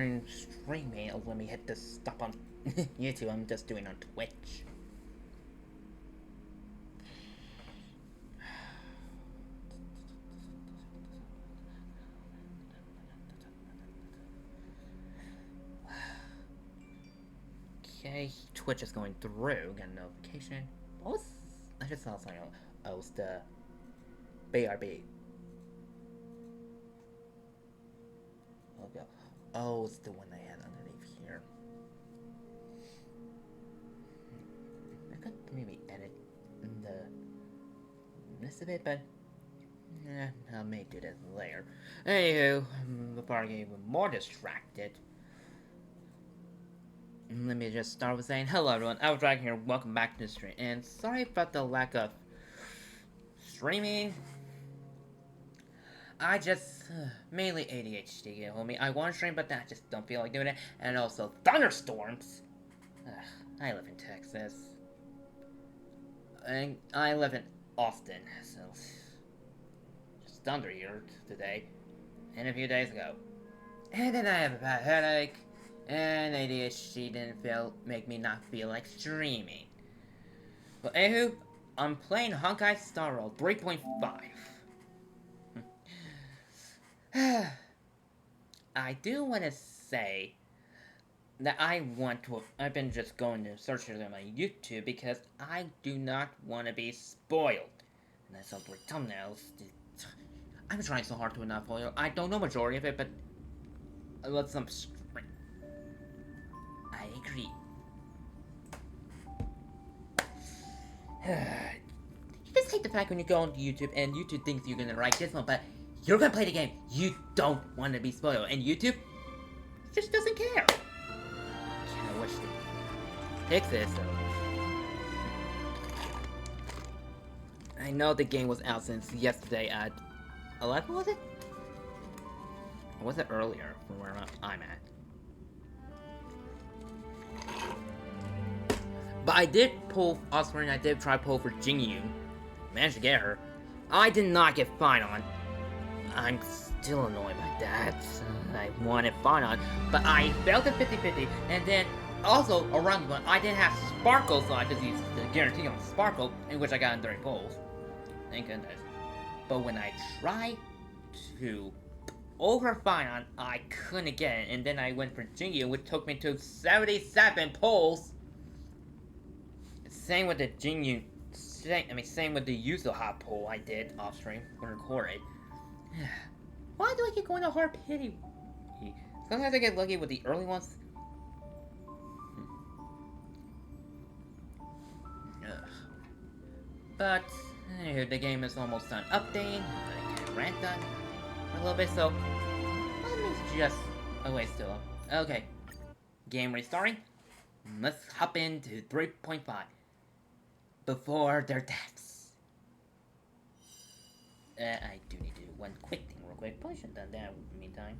I'm streaming. Oh, let me hit this stop on YouTube. I'm just doing on Twitch. Okay, Twitch is going through. Got a notification. What was... I just saw something. Oh, it was the BRB. Oh, it's the one I had underneath here. I could maybe edit the rest of it, but I may do that later. Anywho, before I get even more distracted, let me just start with saying hello everyone, Dragon here, welcome back to the stream, and sorry about the lack of streaming. I just, mainly ADHD, you know me. I want to stream, but I just don't feel like doing it. And also, thunderstorms! I live in Texas. And I live in Austin, so... just thunder here today. And a few days ago. And then I have a bad headache. And ADHD didn't make me not feel like streaming. But anywho, I'm playing Honkai Star Rail 3.5. I do want to say that I've been just going to search on my YouTube because I do not want to be spoiled. And that's all the thumbnails. I'm trying so hard to not spoil. I don't know majority of it, but let's some. I agree. You just hate the fact when you go onto YouTube and YouTube thinks you're gonna like this one, but you're gonna play the game. You don't want to be spoiled, and YouTube just doesn't care. I wish they fix this. I know the game was out since yesterday at 11, was it? Or was it earlier from where I'm at? But I did pull Offspring. I did try pull for Jingyu. Managed to get her. I did not get Finon. I'm still annoyed by that. I wanted Finon, but I failed at 50-50, and then also around one I didn't have Sparkle, so I just used the guarantee on Sparkle, in which I got in 30 pulls. Thank goodness. But when I tried to over Finon, I couldn't get it, and then I went for Jingyu, which took me to 77 pulls. Same with the Jingyu. Same with the Yuzu hot pull I did off stream when recorded. Why do I keep going to hard pity? Sometimes I get lucky with the early ones. But anywho, the game is almost done updating. I get rant done for a little bit, so let me just. Oh wait, still. Okay, game restarting. Let's hop into 3.5 before their deaths. I do need to do one quick thing real quick. Probably should have done that in the meantime.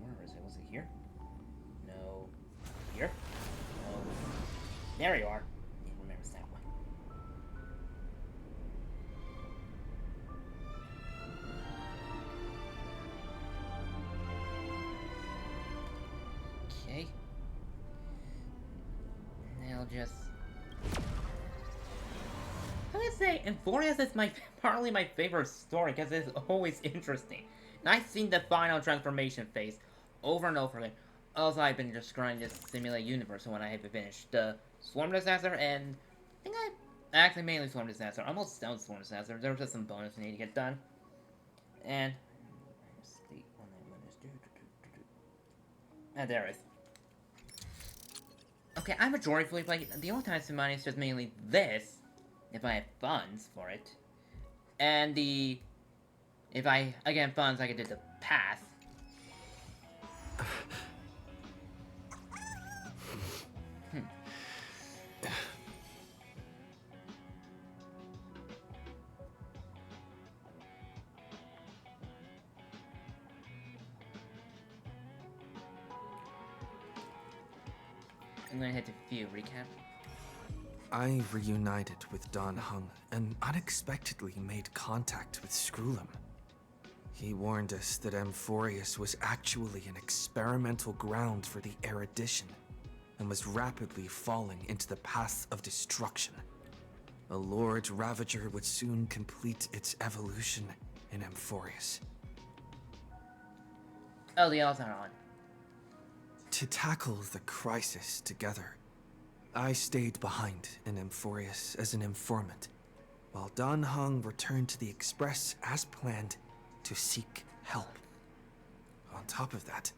Where is it? Was it here? No. Here? No. There you are. It remembers that one. Okay. Just I'm gonna say Amphoreus is probably my favorite story because it's always interesting. And I've seen the final transformation phase over and over again. Also, I've been just trying to simulate universe when I haven't finished the Swarm Disaster, and I think I actually mainly Swarm Disaster. I'm almost done with Swarm Disaster. There was just some bonus I need to get done. And there it is. Okay, I'm a majority fully playing. The only time I spend money is just mainly this, if I have funds for it. And if I, again, funds, I could do the pass. I'm gonna hit the view recap. I reunited with Don Hung and unexpectedly made contact with Screwlum. He warned us that Amphoreus was actually an experimental ground for the erudition and was rapidly falling into the path of destruction. A Lord Ravager would soon complete its evolution in Amphoreus. Oh, the odds are on. To tackle the crisis together, I stayed behind in Amphoreus as an informant, while Don Hung returned to the Express as planned to seek help. On top of that,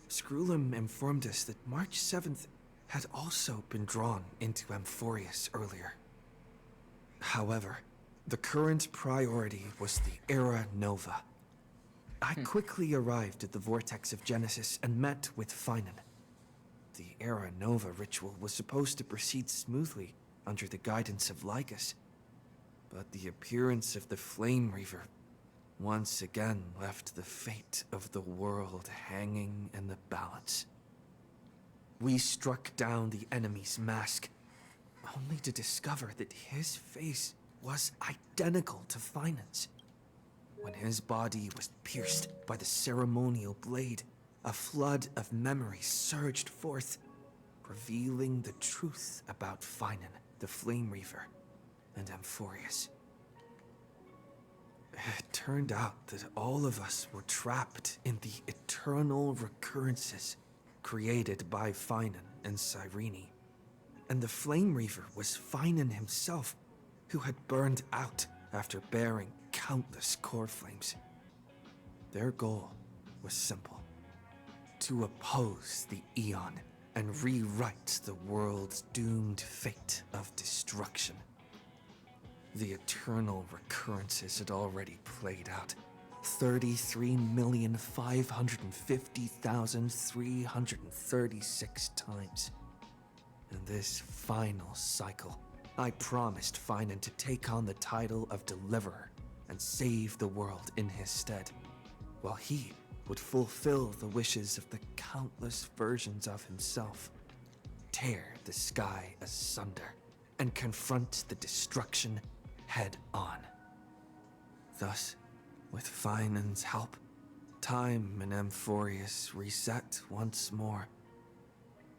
Screwlum informed us that March 7th had also been drawn into Amphoreus earlier. However, the current priority was the Era Nova. I quickly arrived at the Vortex of Genesis and met with Finan. The Era Nova ritual was supposed to proceed smoothly under the guidance of Lycus, but the appearance of the Flame Reaver once again left the fate of the world hanging in the balance. We struck down the enemy's mask, only to discover that his face was identical to Finan's. When his body was pierced by the ceremonial blade, a flood of memories surged forth, revealing the truth about Finan, the Flame Reaver, and Amphoreus. It turned out that all of us were trapped in the eternal recurrences created by Finan and Cyrene. And the Flame Reaver was Finan himself, who had burned out after bearing countless core flames. Their goal was simple: to oppose the Eon and rewrite the world's doomed fate of destruction. The eternal recurrences had already played out 33,550,336 times. In this final cycle, I promised Finan to take on the title of Deliverer and save the world in his stead, while he would fulfill the wishes of the countless versions of himself, tear the sky asunder, and confront the destruction head on. Thus, with Finan's help, time in Amphoreus reset once more.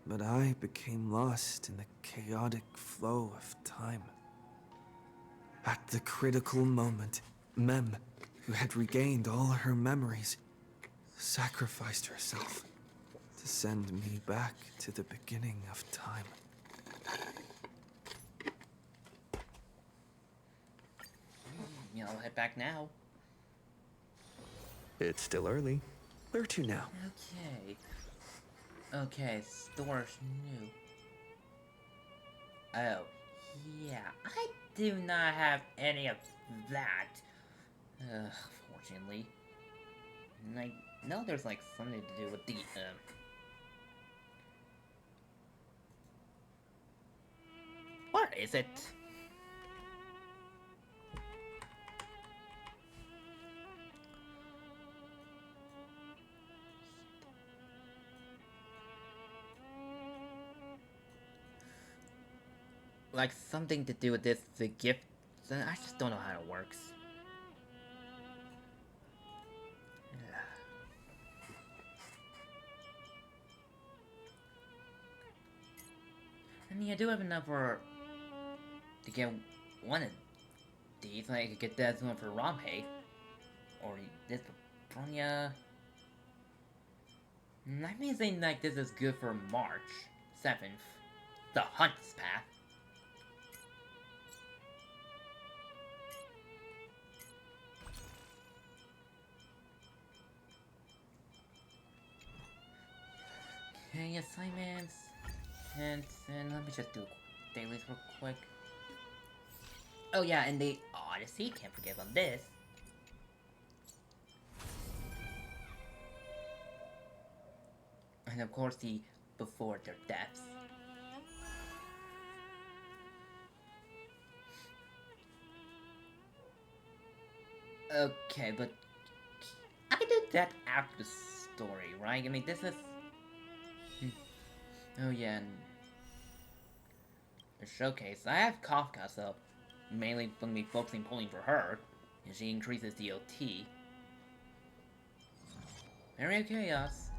But I became lost in the chaotic flow of time. At the critical moment, Mem, who had regained all her memories, sacrificed herself to send me back to the beginning of time. I'll head back now. It's still early. Where to now? Okay, store's new. Oh, yeah, I do not have any of that. Fortunately. And I know there's like something to do with the, What is it? Like something to do with this, the gift. I just don't know how it works. I mean, I do have enough to get one of these. Like, I could get that one for Ramhe. Or this for Bronya. That means they like this is good for March 7th. The Hunt's Path. Okay, assignments. And let me just do dailies real quick. Oh yeah, and the Odyssey, can't forget about this. And of course the Before Their Deaths. Okay, but I can do that after the story, right? I mean, this is... Oh yeah, and a showcase. I have Kafka, so mainly going to be focusing pulling for her, and she increases the OT. Area Chaos.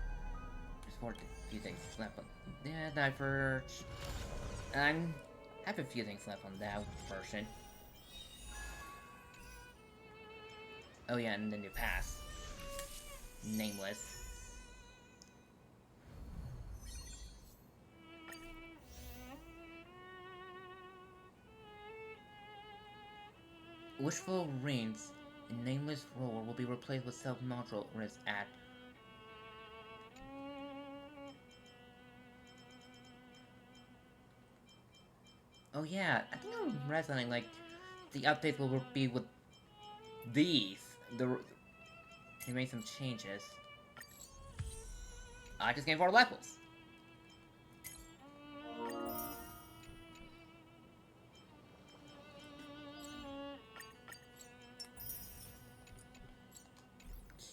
There's 4 few things left on. Yeah, Diverge. I have a few things left on that version. Oh yeah, and the new pass. Nameless. Wishful Reigns in Nameless role will be replaced with self-module risk at. Oh yeah, I think I'm read something like the updates will be with these. They made some changes. I just gained 4 levels.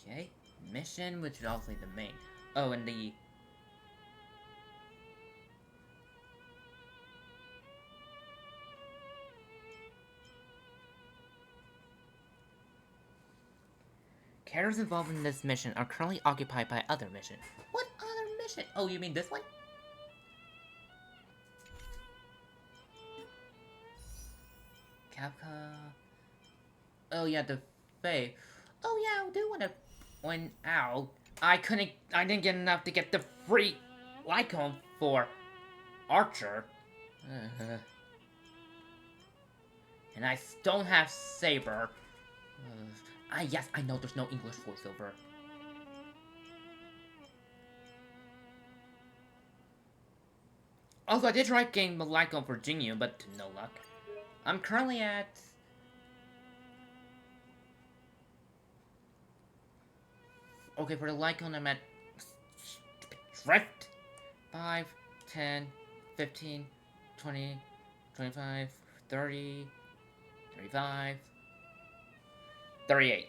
Okay, mission, which is obviously the main. Oh, and the characters involved in this mission are currently occupied by other mission. What other mission? Oh, you mean this one? Capcom. Oh yeah, the Fae. Oh yeah, I do want to point out. I didn't get enough to get the free Lycon for Archer. And I don't have Saber. Yes, I know there's no English voiceover. Also, I did try getting the Lycon for Jinyu, but to no luck. I'm currently at... Okay, for the Lycon, I'm at... Drift! 5, 10, 15, 20, 25, 30, 35, 38.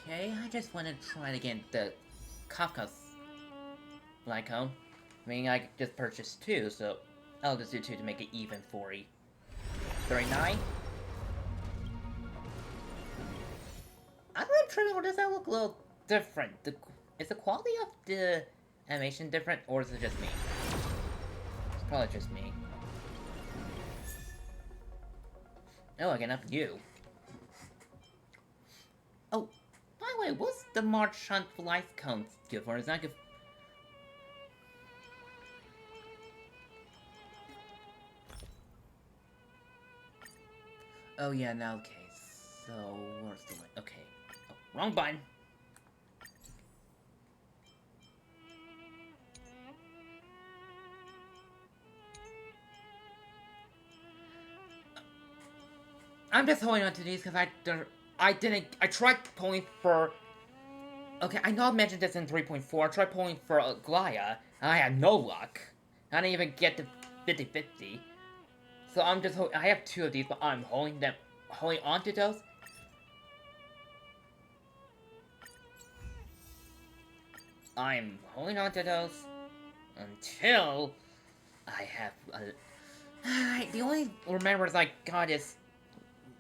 Okay, I just want to try to get the Kafka's Lycon. I mean, I just purchased 2, so I'll just do 2 to make it even 40. 39? I'm not sure, or does that look a little different? Is the quality of the animation different, or is it just me? It's probably just me. Oh, I can up you. Oh, by the way, what's the March Hunt for Lycon good for? Is that good? Oh yeah, now okay. So where's the okay? Oh, wrong button. I'm just holding on to these because I tried pulling for. Okay, I know I mentioned this in 3.4. I tried pulling for Glaya, and I had no luck. I didn't even get to 50-50. So I'm just I have 2 of these, but I'm holding on to those. I'm holding on to those until I have. The only remembrance I got is,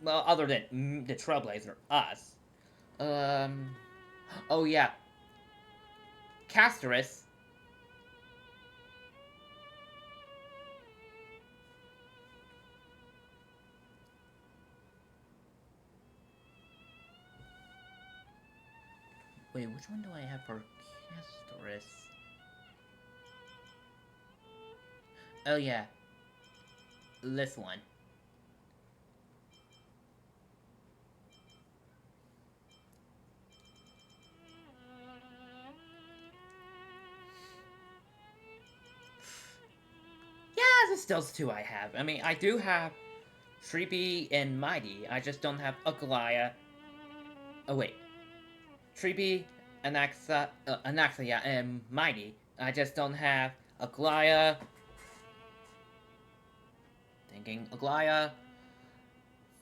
well, other than the Trailblazer, us. Oh yeah, Castorus. Wait, which one do I have for Castorus? Oh yeah, this one. just those two I have. I mean, I do have Shribi and Mighty. I just don't have Agalaya. Oh, wait. Shribi, Anaxa, and Mighty. I just don't have Agalaya. Thinking Agalaya.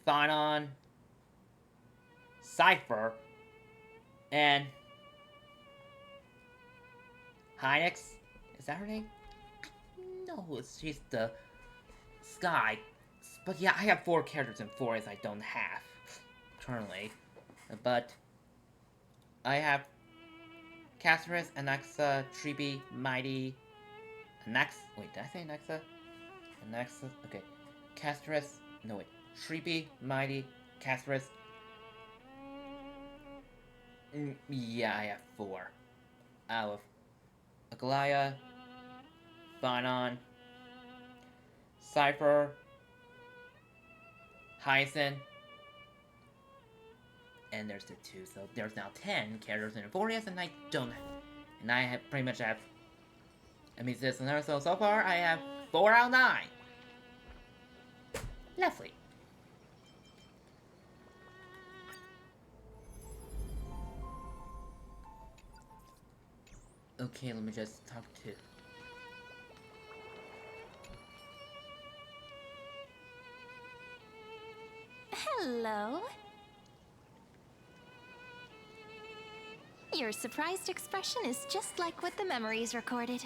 Phanon. Cypher. And Hynix. Is that her name? No, she's the Sky. But yeah, I have 4 characters in Forest I don't have currently. But I have Caceres, Anaxa, Tribi, Mighty, Anax. Wait, did I say Anaxa? Anaxa. Okay. Caceres. No, wait. Tribi, Mighty, Caceres. Yeah, I have 4. Out of Agalaya, Phanon, Cypher, Hyacinth, and there's the 2, so there's now 10 characters in Amphoreus, and I don't, and I have pretty much have, I mean, this and there, so far I have 4 out of 9. Lovely. Okay, let me just talk to... Hello. Your surprised expression is just like what the memories recorded.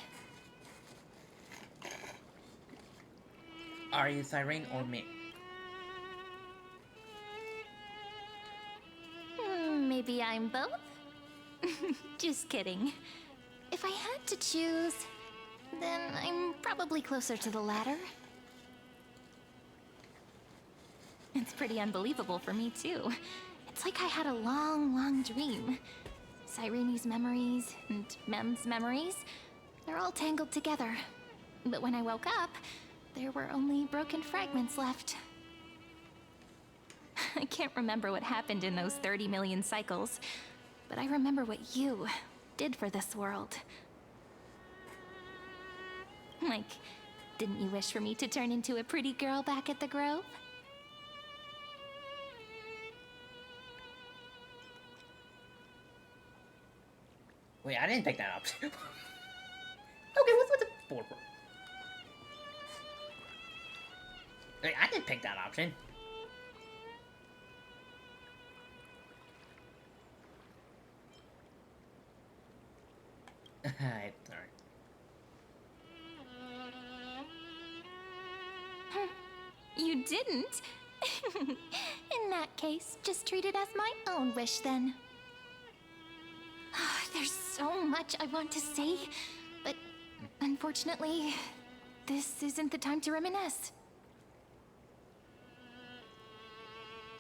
Are you Cyrene or me? Maybe I'm both? Just kidding. If I had to choose, then I'm probably closer to the latter. It's pretty unbelievable for me, too. It's like I had a long, long dream. Cyrene's memories and Mem's memories, they're all tangled together. But when I woke up, there were only broken fragments left. I can't remember what happened in those 30 million cycles, but I remember what you did for this world. Like, didn't you wish for me to turn into a pretty girl back at the Grove? Wait, I didn't pick that option. Okay, what's the 4? Wait, I didn't pick that option. Sorry. You didn't? In that case, just treat it as my own wish then. There's so much I want to say, but unfortunately, this isn't the time to reminisce.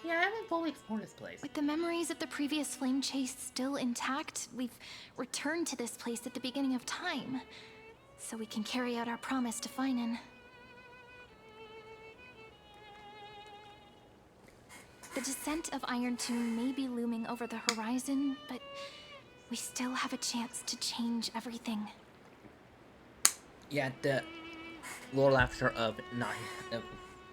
Yeah, I haven't fully explored this place. With the memories of the previous flame chase still intact, we've returned to this place at the beginning of time, so we can carry out our promise to Finan. The descent of Iron Tomb may be looming over the horizon, but we still have a chance to change everything. Yeah, the Lord Laughter of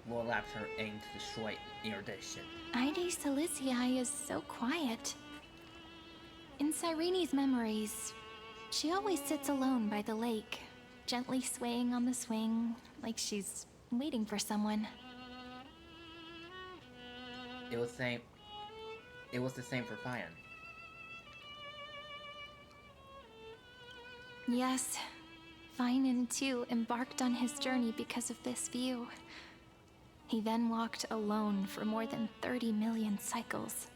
Lord Laughter aimed to destroy erudition. Ide Silicii is so quiet. In Cyrene's memories, she always sits alone by the lake, gently swaying on the swing, like she's waiting for someone. It was the same for Fian. Yes, Finan too embarked on his journey because of this view. He then walked alone for more than 30 million cycles.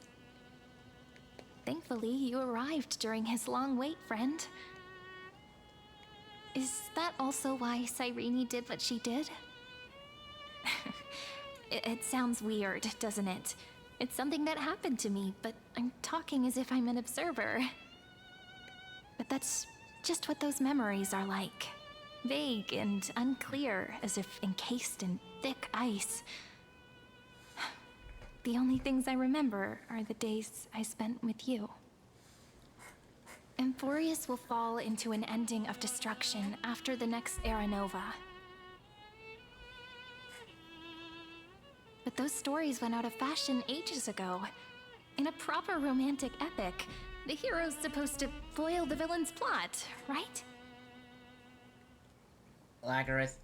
Thankfully, you arrived during his long wait, friend. Is that also why Cyrene did what she did? It sounds weird, doesn't it? It's something that happened to me, but I'm talking as if I'm an observer. But that's just what those memories are like. Vague and unclear, as if encased in thick ice. The only things I remember are the days I spent with you. Amphoreus will fall into an ending of destruction after the next Era Nova. those stories went out of fashion ages ago. In a proper romantic epic, the hero's supposed to foil the villain's plot, right? Lagorus.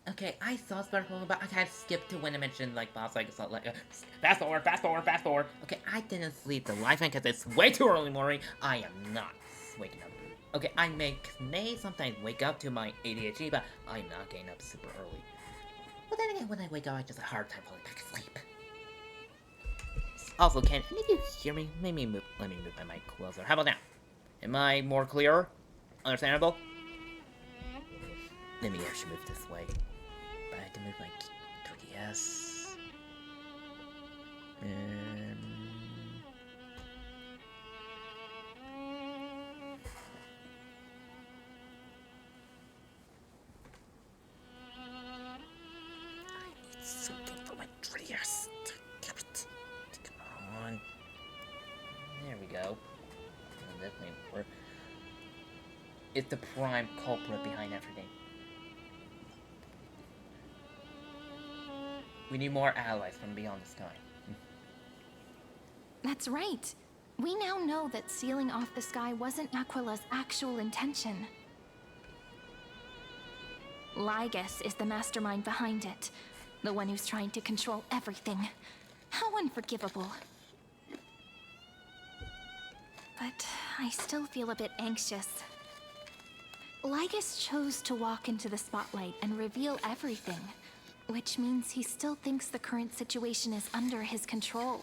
Okay, I saw Spider-Man, but I kind of skipped to when I mentioned, like, boss, like, it's not like, fast forward, fast forward, fast forward. Okay, I didn't sleep the life because it's way too early in the morning. I am not waking up. Okay, I may sometimes wake up to my ADHD, but I'm not getting up super early. But then again, when I wake up, I just have a hard time falling back asleep. Also, can any of you hear me? Let me move my mic closer. How about now? Am I more clear? Understandable? Maybe I should move this way. But I have to move my 3DS. I need something for my 3DS. Damn it. Come on. There we go. This may work. It's the prime culprit behind everything. We need more allies from beyond the sky. That's right. We now know that sealing off the sky wasn't Aquila's actual intention. Lygus is the mastermind behind it. The one who's trying to control everything. How unforgivable. But I still feel a bit anxious. Lygus chose to walk into the spotlight and reveal everything, which means he still thinks the current situation is under his control.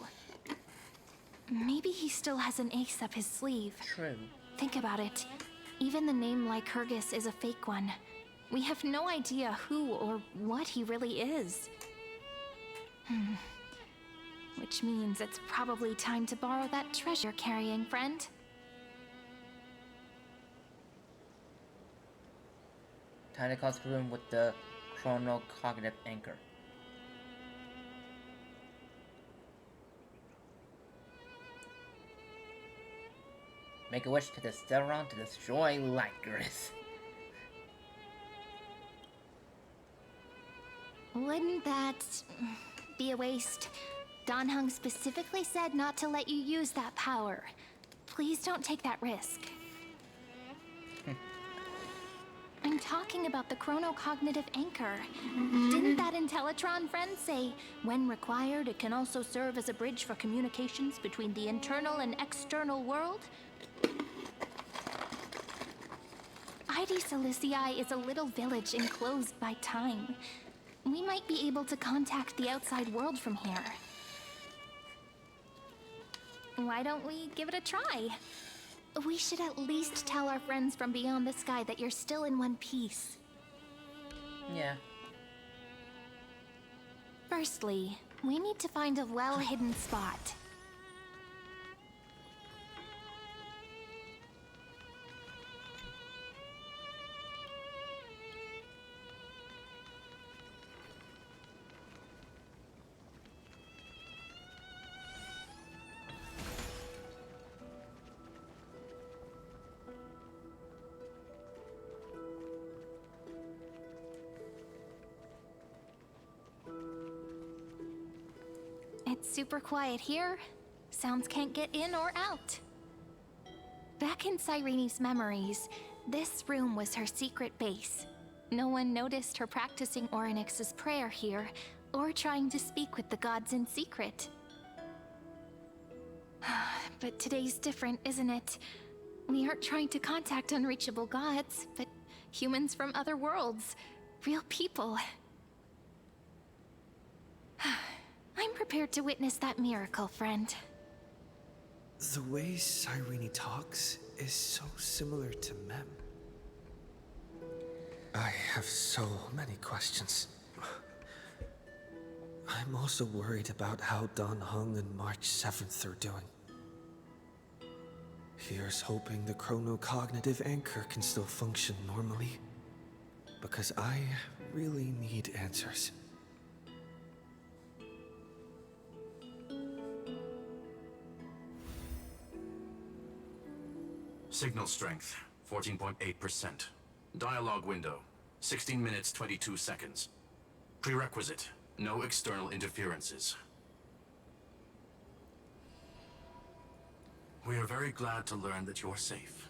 Maybe he still has an ace up his sleeve. True. Think about it. Even the name Lycurgus is a fake one. We have no idea who or what he really is. Which means it's probably time to borrow that treasure-carrying friend. Time to cause room with the chronocognitive anchor. Make a wish to the Stellaron to destroy Lycurgus. Wouldn't that be a waste? Dan Heng specifically said not to let you use that power. Please don't take that risk. I'm talking about the chronocognitive anchor. Didn't that Intellitron friend say, when required, it can also serve as a bridge for communications between the internal and external world? ID Silicii is a little village enclosed by time. We might be able to contact the outside world from here. Why don't we give it a try? We should at least tell our friends from beyond the sky that you're still in one piece. Yeah. Firstly, we need to find a well-hidden spot. It's super quiet here. Sounds can't get in or out. Back in Cyrene's memories, this room was her secret base. No one noticed her practicing Orynyx's prayer here, or trying to speak with the gods in secret. But today's different, isn't it? We aren't trying to contact unreachable gods, but humans from other worlds. Real people. I'm prepared to witness that miracle, friend. The way Cyrene talks is so similar to Mem. I have so many questions. I'm also worried about how Dan Heng and March 7th are doing. Here's hoping the chronocognitive anchor can still function normally. Because I really need answers. Signal strength, 14.8%. Dialogue window, 16 minutes, 22 seconds. Prerequisite, No external interferences. We are very glad to learn that you're safe.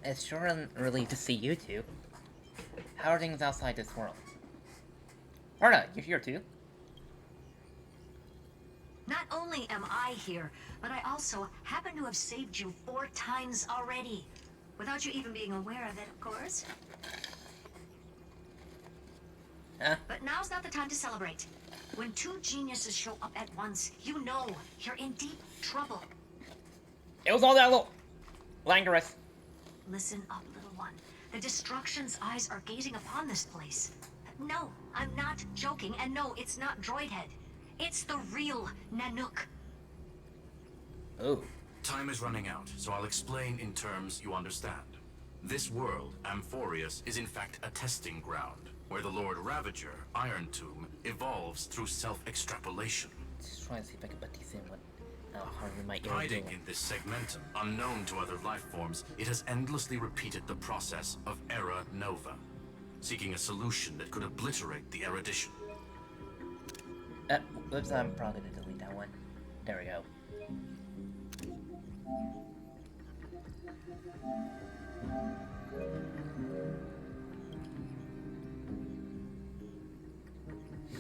It's sure a relief to see you two. How are things outside this world? Arna, you're here too? Not only am I here, but I also happen to have saved you 4 times already. Without you even being aware of it, of course. Huh? But now's not the time to celebrate. When 2 geniuses show up at once, you know you're in deep trouble. It was all that little languorous. Listen up, little one. The Destruction's eyes are gazing upon this place. No, I'm not joking, and no, it's not Droidhead. It's the real Nanook. Oh. Time is running out, so I'll explain in terms you understand. This world, Amphoreus, is in fact a testing ground, where the Lord Ravager, Iron Tomb, evolves through self-extrapolation. Just trying to see if I can put these in with how hard we might get Hiding in this segmentum, unknown to other life forms, it has endlessly repeated the process of Era Nova, seeking a solution that could obliterate the erudition. Oops, I'm probably gonna delete that one. There we go.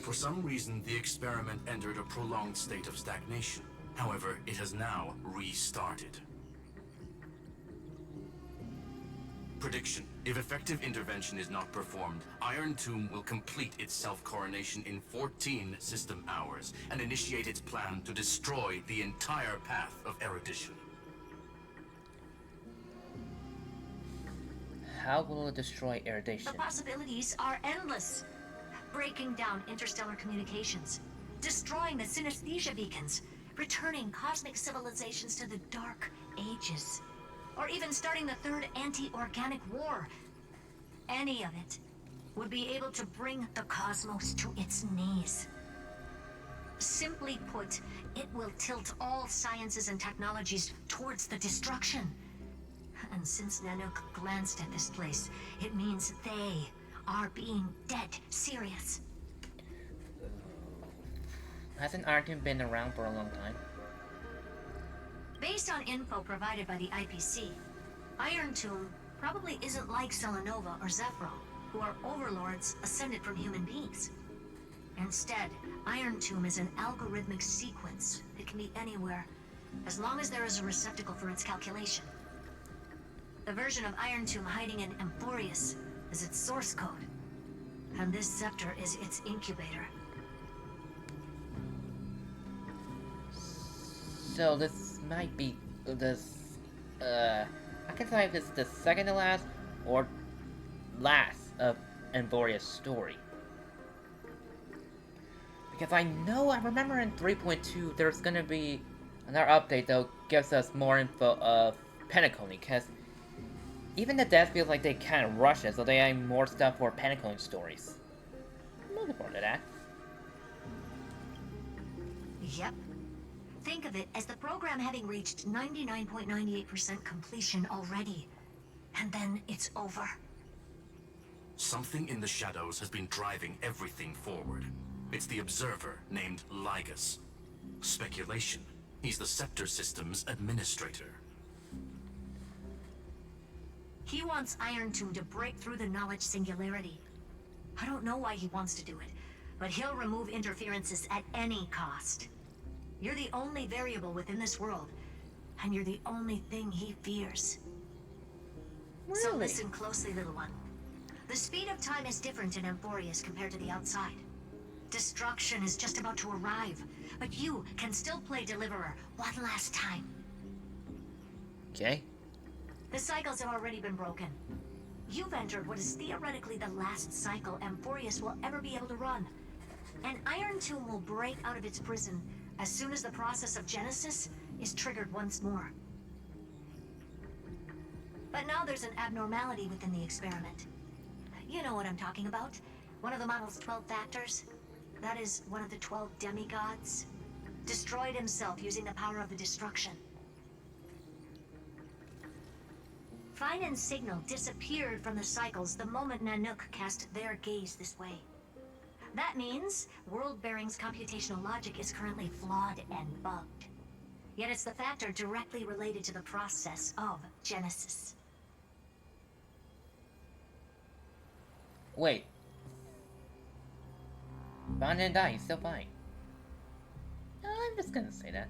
For some reason, the experiment entered a prolonged state of stagnation. However, it has now restarted. Prediction. If effective intervention is not performed, Iron Tomb will complete its self-coronation in 14 system hours and initiate its plan to destroy the entire path of erudition. How will it destroy erudition? The possibilities are endless. Breaking down interstellar communications, destroying the synesthesia beacons, returning cosmic civilizations to the Dark Ages, or even starting the third anti-organic war. Any of it would be able to bring the cosmos to its knees. Simply put, it will tilt all sciences and technologies towards the destruction. And since Nanook glanced at this place, it means they are being dead serious. Hasn't Iron Tomb been around for a long time? Based on info provided by the IPC, Iron Tomb probably isn't like Selenova or Zephyro, who are overlords ascended from human beings. Instead, Iron Tomb is an algorithmic sequence that can be anywhere, as long as there is a receptacle for its calculation. The version of Iron Tomb hiding in Amphoreus is its source code, and this scepter is its incubator. So this might be this. I can tell if it's the second to last or last of Amphoreus Story. Because I remember in 3.2 there's gonna be another update that gives us more info of Pentaconi, because even the death feels like they kind of rush it, so they add more stuff for Pentaconi stories. I'm looking forward to that. Yep. Think of it as the program having reached 99.98% completion already. And then it's over. Something in the shadows has been driving everything forward. It's the Observer named Lygus. Speculation. He's the Scepter System's administrator. He wants Iron Tomb to break through the knowledge singularity. I don't know why he wants to do it, but he'll remove interferences at any cost. You're the only variable within this world, and you're the only thing he fears. Really? So listen closely, little one. The speed of time is different in Amphoreus compared to the outside. Destruction is just about to arrive, but you can still play Deliverer one last time. Okay. The cycles have already been broken. You've entered what is theoretically the last cycle Amphoreus will ever be able to run. And Iron Tomb will break out of its prison as soon as the process of Genesis is triggered once more. But now there's an abnormality within the experiment. You know what I'm talking about. One of the model's 12 factors. That is one of the 12 demigods. Destroyed himself using the power of the destruction. Fine and Signal disappeared from the cycles the moment Nanook cast their gaze this way. That means World Bearing's computational logic is currently flawed and bugged. Yet it's the factor directly related to the process of Genesis. Wait. Bond didn't die, he's still fine. I'm just gonna say that.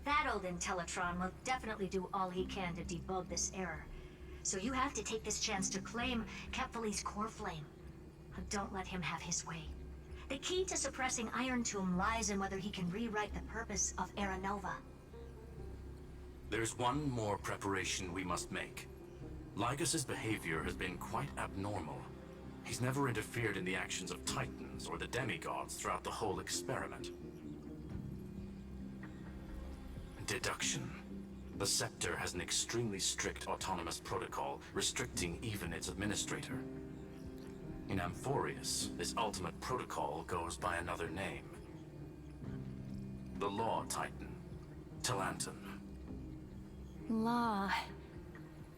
That old Intellitron will definitely do all he can to debug this error. So you have to take this chance to claim Kepfali's core flame. Don't let him have his way. The key to suppressing Iron Tomb lies in whether he can rewrite the purpose of Era Nova. There's one more preparation we must make. Lygas's behavior has been quite abnormal. He's never interfered in the actions of Titans or the demigods throughout the whole experiment. Deduction. The Scepter has an extremely strict autonomous protocol, restricting even its administrator. In Amphoreus, this ultimate protocol goes by another name. The Law Titan, Talanton. Law.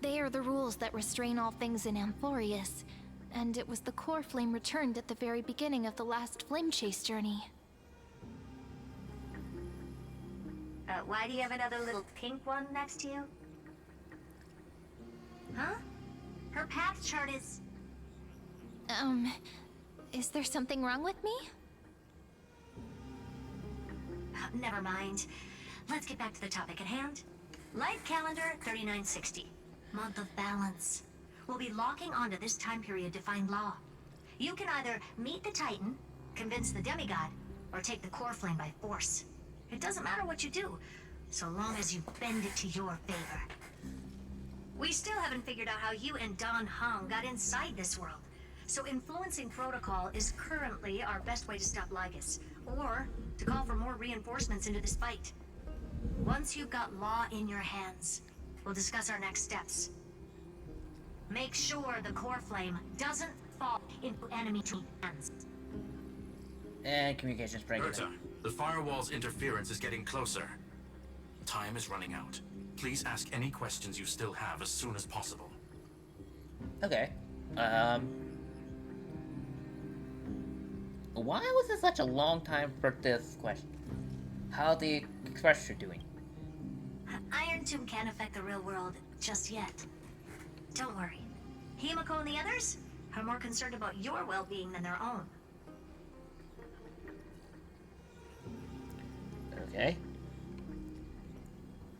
They are the rules that restrain all things in Amphoreus, and it was the core flame returned at the very beginning of the last flame chase journey. Why do you have another little pink one next to you? Huh? Her path chart is... Is there something wrong with me? Never mind. Let's get back to the topic at hand. Life calendar 3960. Month of balance. We'll be locking onto this time period to find Law. You can either meet the Titan, convince the demigod, or take the core flame by force. It doesn't matter what you do, so long as you bend it to your favor. We still haven't figured out how you and Don Hung got inside this world. So influencing protocol is currently our best way to stop Lygas, or to call for more reinforcements into this fight. Once you've got Law in your hands, we'll discuss our next steps. Make sure the core flame doesn't fall into enemy hands. And communications break. Berta, the firewall's interference is getting closer. Time is running out. Please ask any questions you still have as soon as possible. Okay. Why was it such a long time for this question? How the Express are doing? Iron Tomb can't affect the real world just yet. Don't worry. Himiko and the others are more concerned about your well-being than their own. Okay.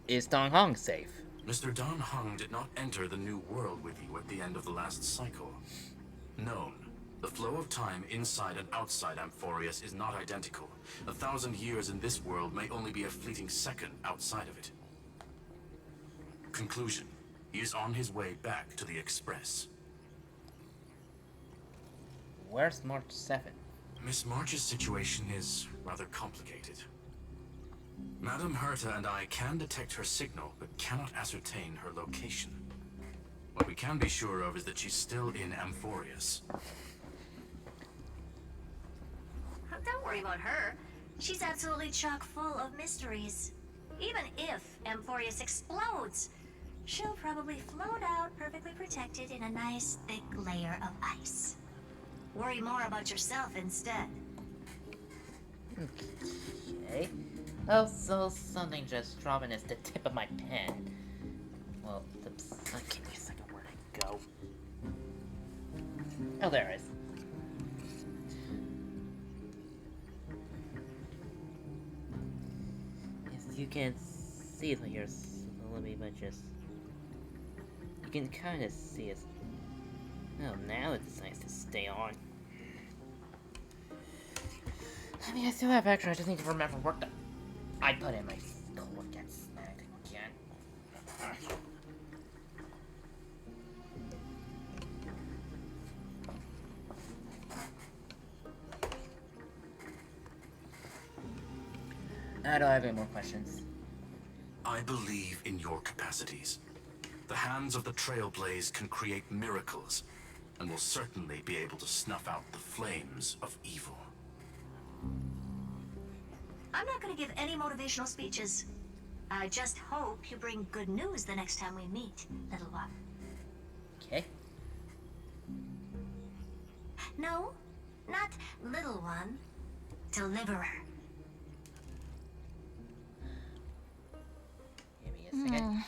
Is Dong Hong safe? Mr. Don Hung did not enter the new world with you at the end of the last cycle. Known. The flow of time inside and outside Amphoreus is not identical. 1,000 years in this world may only be a fleeting second outside of it. Conclusion. He is on his way back to the Express. Where's March 7? Miss March's situation is rather complicated. Madame Herta and I can detect her signal, but cannot ascertain her location. What we can be sure of is that she's still in Amphoreus. Don't worry about her. She's absolutely chock full of mysteries. Even if Amphoreus explodes, she'll probably float out perfectly protected in a nice thick layer of ice. Worry more about yourself instead. Okay. Oh, so something just dropping is the tip of my pen. Well, give me a second, where'd it go? Oh, there it is. Yes, you can see it here, so let me just... You can kind of see it. Oh, now it decides to stay on. I mean, I still have extra, I just need to remember where the... I put in my code gets snagged again. I don't have any more questions. I believe in your capacities. The hands of the Trailblaze can create miracles, and will certainly be able to snuff out the flames of evil. I'm not going to give any motivational speeches. I just hope you bring good news the next time we meet, little one. Okay. No, Not little one. Deliverer. Give me a second.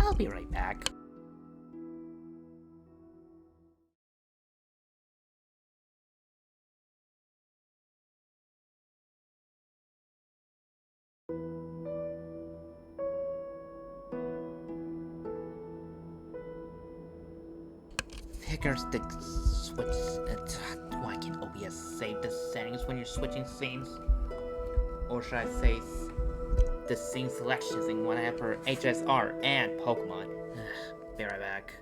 I'll be right back. Figures the switch. Why can't OBS save the settings when you're switching scenes? Or should I say the scene selections in whatever HSR and Pokemon? Be right back.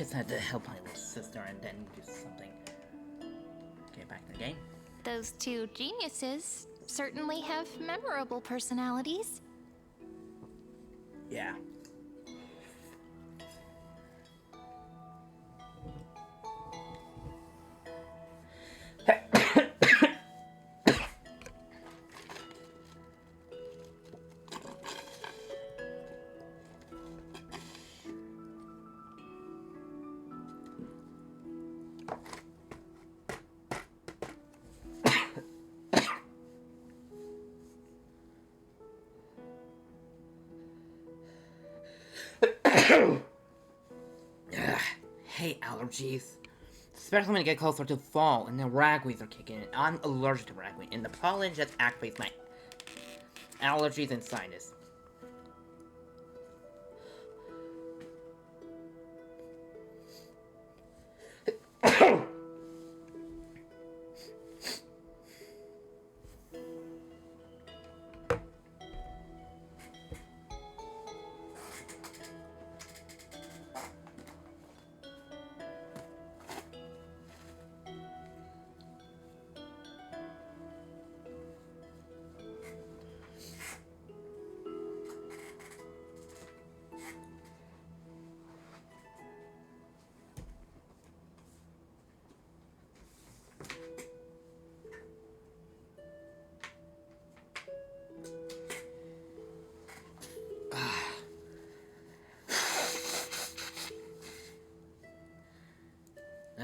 just had to help my little sister and then do something. Get back to the game. Those two geniuses certainly have memorable personalities. Yeah. Hate allergies. Especially when I get closer to fall and the ragweeds are kicking in. I'm allergic to ragweed, and the pollen just activates my allergies and sinus.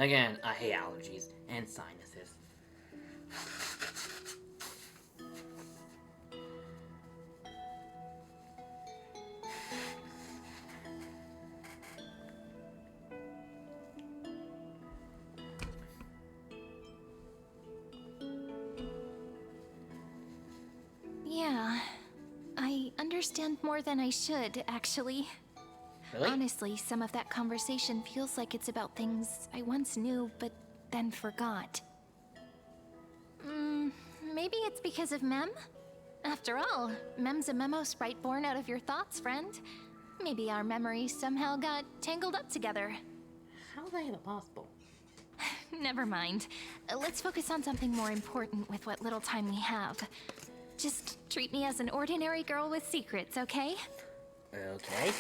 Again, I hate allergies and sinuses. Yeah, I understand more than I should, actually. Really? Honestly, some of that conversation feels like it's about things I once knew, but then forgot. Maybe it's because of Mem? After all, Mem's a memo sprite born out of your thoughts, friend. Maybe our memories somehow got tangled up together. How is that even possible? Never mind. Let's focus on something more important with what little time we have. Just treat me as an ordinary girl with secrets, okay? Okay.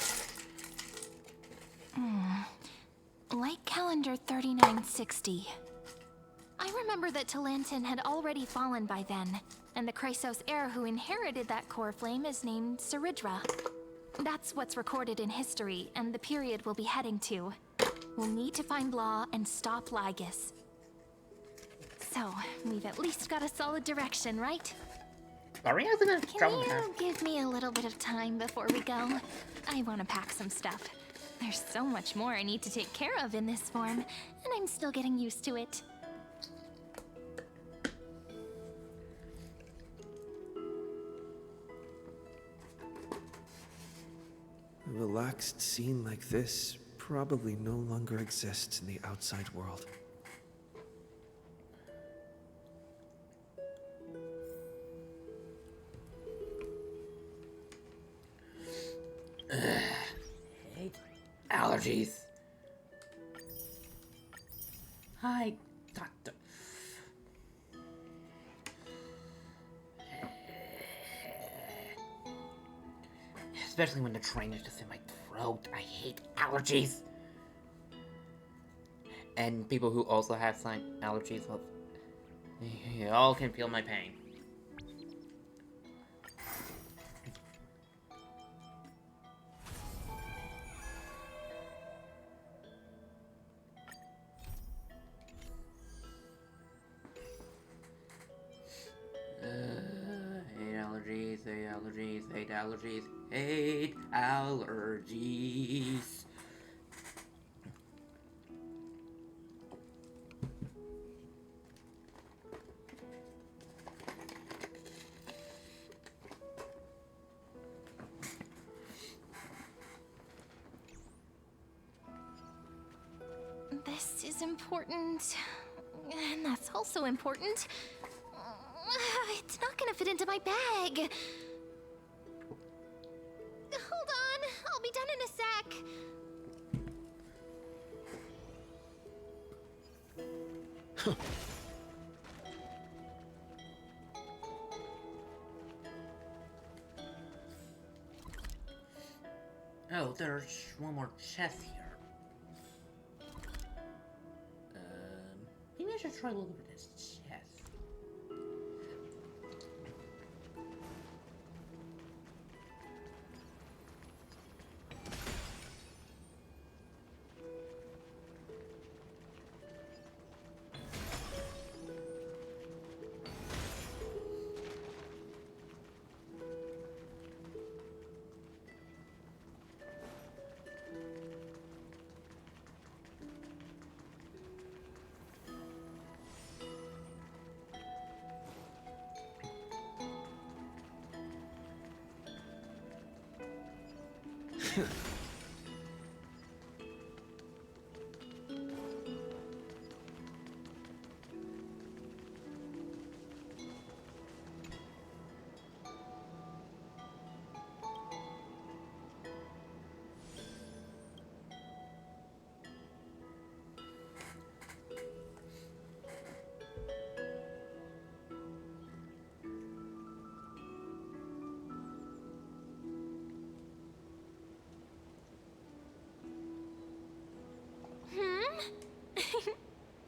Like calendar 3960. I remember that Talantin had already fallen by then, and the Chrysos heir who inherited that core flame is named Saridra. That's what's recorded in history, and the period we'll be heading to. We'll need to find Law and stop Lygus. So, we've at least got a solid direction, right? Are we also gonna Can travel you past? give me a little bit of time before we go? I want to pack some stuff. There's so much more I need to take care of in this form, and I'm still getting used to it. A relaxed scene like this probably no longer exists in the outside world. Hate allergies. Hi, doctor. Especially when the train is just in my throat. I hate allergies. And people who also have allergies, well, you all can feel my pain. Hate allergies, hate allergies. This is important, and that's also important. It's not gonna fit into my bag. Hold on, I'll be done in a sec. Oh, there's one more chest here. Maybe I should try looking for this chest.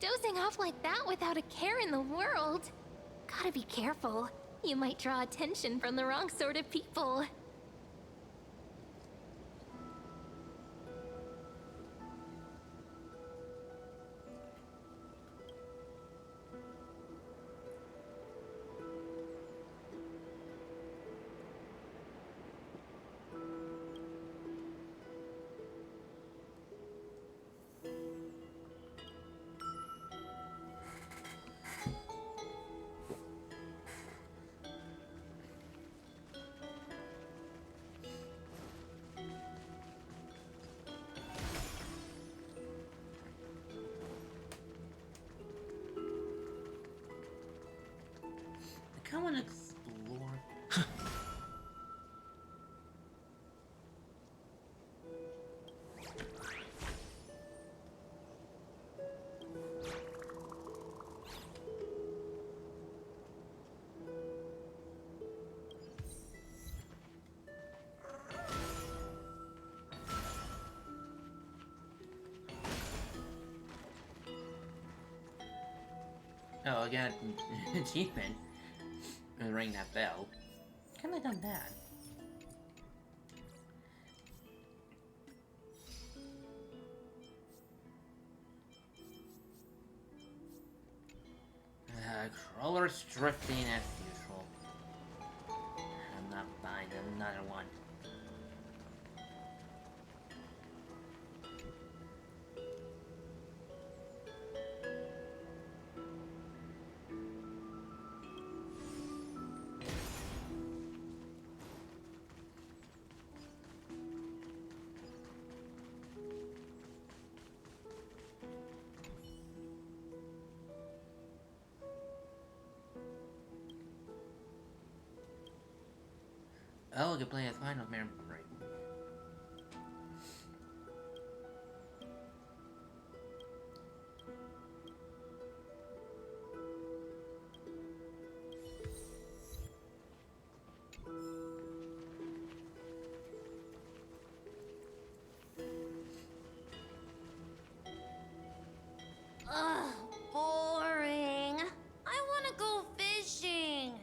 Dozing off like that without a care in the world. Gotta be careful. You might draw attention from the wrong sort of people. I kind of want to explore. Oh, I got an achievement. Ring that bell. Can I done that? Crawler's drifting as usual. I'm not buying another one. Oh, I can play as final memory. Ugh, boring. I want to go fishing.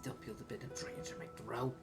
Still feels a bit of drainage in my throat.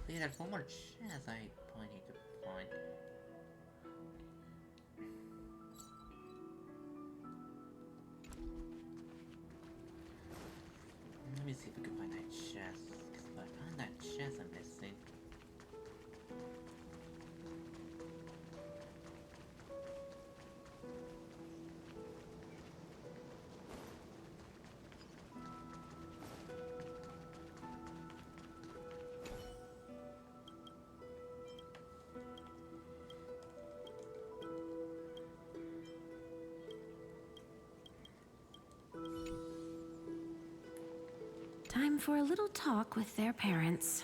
Yeah, there's one more chest I probably need to find. Let me see if we can find that chest. Because if I find that chest I'm missing. Time for a little talk with their parents.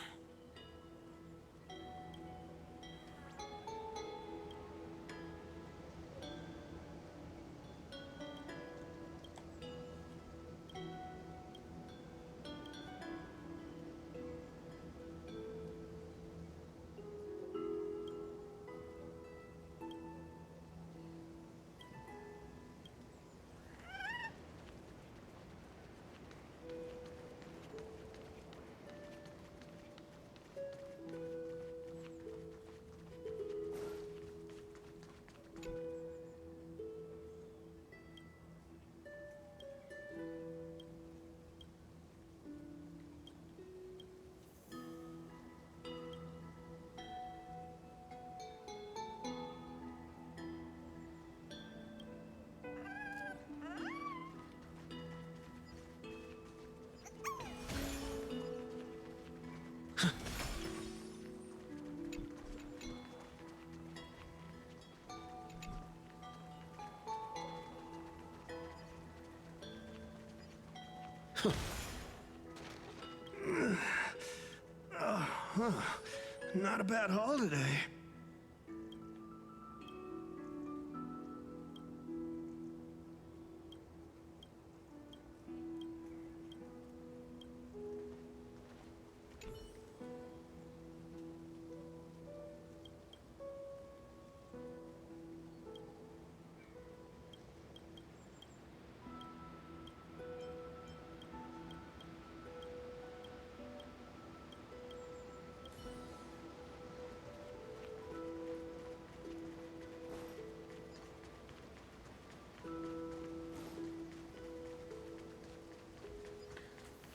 Not a bad haul today.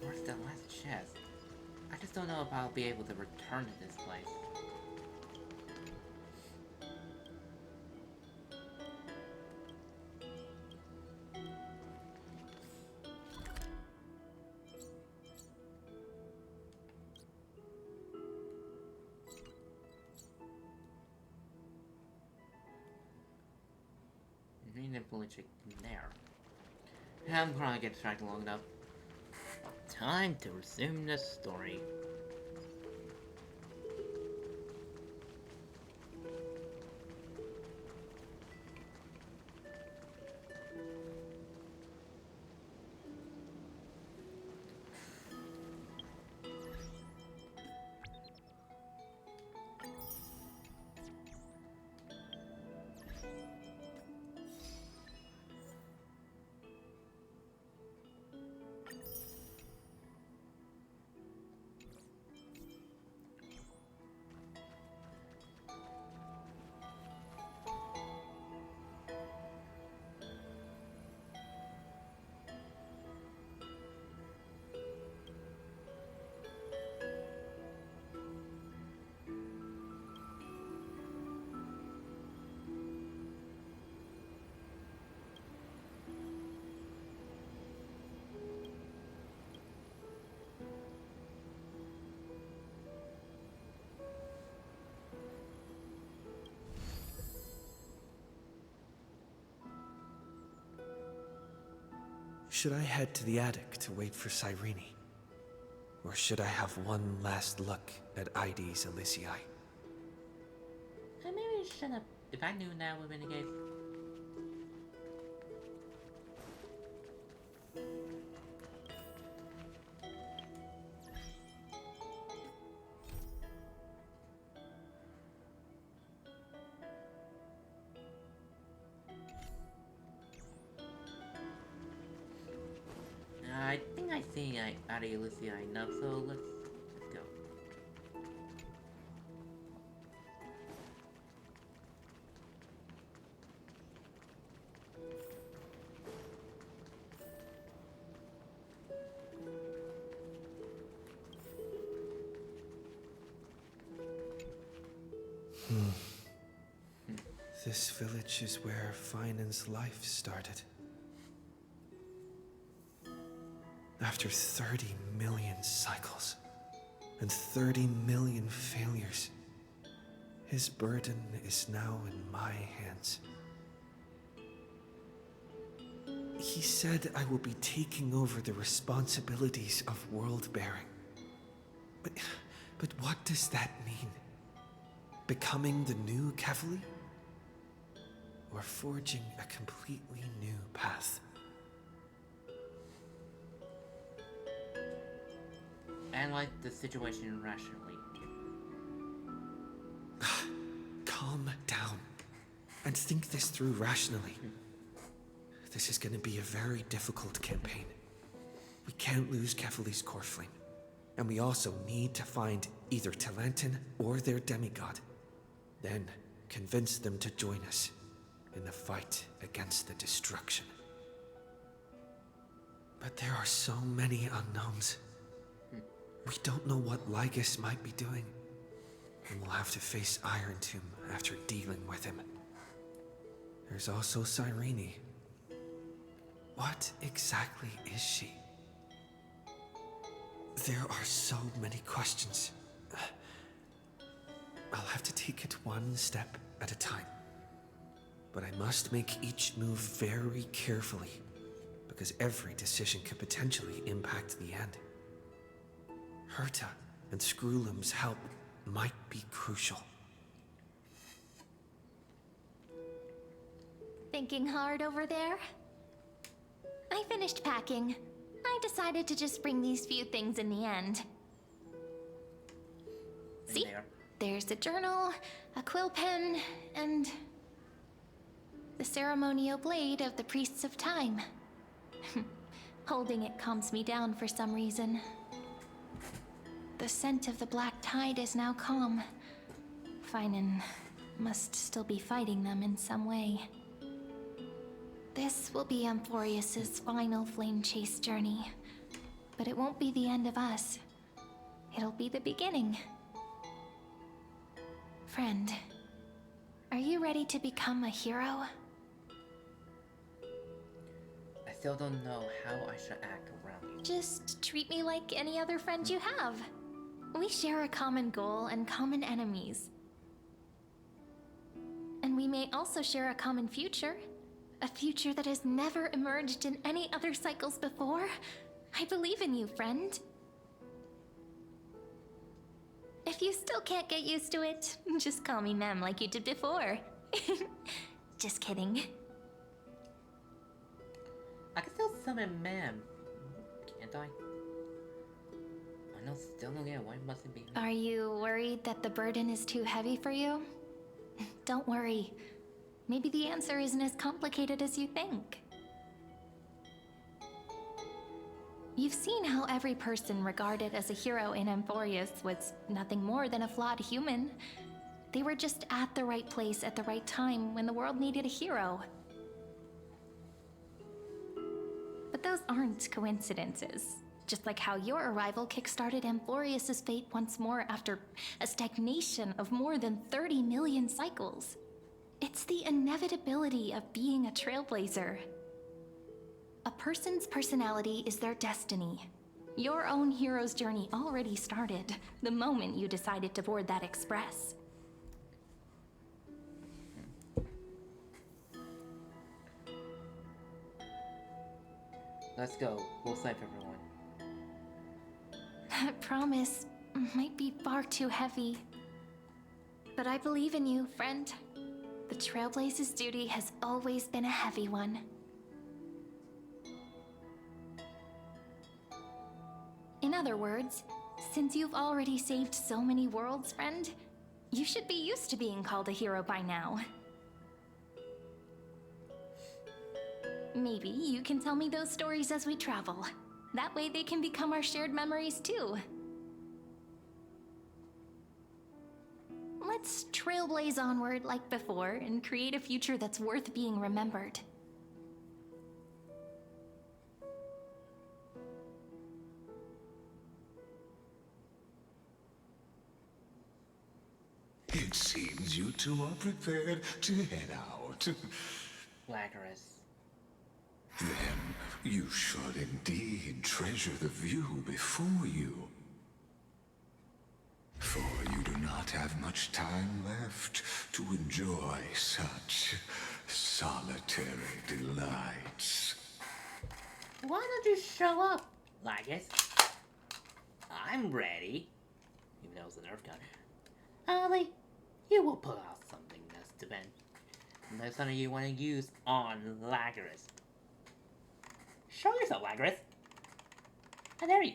Where's that last chest? I just don't know if I'll be able to return to this place. Need to fully check there. I'm gonna get distracted long enough. Time to resume the story. Should I head to the attic to wait for Cyrene? Or should I have one last look at ID's Elysiae? Maybe I should have. If I knew that would have been the case. I think I see ID Elysiae enough, so let's go. This village is where Finan's life started. After 30 million cycles and 30 million failures, his burden is now in my hands. He said I will be taking over the responsibilities of world-bearing. But what does that mean? Becoming the new Kevali? Or forging a completely new path? Analyze the situation rationally. Calm down and think this through rationally. This is going to be a very difficult campaign. We can't lose Kefali's core flame, and we also need to find either Talantin or their demigod. Then convince them to join us in the fight against the destruction. But there are so many unknowns. We don't know what Lygus might be doing, and we'll have to face Iron Tomb after dealing with him. There's also Cyrene. What exactly is she? There are so many questions. I'll have to take it one step at a time. But I must make each move very carefully, because every decision could potentially impact the end. Herta and Screwlum's help might be crucial. Thinking hard over there? I finished packing. I decided to just bring these few things in the end. See? There's a journal, a quill pen, and the ceremonial blade of the Priests of Time. Holding it calms me down for some reason. The scent of the black tide is now calm. Finan must still be fighting them in some way. This will be Amphoreus' final flame chase journey. But it won't be the end of us. It'll be the beginning. Friend, are you ready to become a hero? I still don't know how I should act around you. Just treat me like any other friend you have. We share a common goal and common enemies. And we may also share a common future. A future that has never emerged in any other cycles before. I believe in you, friend. If you still can't get used to it, just call me Mem like you did before. Just kidding. I can still summon Ma'am, can't I? I know, still don't get why must it be me? Are you worried that the burden is too heavy for you? Don't worry. Maybe the answer isn't as complicated as you think. You've seen how every person regarded as a hero in Amphoreus was nothing more than a flawed human. They were just at the right place at the right time when the world needed a hero. But those aren't coincidences. Just like how your arrival kickstarted Amphoreus' fate once more after a stagnation of more than 30 million cycles. It's the inevitability of being a trailblazer. A person's personality is their destiny. Your own hero's journey already started the moment you decided to board that express. Let's go. We'll save everyone. That promise might be far too heavy. But I believe in you, friend. The Trailblaze's duty has always been a heavy one. In other words, since you've already saved so many worlds, friend, you should be used to being called a hero by now. Maybe you can tell me those stories as we travel. That way they can become our shared memories too. Let's trailblaze onward like before and create a future that's worth being remembered. It seems you two are prepared to head out. Lagris. Then you should indeed treasure the view before you. For you do not have much time left to enjoy such solitary delights. Why don't you show up, Lagris? I'm ready. Even though it's a Nerf gun. Ollie, you will pull out something that's to Ben. Unless something you want to use on Lagris. Show yourself, Lagris. I dare you.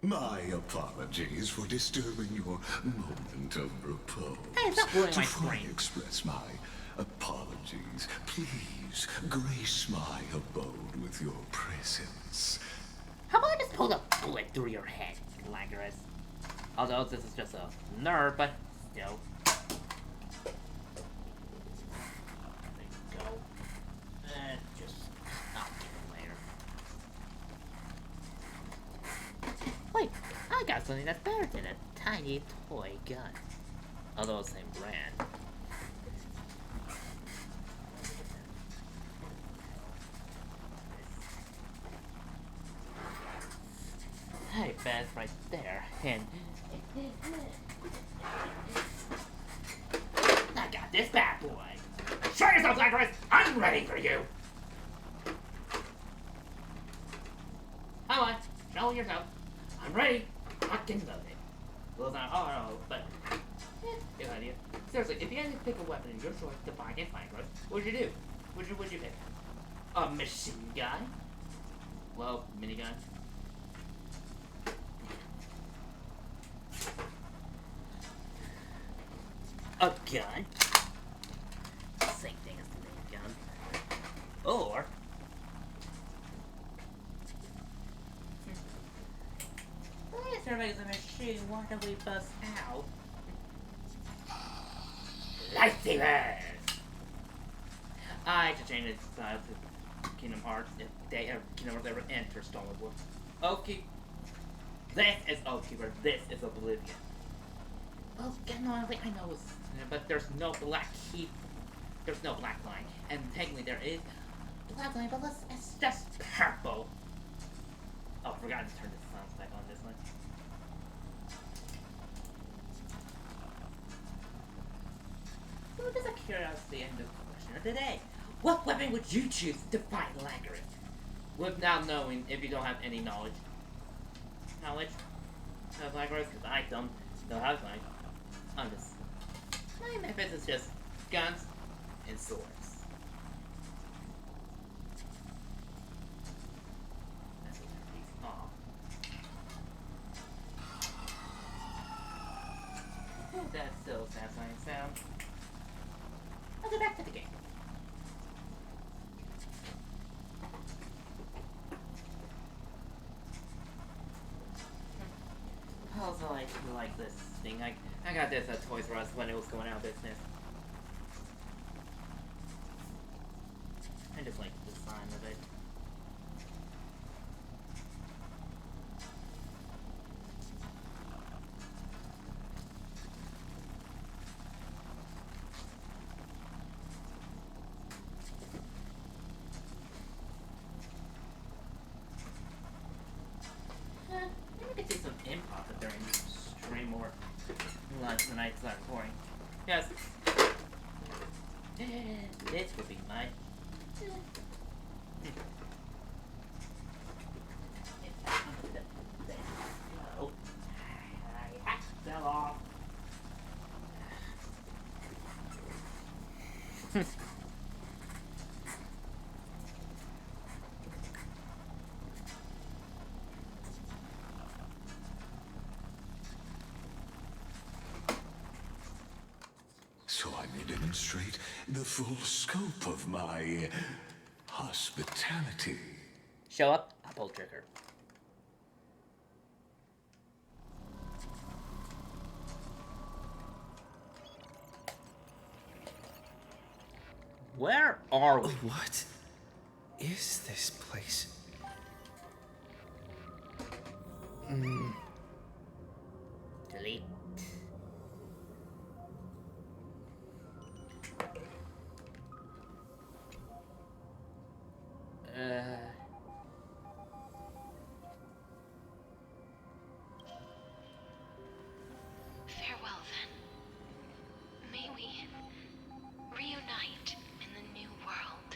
My apologies for disturbing your moment of repose. Hey, stop blowing my Before I screen. express my apologies, please grace my abode with your presence. How about I just pull a bullet through your head, Lagris? Although this is just a nerve, but still. There you go. I'll get it later. Wait, I got something that's better than a tiny toy gun. Although same brand. Hey, Beth, right there, and I got this bad boy. Show yourself, Lagris! I'm ready for you. Come on, show yourself. I'm ready. Fucking love it. Well, it's not hard, but good idea. Seriously, if you had to pick a weapon in your choice to fight against Lagris, what would you do? Would you pick? A machine gun? Well, minigun. A gun? Same thing as the minigun. Or yes, everybody's a machine. Why don't we bust out? Lightsabers! I should change the style to Kingdom Hearts if they ever Kingdom Hearts ever enter Stonewood. Okay. This is Oathkeeper, this is Oblivion. Well, no, I know it's, but there's no black key. There's no black line. And technically there is black line, but it's just purple. Oh, I forgot to turn the sounds back on this one. So just a curiosity and the question of the day. What weapon would you choose to fight Lagris? Without knowing if you don't have any knowledge. Knowledge of Lagris? Because I don't know how to fight. I'm just... my methods is just guns and swords. That's what that piece off. That's still satisfying sound. I'll go back to the game. Also, like this thing. I got this at Toys R Us when it was going out of business. I just like the design of it. Maybe we could do some improv during stream or live when I start recording. Yes. This would be mine. No. I have to sell off. So I may demonstrate the full scope of my hospitality. Show up, I'll pull trigger. Where are we? What is this place? Delete. Farewell, then. May we reunite in the new world.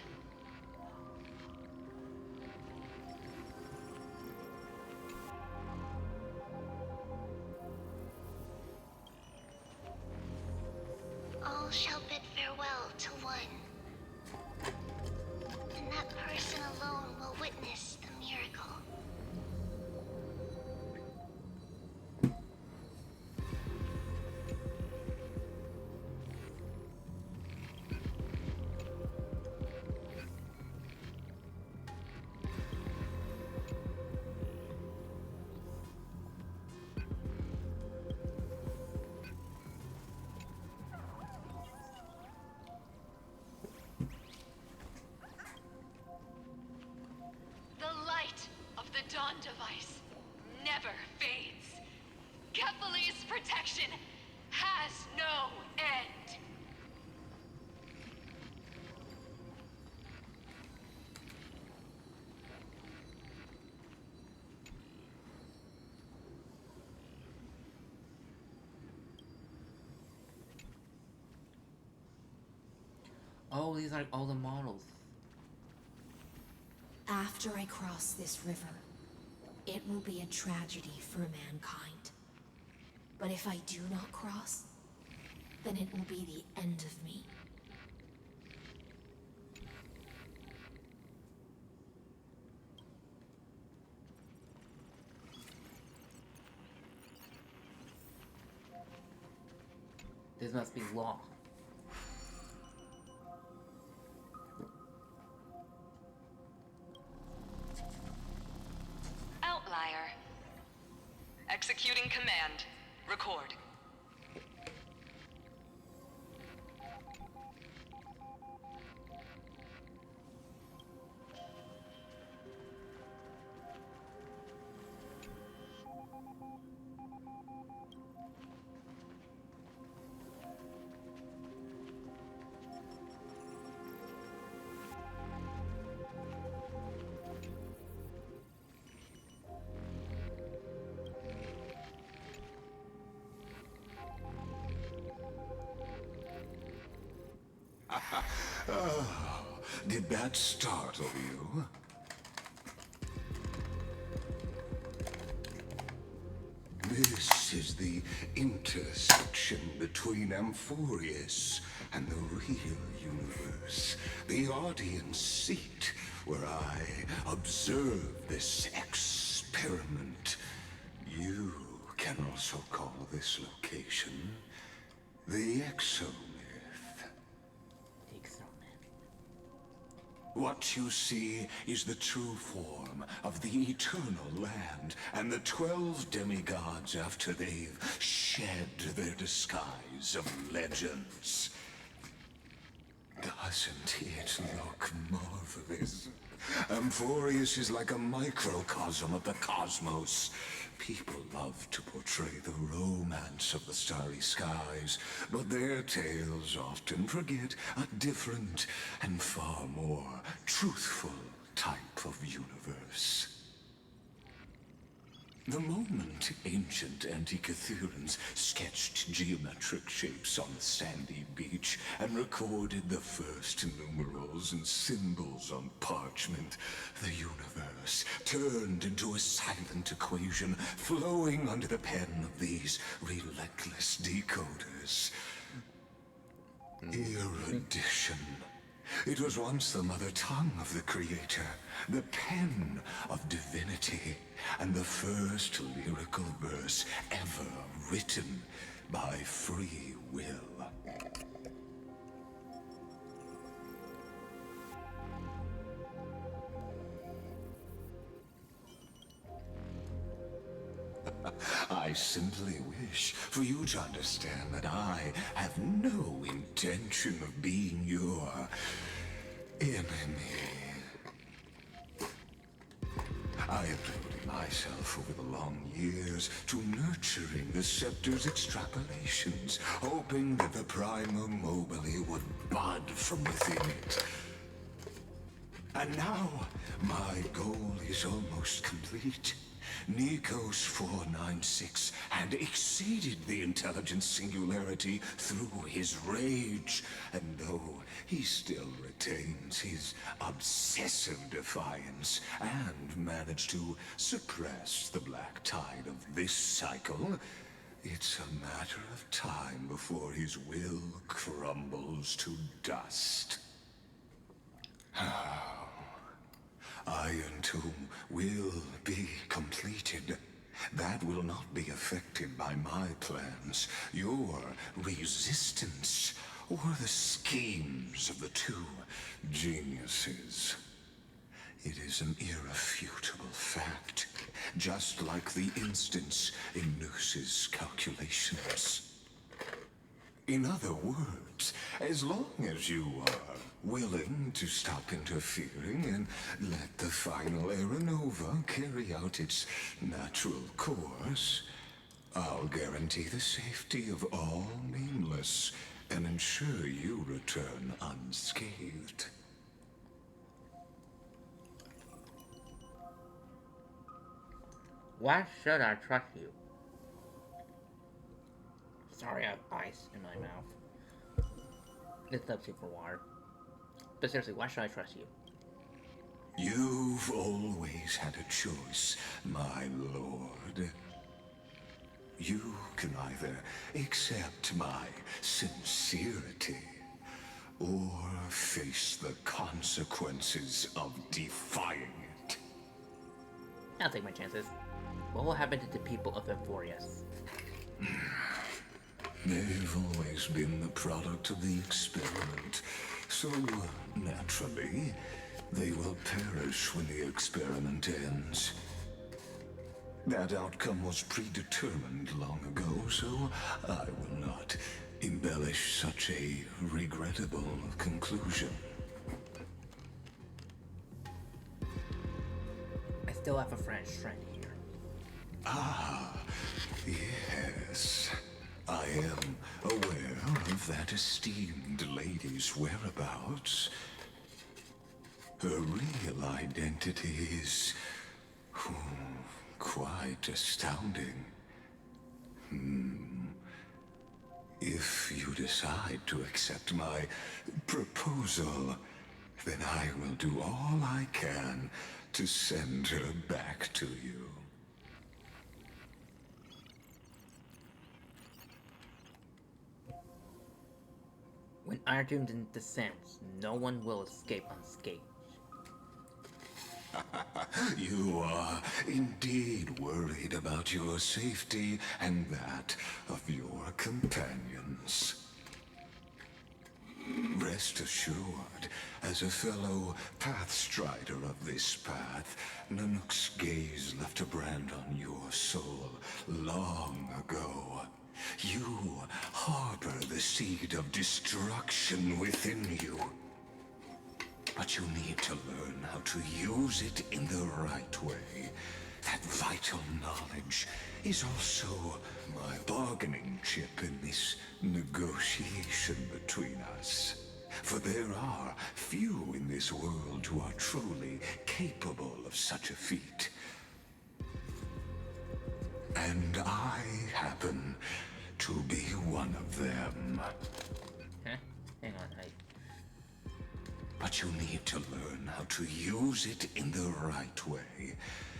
All shall bid farewell to one. And that person alone will witness the miracle. The light of the Dawn device never fades. Kephal's protection has no end. Oh, these are all the models. After I cross this river, it will be a tragedy for mankind. But if I do not cross, then it will be the end of me. This must be law. Outlier. Executing command. Record. Oh, did that startle you? This is the intersection between Amphoreus and the real universe. The audience seat where I observe this experiment. You can also call this location the Exomyth. What you see is the true form of the eternal land and the 12 demigods after they've shed their disguise of legends. Doesn't it look marvelous? Amphoreus is like a microcosm of the cosmos. People love to portray the romance of the starry skies, but their tales often forget a different and far more truthful type of universe. The moment ancient Antikytherians sketched geometric shapes on the sandy beach and recorded the first numerals and symbols on parchment, the universe turned into a silent equation flowing under the pen of these relentless decoders. Erudition. It was once the mother tongue of the creator, the pen of divinity, and the first lyrical verse ever written by free will. I simply wish for you to understand that I have no intention of being your enemy. I have devoted myself over the long years to nurturing the scepter's extrapolations, hoping that the Prima Mobile would bud from within it. And now, my goal is almost complete. Nikos 496 had exceeded the intelligence singularity through his rage, and though he still retains his obsessive defiance and managed to suppress the black tide of this cycle, it's a matter of time before his will crumbles to dust. Iron Tomb will be completed. That will not be affected by my plans, your resistance, or the schemes of the two geniuses. It is an irrefutable fact, just like the instance in Noose's calculations. In other words, as long as you are willing to stop interfering and let the final Aeronova carry out its natural course, I'll guarantee the safety of all nameless and ensure you return unscathed. Why should I trust you? Sorry, I have ice in my mouth. It's substitute for water. But seriously, why should I trust you? You've always had a choice, my lord. You can either accept my sincerity or face the consequences of defying it. I'll take my chances. What will happen to the people of Amphoreus? They've always been the product of the experiment, so naturally, they will perish when the experiment ends. That outcome was predetermined long ago, so I will not embellish such a regrettable conclusion. I still have a French friend here. Ah, yes. I am aware of that esteemed lady's whereabouts. Her real identity is quite astounding. If you decide to accept my proposal, then I will do all I can to send her back to you. When Iron Doom descends, no one will escape unscathed. You are indeed worried about your safety and that of your companions. Rest assured, as a fellow pathstrider of this path, Nanook's gaze left a brand on your soul long ago. You harbor the seed of destruction within you. But you need to learn how to use it in the right way. That vital knowledge is also my bargaining chip in this negotiation between us. For there are few in this world who are truly capable of such a feat. And I happen to be one of them. Huh? Hang on, But you need to learn how to use it in the right way.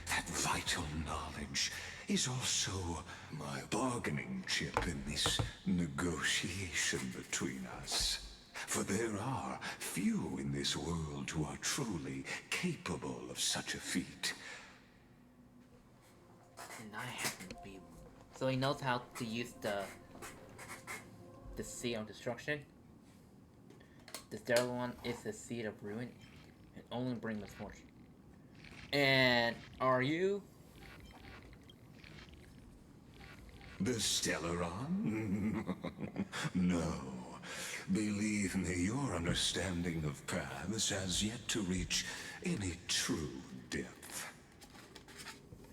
That vital knowledge is also my bargaining chip in this negotiation between us. For there are few in this world who are truly capable of such a feat. And I happen to be. So he knows how to use the Seed of Destruction. The third one is the Seed of Ruin, and only bring misfortune. And are you? The Stellaron? No. Believe me, your understanding of paths has yet to reach any true depth.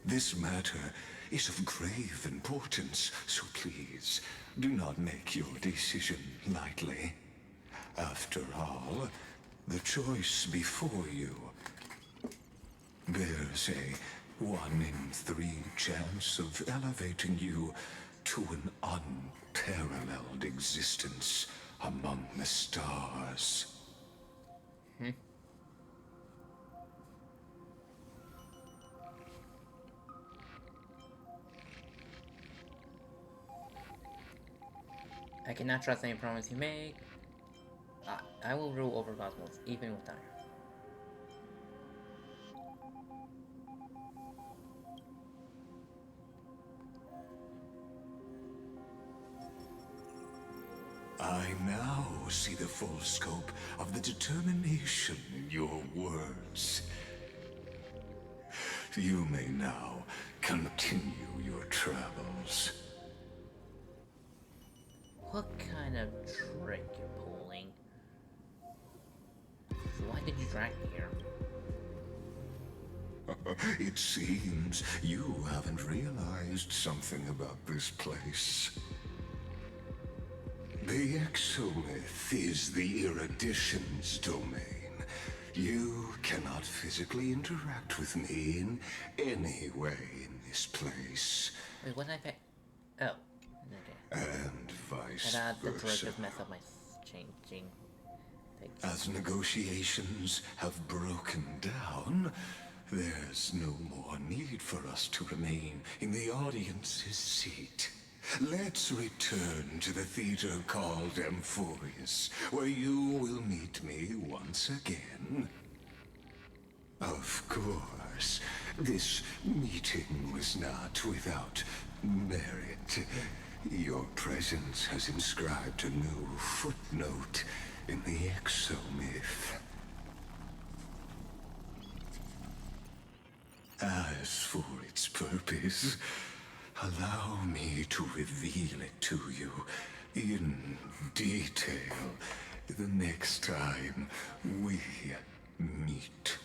This matter is of grave importance, so please, do not make your decision lightly. After all, the choice before you bears a 1 in 3 chance of elevating you to an unparalleled existence among the stars. I cannot trust any promise you make. I will rule over cosmos, even with time. I now see the full scope of the determination in your words. You may now continue your travels. What kind of trick you're pulling? So why did you drag me here? It seems you haven't realized something about this place. The exomyth is the erudition's domain. You cannot physically interact with me in any way in this place. Wait, what did I pay? Oh, okay. And vice And the correct versa. just messed up my changing things. As negotiations have broken down, there's no more need for us to remain in the audience's seat. Let's return to the theater called Amphoreus, where you will meet me once again. Of course, this meeting was not without merit. Your presence has inscribed a new footnote in the exomyth. As for its purpose, allow me to reveal it to you in detail the next time we meet.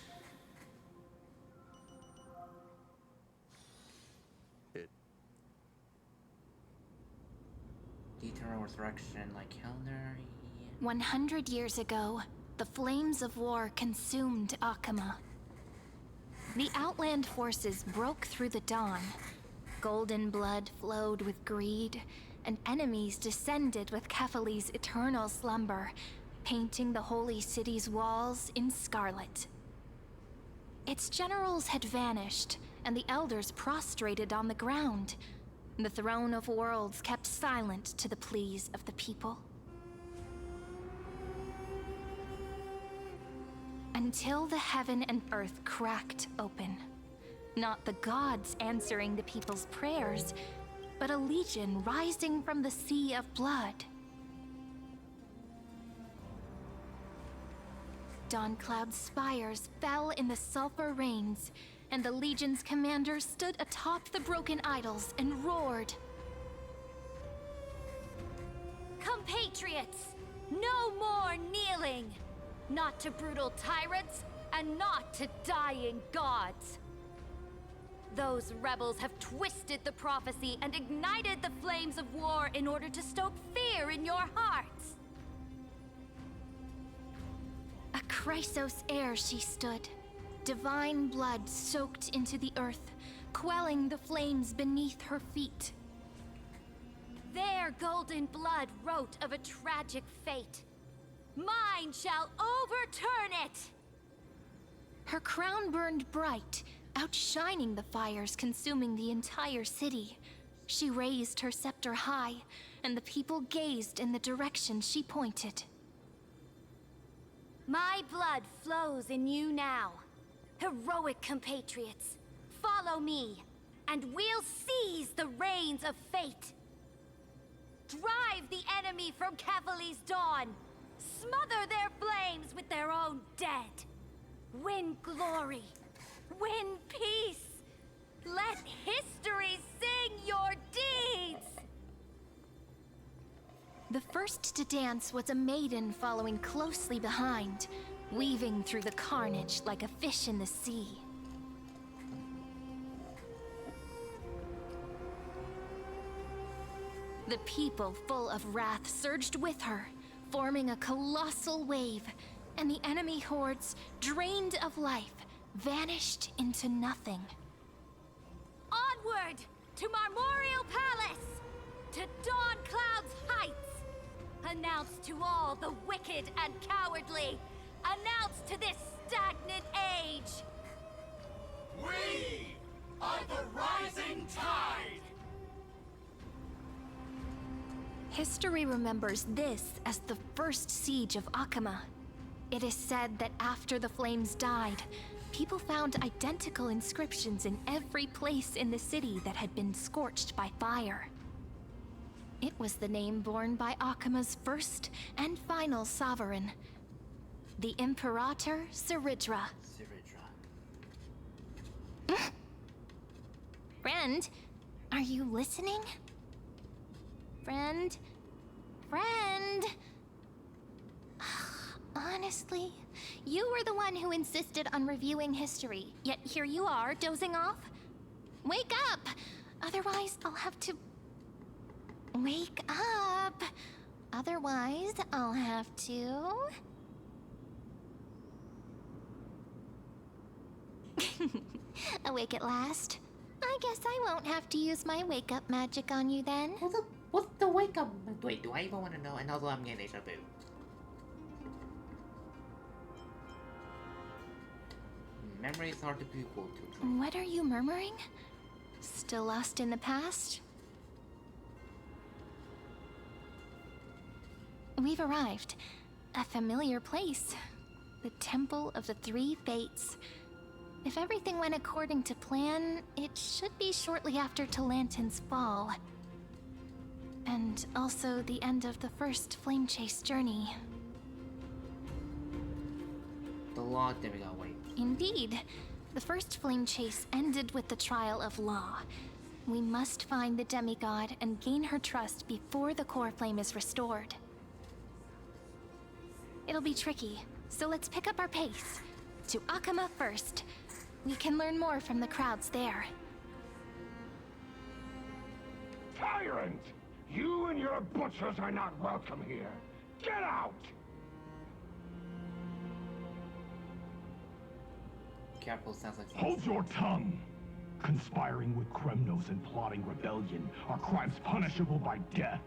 Eternal resurrection, like calendar. 100 years ago, the flames of war consumed Akama. The Outland forces broke through the dawn. Golden blood flowed with greed, and enemies descended with Kephali's eternal slumber, painting the holy city's walls in scarlet. Its generals had vanished, and the elders prostrated on the ground. The throne of worlds kept silent to the pleas of the people. Until the heaven and earth cracked open. Not the gods answering the people's prayers, but a legion rising from the sea of blood. Dawncloud's spires fell in the sulfur rains, and the legion's commander stood atop the broken idols and roared. Compatriots, no more kneeling! Not to brutal tyrants, and not to dying gods! Those rebels have twisted the prophecy and ignited the flames of war in order to stoke fear in your hearts! A Chrysos heir she stood, divine blood soaked into the earth, quelling the flames beneath her feet. Their golden blood wrote of a tragic fate. Mine shall overturn it! Her crown burned bright, outshining the fires consuming the entire city. She raised her scepter high, and the people gazed in the direction she pointed. My blood flows in you now. Heroic compatriots, follow me, and we'll seize the reins of fate. Drive the enemy from Kevali's dawn. Smother their flames with their own dead. Win glory. Win peace. Let history sing your deeds! The first to dance was a maiden following closely behind, weaving through the carnage like a fish in the sea. The people, full of wrath, surged with her, forming a colossal wave, and the enemy hordes, drained of life, vanished into nothing. Onward to Marmorial Palace, to Dawn Cloud's heights. Announce to all the wicked and cowardly. Announce to this stagnant age. We are the rising tide! History remembers this as the first siege of Akama. It is said that after the flames died, people found identical inscriptions in every place in the city that had been scorched by fire. It was the name borne by Akama's first and final sovereign, the Imperator Ciridra. Friend, are you listening? Friend? Friend? Honestly, you were the one who insisted on reviewing history, yet here you are, dozing off? Wake up! Otherwise, I'll have to... Wake up! Otherwise, I'll have to... Awake at last? I guess I won't have to use my wake-up magic on you then. What's the wake up? Wait, do I even want to know? And also, I'm getting deja vu. Memories are the people to truth. What are you murmuring? Still lost in the past? We've arrived. A familiar place. The Temple of the Three Fates. If everything went according to plan, it should be shortly after Talantin's fall. And also the end of the first Flame Chase journey. The log, there we go, wait. Indeed. The first Flame Chase ended with the trial of Law. We must find the demigod and gain her trust before the core flame is restored. It'll be tricky, so let's pick up our pace. To Akama first. We can learn more from the crowds there. Tyrant! You and your butchers are not welcome here. Get out! Careful sounds like... Hold your tongue! Conspiring with Kremnos and plotting rebellion are crimes punishable by death.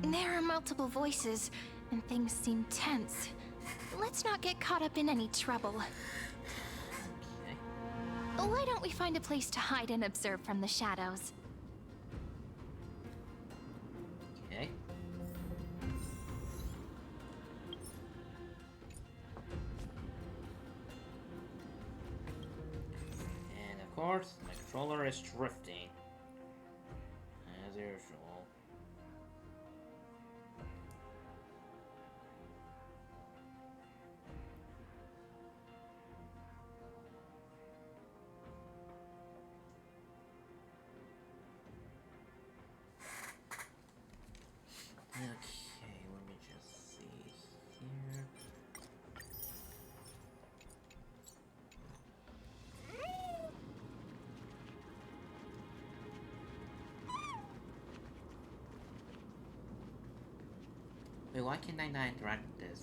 There are multiple voices, and things seem tense. Let's not get caught up in any trouble. Okay. Why don't we find a place to hide and observe from the shadows? Okay. And of course, my controller is drifting. As usual. Okay, let me just see here. Wait, why can't I not interact with this?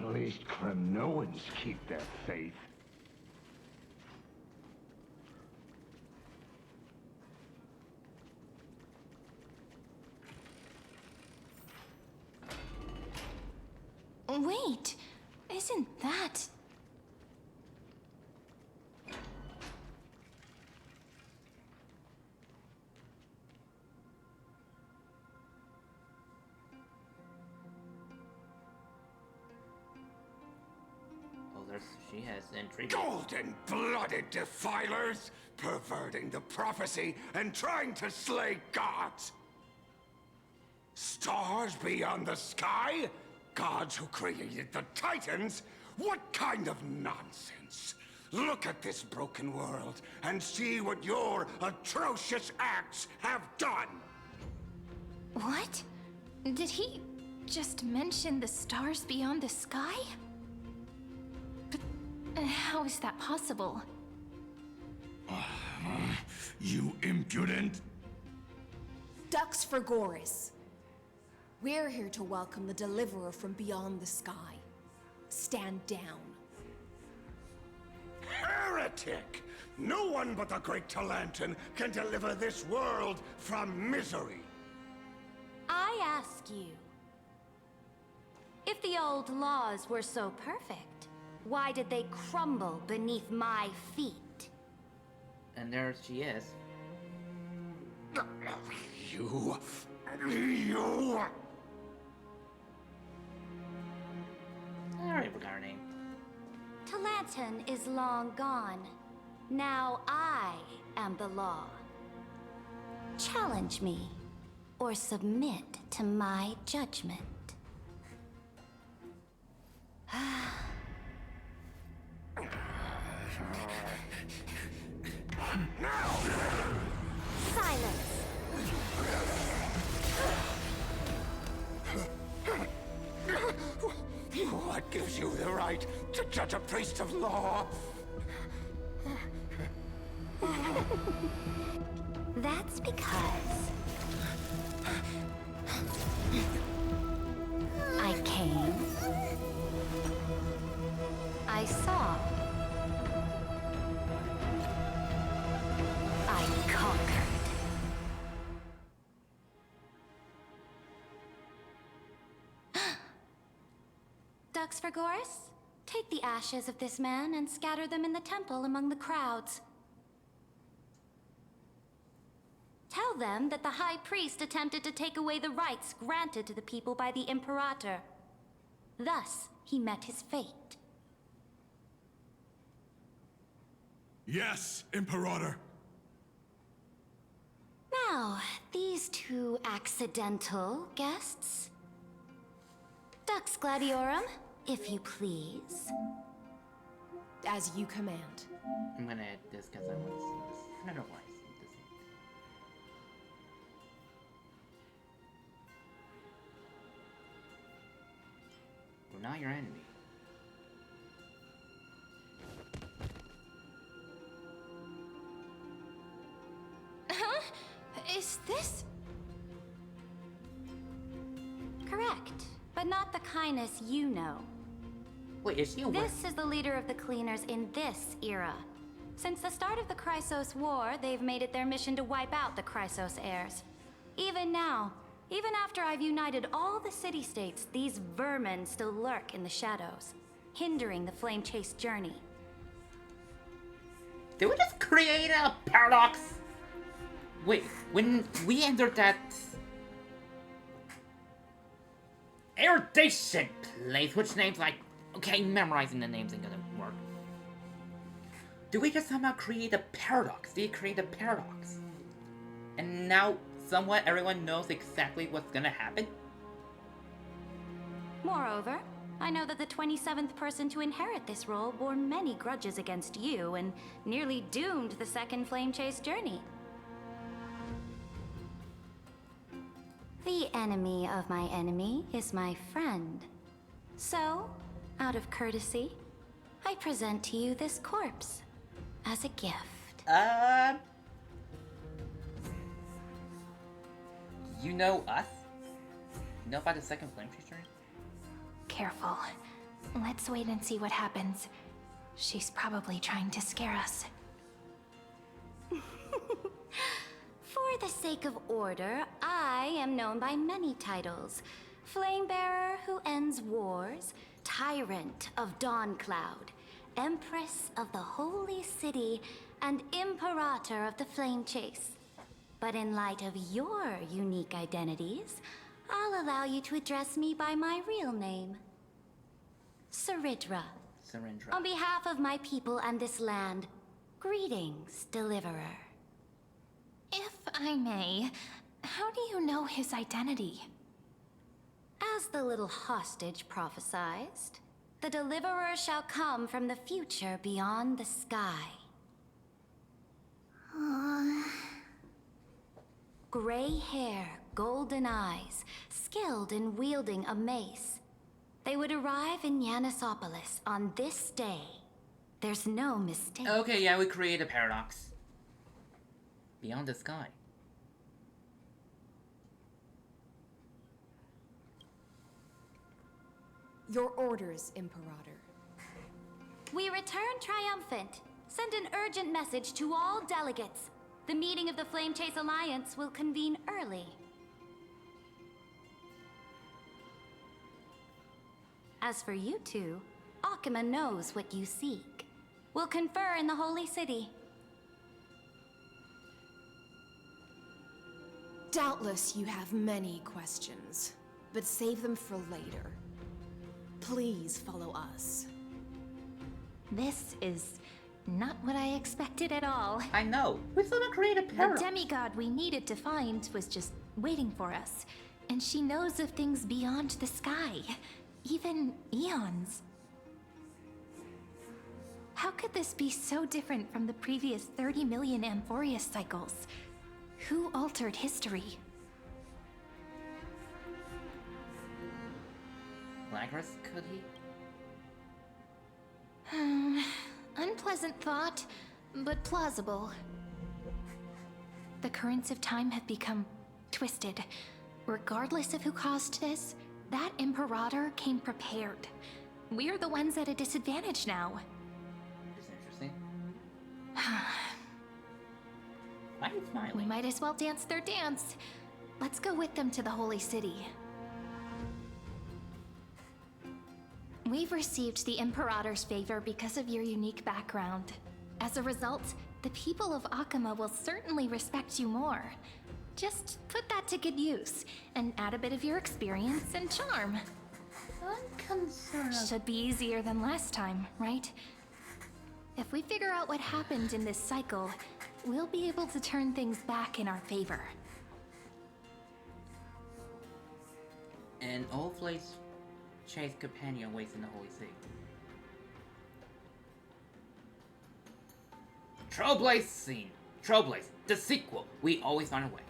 At least Kremnoans keep their faith. Wait, isn't that... She has intrigue. Golden-blooded defilers, perverting the prophecy and trying to slay gods. Stars beyond the sky? Gods who created the Titans? What kind of nonsense? Look at this broken world and see what your atrocious acts have done. What? Did he just mention the stars beyond the sky? But how is that possible? You impudent! Ducks for Goris. We're here to welcome the deliverer from beyond the sky. Stand down. Heretic! No one but the great Talantin can deliver this world from misery. I ask you, if the old laws were so perfect, why did they crumble beneath my feet? And there she is. You... I already forgot her name. Talantin is long gone. Now I am the law. Challenge me, or submit to my judgment. Silence! What gives you the right to judge a priest of law? That's because I came, I saw, I conquered. Ducks for Goris, take the ashes of this man and scatter them in the temple among the crowds. Tell them that the High Priest attempted to take away the rights granted to the people by the Imperator. Thus, he met his fate. Yes, Imperator. Now, these two accidental guests. Dux Gladiorum, if you please. As you command. I'm gonna add this because I want to see this. I don't know why I see this. We're not your enemy. Huh? Is this... Correct, but not the kindness you know. Wait, is she a This is the leader of the Cleaners in this era. Since the start of the Chrysos War, they've made it their mission to wipe out the Chrysos heirs. Even now, even after I've united all the city-states, these vermin still lurk in the shadows, hindering the flame-chased journey. Did we just create a paradox? Wait, when we entered that erudition place, which names like, okay, memorizing the names ain't gonna work. Did we just somehow create a paradox? Did you create a paradox? And now, somewhat, everyone knows exactly what's gonna happen? Moreover, I know that the 27th person to inherit this role bore many grudges against you and nearly doomed the second flame chase journey. The enemy of my enemy is my friend. So, out of courtesy, I present to you this corpse as a gift. You know us? You know about the second flame chase journey? Careful. Let's wait and see what happens. She's probably trying to scare us. For the sake of order, I am known by many titles. Flamebearer who ends wars, Tyrant of Dawncloud, Empress of the Holy City, and Imperator of the Flame Chase. But in light of your unique identities, I'll allow you to address me by my real name. Saridra. Surrender. On behalf of my people and this land, greetings, Deliverer. If I may, how do you know his identity? As the little hostage prophesied, the Deliverer shall come from the future beyond the sky. Gray hair, golden eyes, skilled in wielding a mace. They would arrive in Yanisopolis on this day. There's no mistake. Okay, yeah, we create a paradox. Beyond the sky. Your orders, Imperator. We return triumphant. Send an urgent message to all delegates. The meeting of the Flame Chase Alliance will convene early. As for you two, Akima knows what you seek. We'll confer in the Holy City. Doubtless you have many questions, but save them for later. Please follow us. This is not what I expected at all. I know. We still don't create a The paradox. demigod we needed to find was just waiting for us. And she knows of things beyond the sky. Even eons. How could this be so different from the previous 30 million Amphoreus cycles? Who altered history? Lagras, could he? Unpleasant thought, but plausible. The currents of time have become twisted. Regardless of who caused this, that Imperator came prepared. We're the ones at a disadvantage now. That's interesting. Why are you smiling? We might as well dance their dance. Let's go with them to the Holy City. We've received the Imperator's favor because of your unique background. As a result, the people of Akima will certainly respect you more. Just put that to good use, and add a bit of your experience and charm. I'm concerned. Should be easier than last time, right? If we figure out what happened in this cycle, we'll be able to turn things back in our favor. An old place chase companion waits in the Holy City. Trailblaze scene. Trailblaze, the sequel. We always find a way.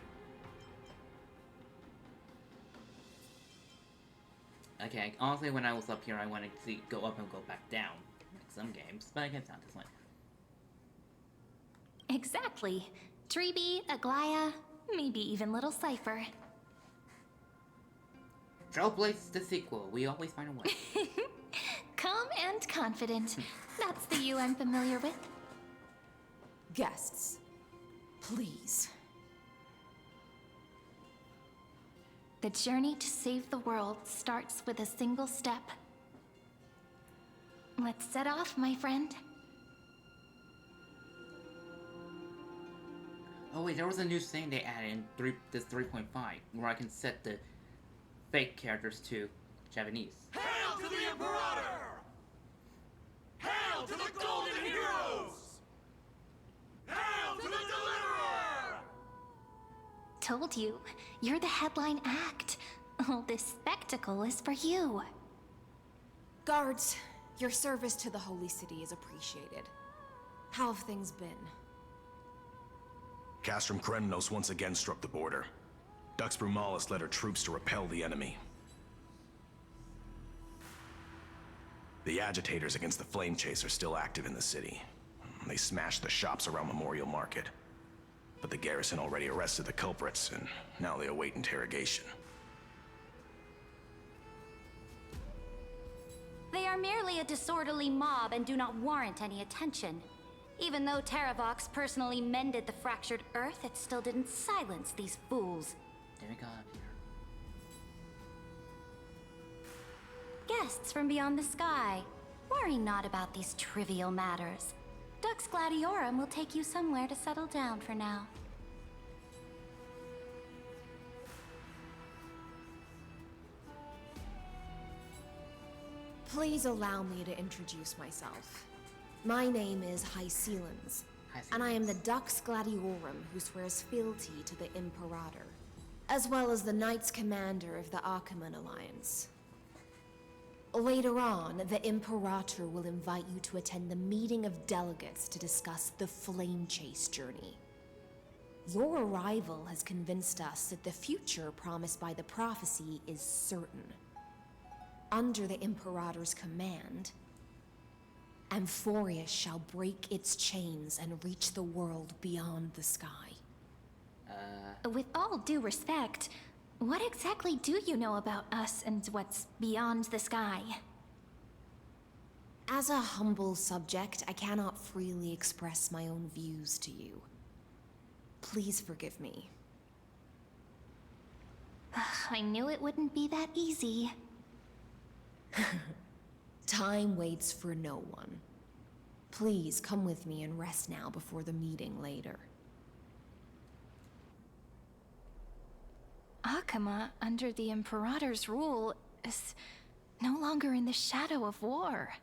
Okay, honestly, when I was up here, I wanted to go up and go back down, like some games, but I guess not this one. Exactly. Treeby, Aglaya, maybe even Little Cypher. Trailblaze, the sequel. We always find a way. Calm and confident. That's the you I'm familiar with. Guests, please. The journey to save the world starts with a single step. Let's set off, my friend. Oh wait, there was a new thing they added in this 3.5, where I can set the fake characters to Japanese. Hail to the Imperator! Hail to the Golden Heroes! Hail to the Deliverer! Told you, you're the headline act. All this spectacle is for you. Guards, your service to the Holy City is appreciated. How have things been? Castrum Kremnos once again struck the border. Dux Brumalis led her troops to repel the enemy. The agitators against the Flame Chase are still active in the city. They smashed the shops around Memorial Market. But the garrison already arrested the culprits, and now they await interrogation. They are merely a disorderly mob and do not warrant any attention. Even though Terravox personally mended the fractured earth, it still didn't silence these fools. There we go up here. Guests from beyond the sky, worry not about these trivial matters. Dux Gladiorum will take you somewhere to settle down for now. Please allow me to introduce myself. My name is Hycelens, and I am the Dux Gladiorum who swears fealty to the Imperator, as well as the Knights Commander of the Achaemen Alliance. Later on, the Imperator will invite you to attend the meeting of delegates to discuss the Flame Chase journey. Your arrival has convinced us that the future promised by the prophecy is certain. Under the Imperator's command, Amphoreus shall break its chains and reach the world beyond the sky. With all due respect, what exactly do you know about us and what's beyond the sky? As a humble subject, I cannot freely express my own views to you. Please forgive me. I knew it wouldn't be that easy. Time waits for no one. Please come with me and rest now before the meeting later. Achaemen, under the Imperator's rule, is no longer in the shadow of war.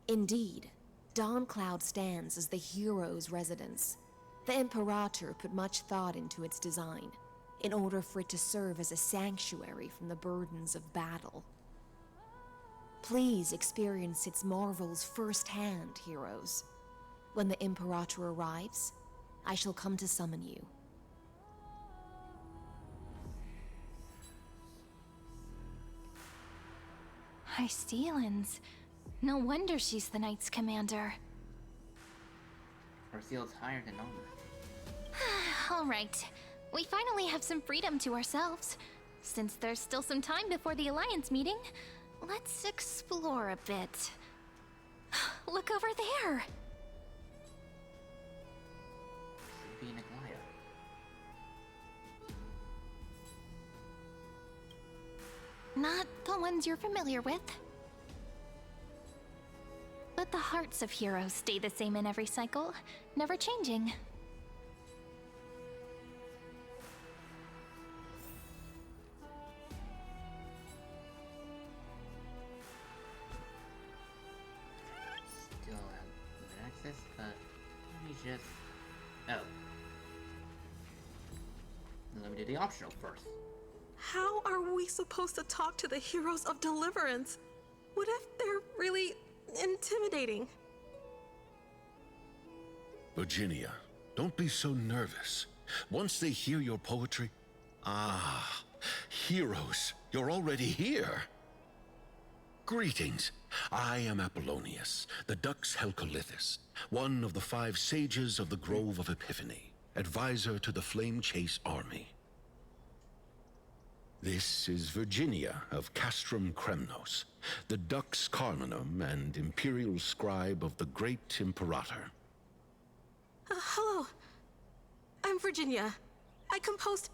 Indeed, Dawncloud stands as the hero's residence. The Imperator put much thought into its design, in order for it to serve as a sanctuary from the burdens of battle. Please experience its marvels firsthand, heroes. When the Imperator arrives, I shall come to summon you. Hycelens. No wonder she's the Knights Commander. Her field's higher than normal. Alright, we finally have some freedom to ourselves. Since there's still some time before the Alliance meeting, let's explore a bit. Look over there! Being a glider. Not the ones you're familiar with. But the hearts of heroes stay the same in every cycle, never changing. Still have limited access, but let me just... Oh. Let me do the optional first. How are we supposed to talk to the heroes of Deliverance? What if they're really intimidating? Virginia, don't be so nervous. Once they hear your poetry... Ah, heroes, you're already here. Greetings. I am Apollonius, the Dux Helcolithus, one of the 5 sages of the Grove of Epiphany, advisor to the Flame Chase army. This is Virginia of Castrum Kremnos, the Dux Carminum and imperial scribe of the great Imperator. Hello. I'm Virginia. I compose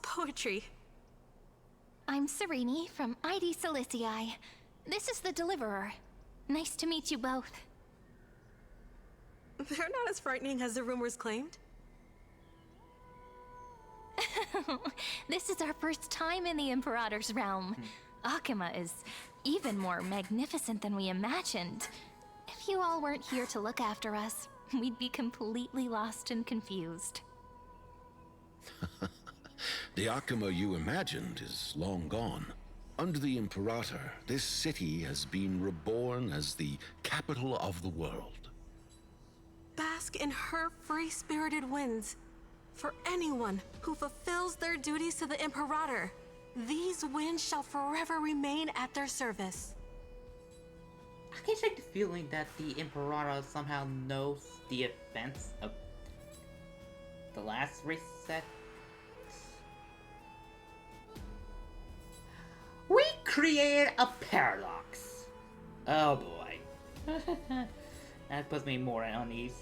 poetry. I'm Serene from ID Silicii. This is the Deliverer. Nice to meet you both. They're not as frightening as the rumors claimed. This is our first time in the Imperator's realm. Achaemen is even more magnificent than we imagined. If you all weren't here to look after us, we'd be completely lost and confused. The Achaemen you imagined is long gone. Under the Imperator, this city has been reborn as the capital of the world. Bask in her free-spirited winds. For anyone who fulfills their duties to the Imperator, these winds shall forever remain at their service. I can shake the feeling that the Imperator somehow knows the events of the last reset. Whee! created a paradox. Oh boy. That puts me more at unease.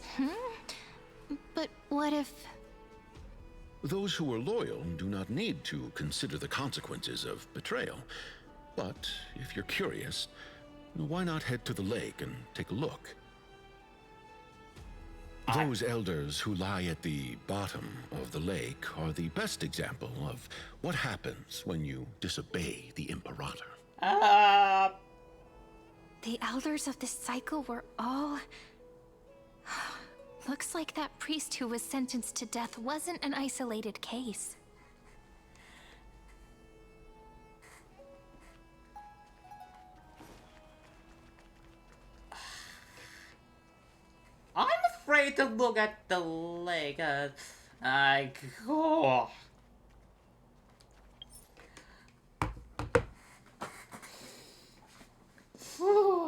But what if... Those who are loyal do not need to consider the consequences of betrayal. But if you're curious, why not head to the lake and take a look? Those elders who lie at the bottom of the lake are the best example of what happens when you disobey the Imperator. The elders of this cycle were all... Looks like that priest who was sentenced to death wasn't an isolated case. I'm afraid to look at the lake. Oh.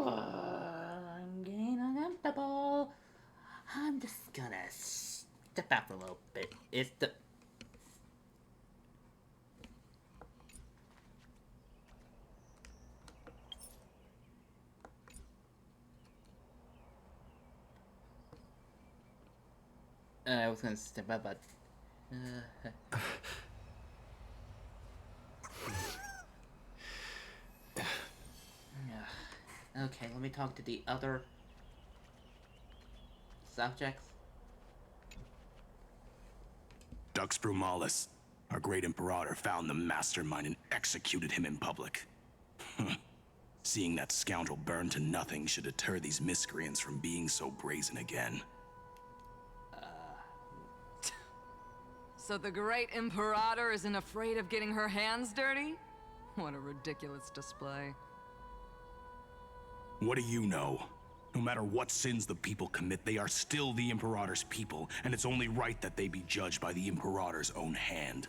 I'm getting uncomfortable. I'm just gonna step back for a little bit. It's the... I was gonna step up, but... Okay, let me talk to the other subjects. Dux Brumalis, our great Imperator, found the mastermind and executed him in public. Seeing that scoundrel burn to nothing should deter these miscreants from being so brazen again. So the great Imperator isn't afraid of getting her hands dirty? What a ridiculous display. What do you know? No matter what sins the people commit, they are still the Imperator's people, and it's only right that they be judged by the Imperator's own hand.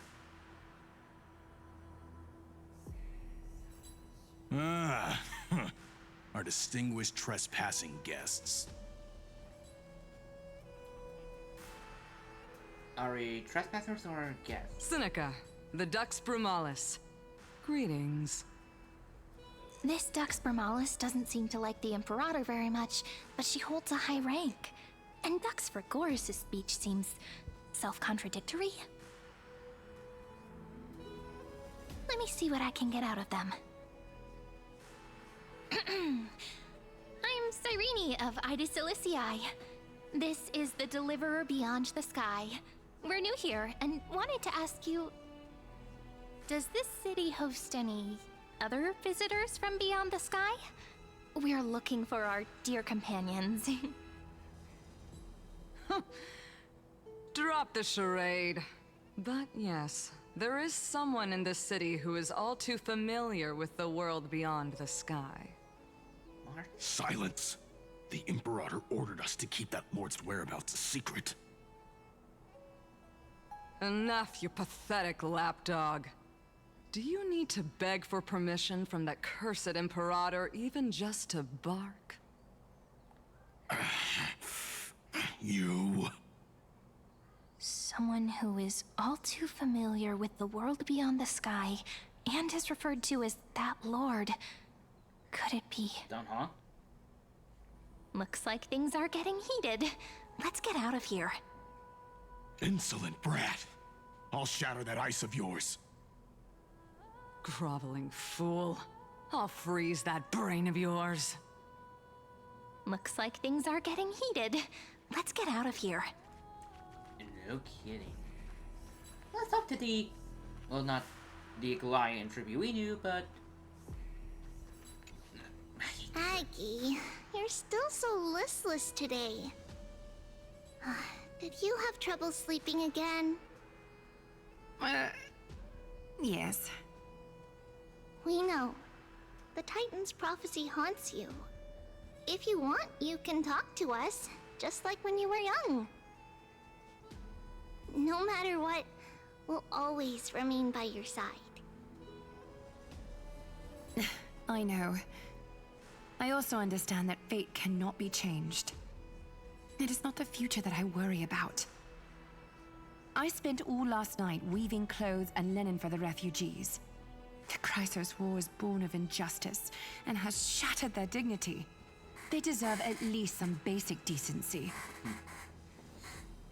Our distinguished trespassing guests. Are we trespassers or guests? Seneca, the Dux Brumalis. Greetings. This Dux Brumalis doesn't seem to like the Imperator very much, but she holds a high rank. And Dux Frigoris' speech seems self-contradictory. Let me see what I can get out of them. I'm Cyrene of Ida Cilicii. This is the Deliverer Beyond the Sky. We're new here and wanted to ask you, does this city host any other visitors from beyond the sky? We're looking for our dear companions. Drop the charade. But yes, there is someone in this city who is all too familiar with the world beyond the sky. Silence! The Imperator ordered us to keep that lord's whereabouts a secret. Enough, you pathetic lapdog. Do you need to beg for permission from that cursed Imperator even just to bark? You... Someone who is all too familiar with the world beyond the sky and is referred to as that lord. Could it be? Huh? Looks like things are getting heated. Let's get out of here. Insolent brat. I'll shatter that ice of yours. Groveling fool. I'll freeze that brain of yours. Looks like things are getting heated. Let's get out of here. No kidding. Let's talk to the... Well, not the Goliath tribute we knew, but... Aggie, you're still so listless today. Did you have trouble sleeping again? Yes. We know. The Titan's prophecy haunts you. If you want, you can talk to us, just like when you were young. No matter what, we'll always remain by your side. I know. I also understand that fate cannot be changed. It is not the future that I worry about. I spent all last night weaving clothes and linen for the refugees. The Chrysos War was born of injustice and has shattered their dignity. They deserve at least some basic decency.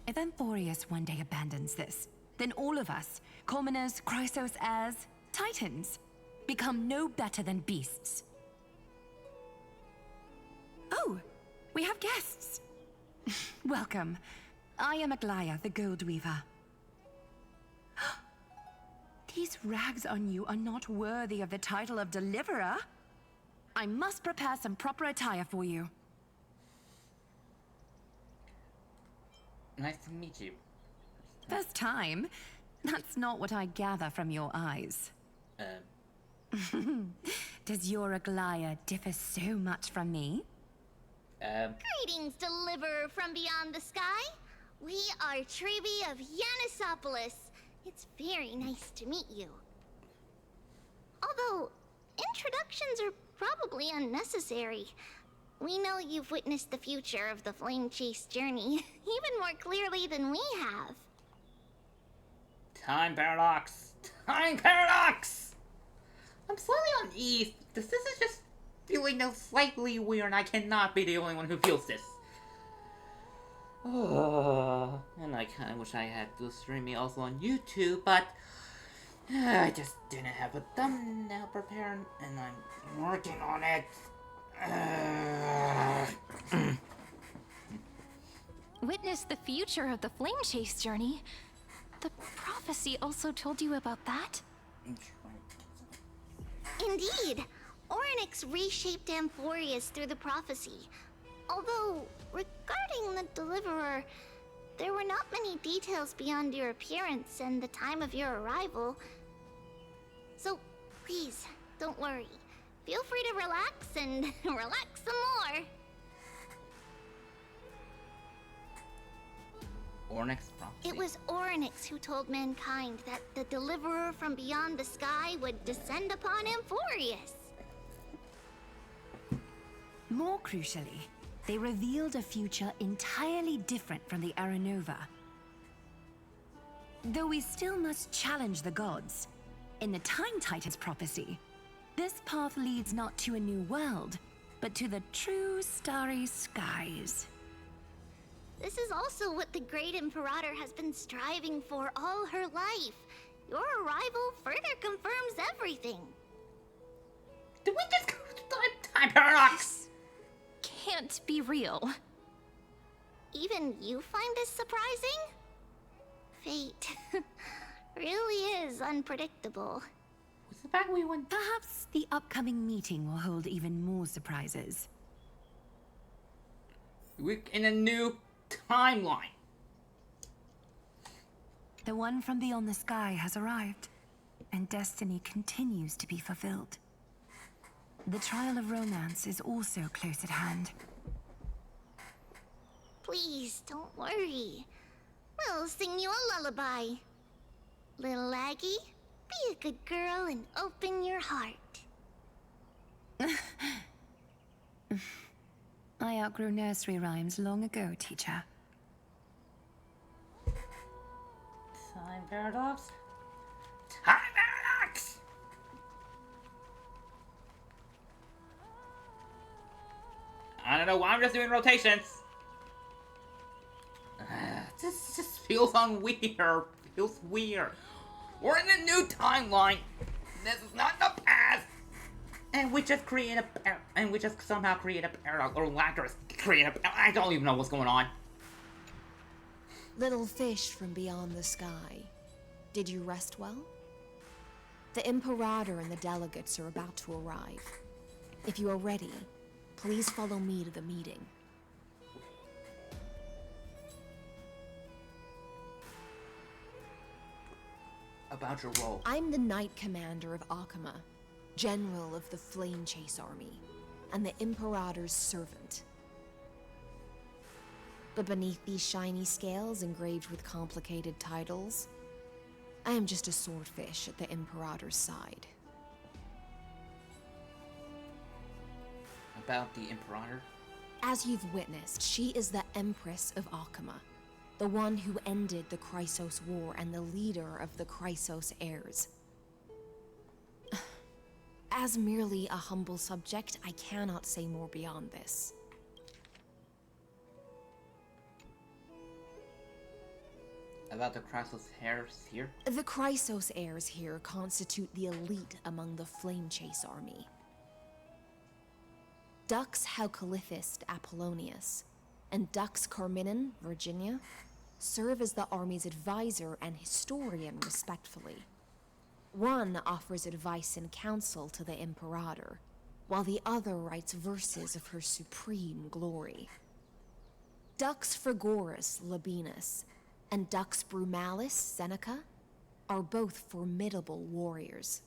If Amphoreus one day abandons this, then all of us, commoners, Chrysos heirs, Titans, become no better than beasts. Oh, we have guests. Welcome. I am Aglaya, the Gold Weaver. These rags on you are not worthy of the title of Deliverer. I must prepare some proper attire for you. Nice to meet you. First time? That's not what I gather from your eyes. Does your Aglaya differ so much from me? Greetings, Deliverer from beyond the sky. We are Trevi of Yanisopolis. It's very nice to meet you. Although, introductions are probably unnecessary. We know you've witnessed the future of the Flame Chase journey even more clearly than we have. Time paradox! Time paradox! I'm slightly uneasy. This is just feeling slightly weird, and I cannot be the only one who feels this. And I kind of wish I had to stream me also on YouTube, but I just didn't have a thumbnail prepared, and I'm working on it. Witness the future of the Flame Chase journey? The prophecy also told you about that? Indeed. Orynyx reshaped Amphoreus through the prophecy. Although, regarding the Deliverer, there were not many details beyond your appearance and the time of your arrival. So, please, don't worry. Feel free to relax and relax some more. Orynyx prophecy. It was Orynyx who told mankind that the Deliverer from beyond the sky would descend upon Amphoreus. More crucially, they revealed a future entirely different from the Aranova. Though we still must challenge the gods, in the Time Titan's prophecy, this path leads not to a new world, but to the true starry skies. This is also what the Great Imperator has been striving for all her life. Your arrival further confirms everything. Did we just go to time paradox? Can't be real. Even you find this surprising? Fate really is unpredictable. What's the fact we went? Perhaps the upcoming meeting will hold even more surprises. We're in a new timeline. The one from beyond the sky has arrived, and destiny continues to be fulfilled. The trial of romance is also close at hand. Please, don't worry. We'll sing you a lullaby. Little Aggie, be a good girl and open your heart. I outgrew nursery rhymes long ago, teacher. Time paradox? Time paradox! I don't know why I'm just doing rotations. This just feels weird. Feels weird. We're in a new timeline. This is not the past. And we just create somehow create a paradox, or Lactors create a. I don't even know what's going on. Little fish from beyond the sky, did you rest well? The Imperator and the delegates are about to arrive. If you are ready, please follow me to the meeting. About your role. I'm the Knight Commander of Akama, General of the Flame Chase Army, and the Imperator's servant. But beneath these shiny scales engraved with complicated titles, I am just a swordfish at the Imperator's side. About the Imperator? As you've witnessed, she is the Empress of Akama, the one who ended the Chrysos War and the leader of the Chrysos heirs. As merely a humble subject, I cannot say more beyond this. About the Chrysos heirs here? The Chrysos heirs here constitute the elite among the Flame Chase army. Dux Haucalithist Apollonius and Dux Carminin, Virginia, serve as the army's advisor and historian respectively. One offers advice and counsel to the Imperator, while the other writes verses of her supreme glory. Dux Frigoris Labienus and Dux Brumalis Seneca are both formidable warriors,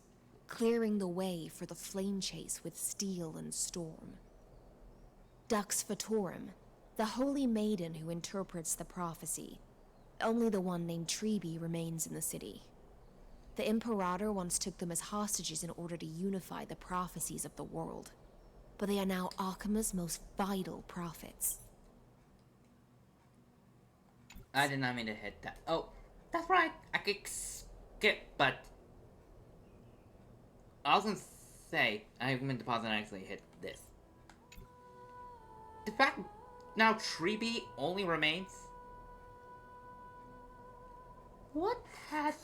clearing the way for the flame chase with steel and storm. Dux Fatorum, the holy maiden who interprets the prophecy. Only the one named Trebi remains in the city. The Imperator once took them as hostages in order to unify the prophecies of the world, but they are now Akama's most vital prophets. I did not mean to hit that. Oh, that's right. I could skip, but I was gonna say I meant to pause and actually hit this. The fact now Trebi only remains. What has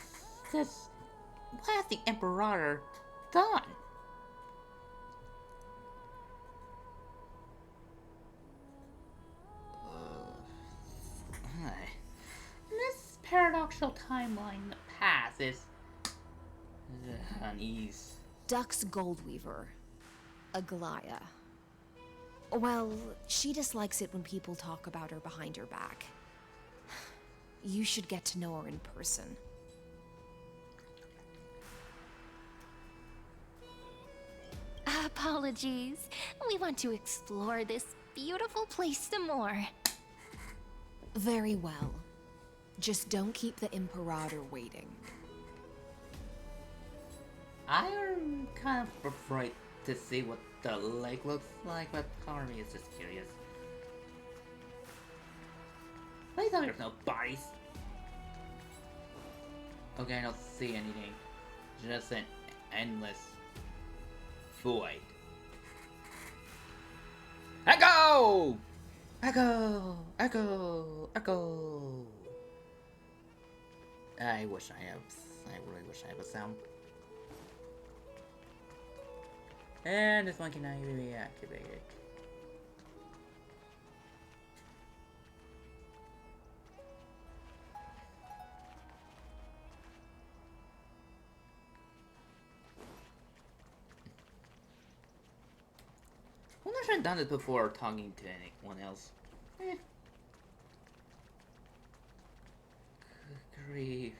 the Imperator done? This paradoxical timeline passes unease. Dux Goldweaver, Aglaya. Well, she dislikes it when people talk about her behind her back. You should get to know her in person. Apologies. We want to explore this beautiful place some more. Very well. Just don't keep the Imperator waiting. I am kind of afraid to see what the lake looks like, but Harvey is just curious. Please tell me there's no bodies. Okay, I don't see anything. Just an endless void. Echo! Echo! Echo! Echo! I really wish I have a sound. And this one cannot even be activated. I wonder if I've done this before talking to anyone else. Good grief.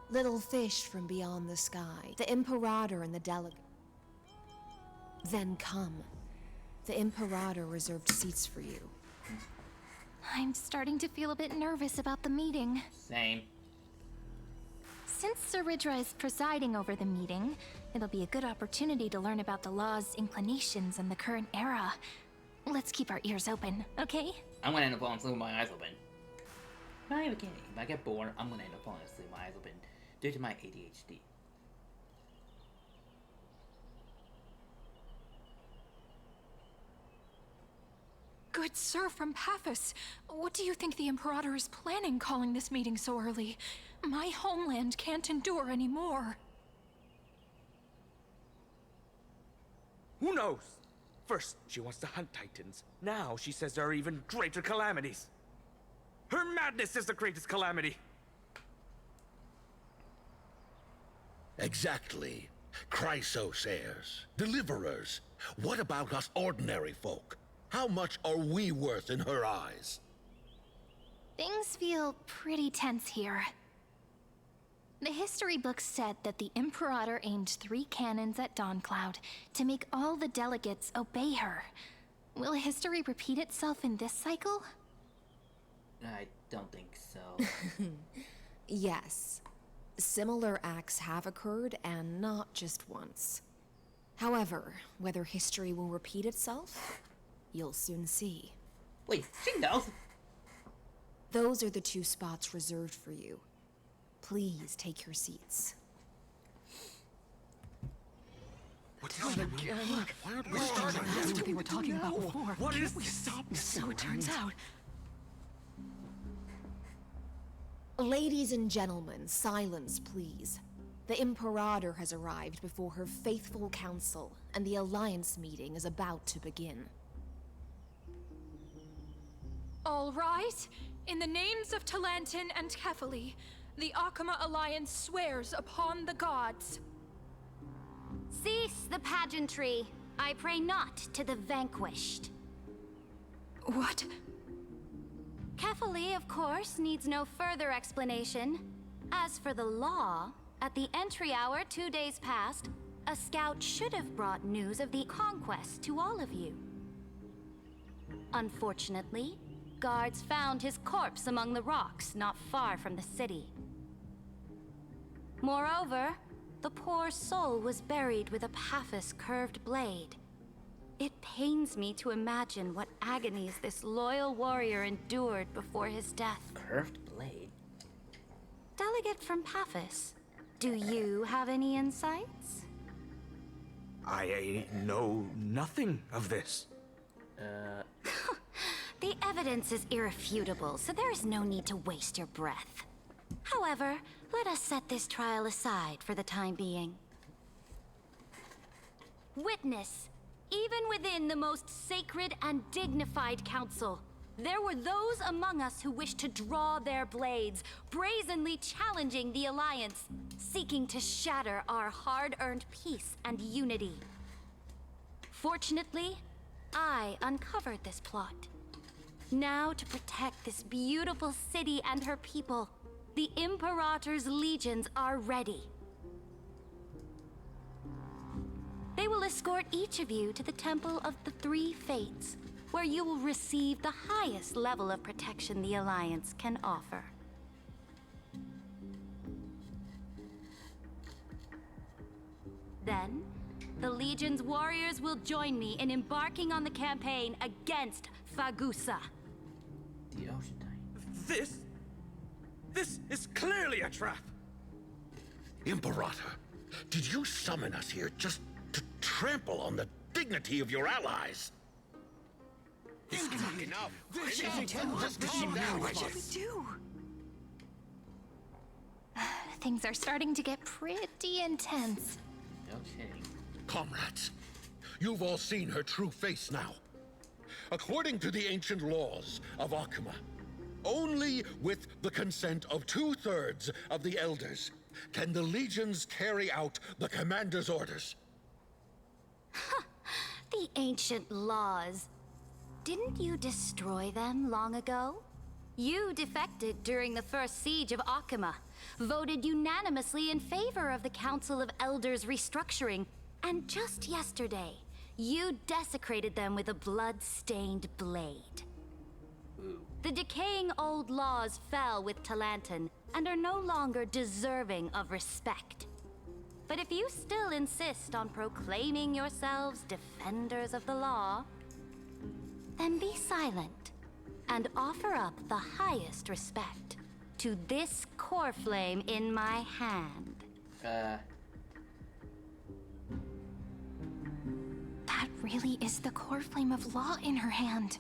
Little fish from beyond the sky, the Imperator and the delegate. Then come. The Imperator reserved seats for you. I'm starting to feel a bit nervous about the meeting. Same. Since Sir Ridra is presiding over the meeting, it'll be a good opportunity to learn about the law's inclinations in the current era. Let's keep our ears open, okay? I'm gonna end up falling asleep with my eyes open. Not even kidding. If I get bored, I'm gonna end up falling asleep with my eyes open due to my ADHD. Good sir from Paphos, what do you think the Imperator is planning calling this meeting so early? My homeland can't endure anymore. Who knows? First, she wants to hunt Titans. Now she says there are even greater calamities. Her madness is the greatest calamity. Exactly. Chrysos heirs, deliverers. What about us ordinary folk? How much are we worth in her eyes? Things feel pretty tense here. The history books said that the Imperator aimed 3 cannons at Dawncloud to make all the delegates obey her. Will history repeat itself in this cycle? I don't think so. Yes. Similar acts have occurred, and not just once. However, whether history will repeat itself, you'll soon see. Wait, she knows? Those are the 2 spots reserved for you. Please take your seats. What is it again? Why aren't we starting? That's what they were talking about before. What is we this? stop? So it turns out. Ladies and gentlemen, silence, please. The Imperator has arrived before her faithful council, and the Alliance meeting is about to begin. All right. In the names of Talantin and Kefali, the Akama Alliance swears upon the gods. Cease the pageantry. I pray not to the vanquished. What? Kefali, of course, needs no further explanation. As for the law, at the entry hour 2 days past, a scout should have brought news of the conquest to all of you. Unfortunately, guards found his corpse among the rocks not far from the city. Moreover, the poor soul was buried with a Paphos curved blade. It pains me to imagine what agonies this loyal warrior endured before his death. Curved blade? Delegate from Paphos, do you have any insights? I know nothing of this. The evidence is irrefutable, so there is no need to waste your breath. However, let us set this trial aside for the time being. Witness, even within the most sacred and dignified council, there were those among us who wished to draw their blades, brazenly challenging the Alliance, seeking to shatter our hard-earned peace and unity. Fortunately, I uncovered this plot. Now, to protect this beautiful city and her people, the Imperator's legions are ready. They will escort each of you to the Temple of the Three Fates, where you will receive the highest level of protection the Alliance can offer. Then, the Legion's warriors will join me in embarking on the campaign against Fagusa. The Ocean Titan. This is clearly a trap! Imperator, did you summon us here just to trample on the dignity of your allies? Enough! Just calm down, What do we do? Things are starting to get pretty intense. No kidding. Comrades, you've all seen her true face now. According to the ancient laws of Akuma, only with the consent of 2/3 of the elders can the legions carry out the commander's orders. The ancient laws. Didn't you destroy them long ago? You defected during the first siege of Akuma, voted unanimously in favor of the Council of Elders restructuring, and just yesterday, you desecrated them with a blood-stained blade. The decaying old laws fell with Talantin and are no longer deserving of respect. But if you still insist on proclaiming yourselves defenders of the law, then be silent and offer up the highest respect to this core flame in my hand. That really is the core flame of law in her hand.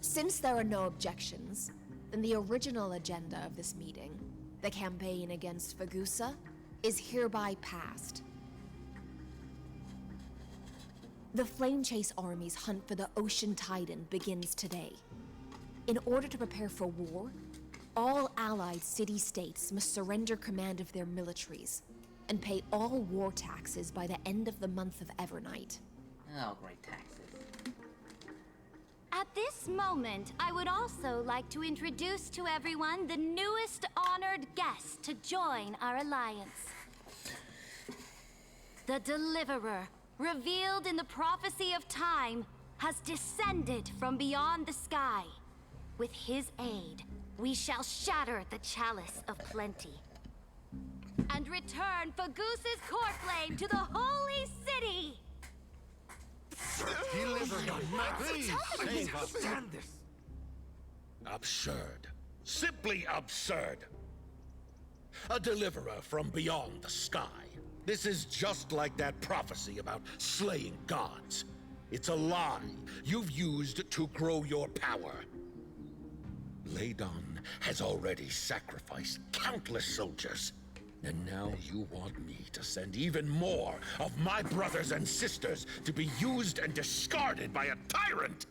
Since there are no objections, then the original agenda of this meeting, the campaign against Fagusa, is hereby passed. The Flame Chase Army's hunt for the Ocean Titan begins today. In order to prepare for war, all allied city-states must surrender command of their militaries and pay all war taxes by the end of the month of Evernight. Oh, great taxes. At this moment, I would also like to introduce to everyone the newest honored guest to join our alliance. The Deliverer, revealed in the prophecy of time, has descended from beyond the sky. With his aid, we shall shatter the Chalice of Plenty. And return Fagoos's court flame to the Holy City! Absurd. Simply absurd. A deliverer from beyond the sky. This is just like that prophecy about slaying gods. It's a lie you've used to grow your power. Ladon has already sacrificed countless soldiers. And now you want me to send even more of my brothers and sisters to be used and discarded by a tyrant?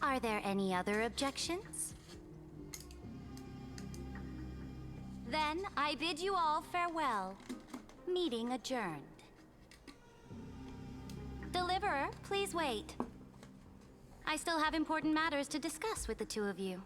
Are there any other objections? Then I bid you all farewell. Meeting adjourned. Deliverer, please wait. I still have important matters to discuss with the two of you.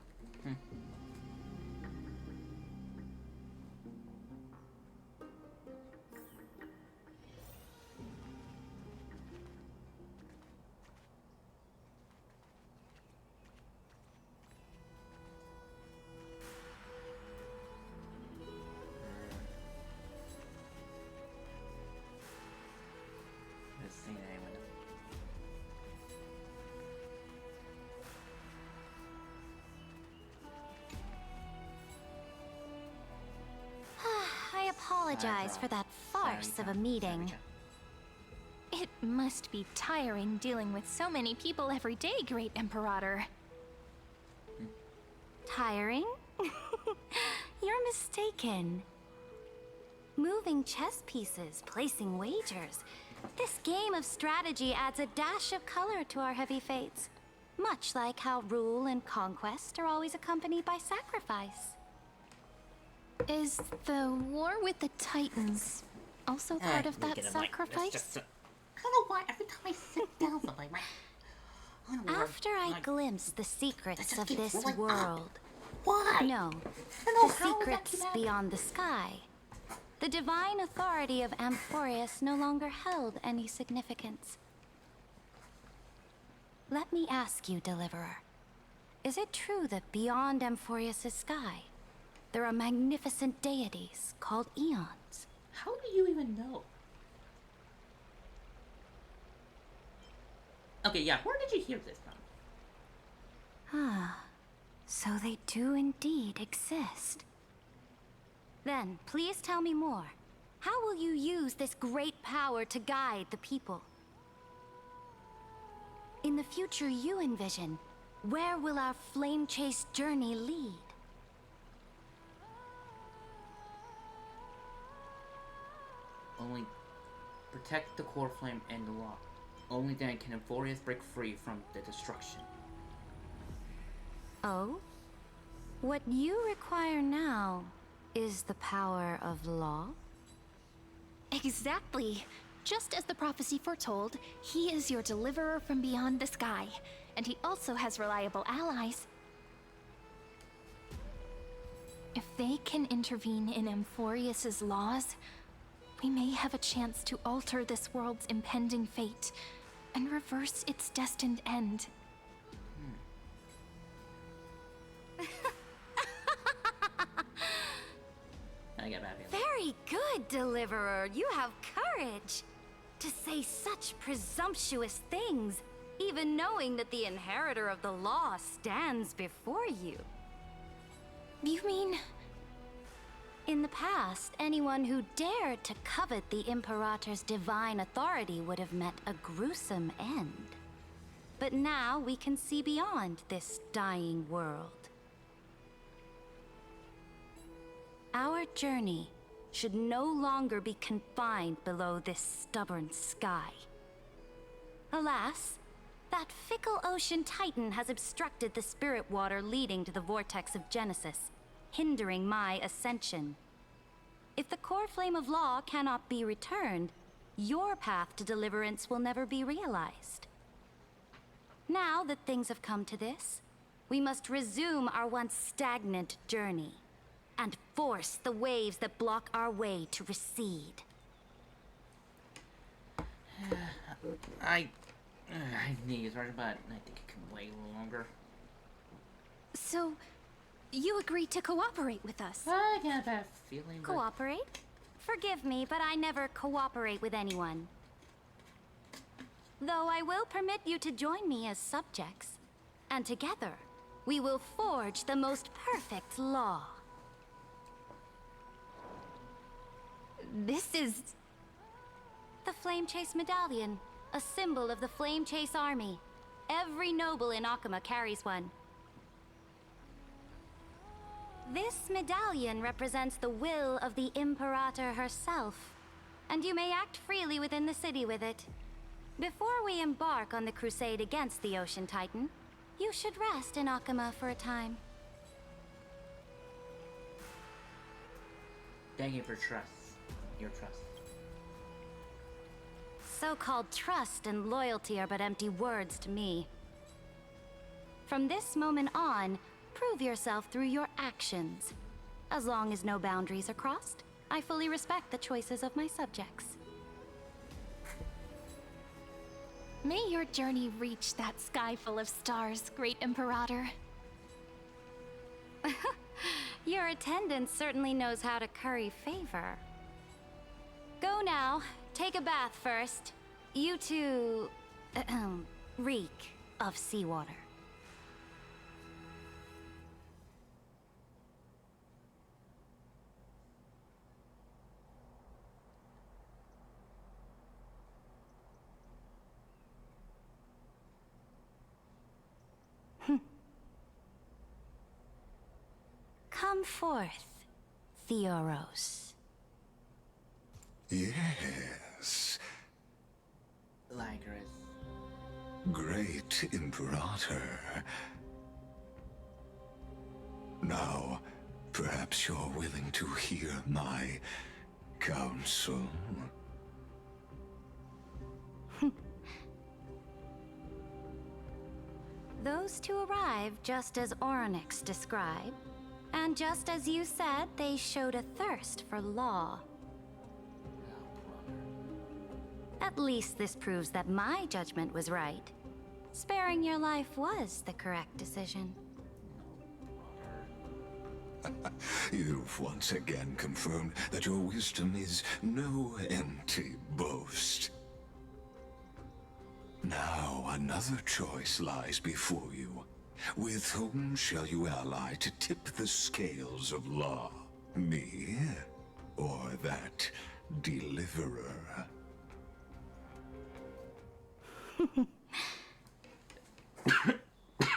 I apologize for that farce of a meeting. It must be tiring dealing with so many people every day, Great Imperator. Tiring? You're mistaken. Moving chess pieces, placing wagers. This game of strategy adds a dash of color to our heavy fates. Much like how rule and conquest are always accompanied by sacrifice. Is the war with the Titans also part of that sacrifice? I don't know why every time I sit down something, After I glimpse the secrets of this world. Why? No, the secrets beyond the sky. The divine authority of Amphoreus no longer held any significance. Let me ask you, Deliverer. Is it true that beyond Amphoreus' sky, there are magnificent deities called eons? How do you even know? Okay, yeah, where did you hear this from? Ah, so they do indeed exist. Then, please tell me more. How will you use this great power to guide the people? In the future you envision, where will our flame chase journey lead? Only protect the core flame and the law. Only then can Amphoreus break free from the destruction. Oh? What you require now is the power of law? Exactly. Just as the prophecy foretold, he is your deliverer from beyond the sky, and he also has reliable allies. If they can intervene in Amphoreus' laws, we may have a chance to alter this world's impending fate and reverse its destined end. I get that feeling. Very good, Deliverer. You have courage to say such presumptuous things, even knowing that the inheritor of the law stands before you. You mean? In the past, anyone who dared to covet the Imperator's divine authority would have met a gruesome end. But now we can see beyond this dying world. Our journey should no longer be confined below this stubborn sky. Alas, that fickle ocean titan has obstructed the spirit water leading to the vortex of Genesis, hindering my ascension. If the core flame of law cannot be returned, your path to deliverance will never be realized. Now that things have come to this, we must resume our once stagnant journey and force the waves that block our way to recede. I need to but I think it can wait a little longer. So, you agreed to cooperate with us? I got that feeling. Cooperate? Forgive me, but I never cooperate with anyone. Though I will permit you to join me as subjects. And together, we will forge the most perfect law. This is... The Flame Chase Medallion, a symbol of the Flame Chase Army. Every noble in Akuma carries one. This medallion represents the will of the Imperator herself, and you may act freely within the city with it. Before we embark on the crusade against the Ocean Titan, you should rest in Akuma for a time. Thank you for trust. Your trust. So-called trust and loyalty are but empty words to me. From this moment on, prove yourself through your actions. As long as no boundaries are crossed, I fully respect the choices of my subjects. May your journey reach that sky full of stars, Great Imperator. Your attendant certainly knows how to curry favor. Go now. Take a bath first. You two... reek of seawater. Come forth, Theoros. Yes. Lycris. Great Imperator. Now, perhaps you're willing to hear my counsel. Those two arrived just as Oryx described, and just as you said, they showed a thirst for law. At least this proves that my judgment was right. Sparing your life was the correct decision. You've once again confirmed that your wisdom is no empty boast. Now another choice lies before you. With whom shall you ally to tip the scales of law? Me, or that deliverer?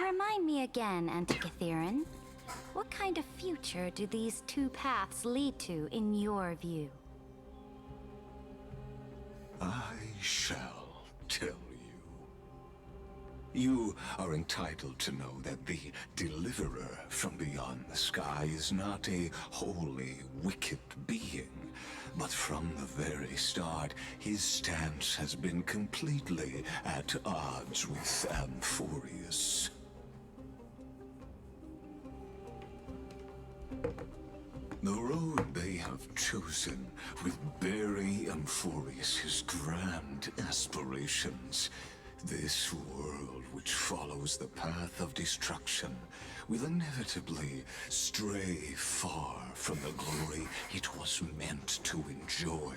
Remind me again, Antikytheron. What kind of future do these two paths lead to in your view? I shall tell you. You are entitled to know that the deliverer from beyond the sky is not a wholly wicked being, but from the very start, his stance has been completely at odds with Amphoreus. The road they have chosen will bury Amphoreus' grand aspirations. This world which follows the path of destruction will inevitably stray far from the glory it was meant to enjoy.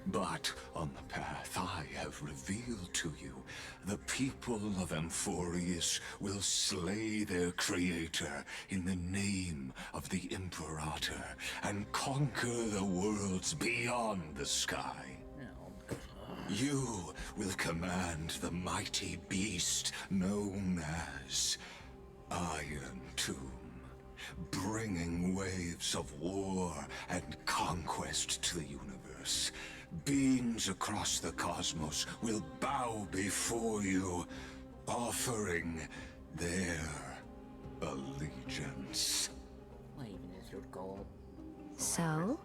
But on the path I have revealed to you, the people of Amphoreus will slay their creator in the name of the Imperator and conquer the worlds beyond the sky. You will command the mighty beast known as Iron Tomb, bringing waves of war and conquest to the universe. Beings across the cosmos will bow before you, offering their allegiance. What even is your goal? So,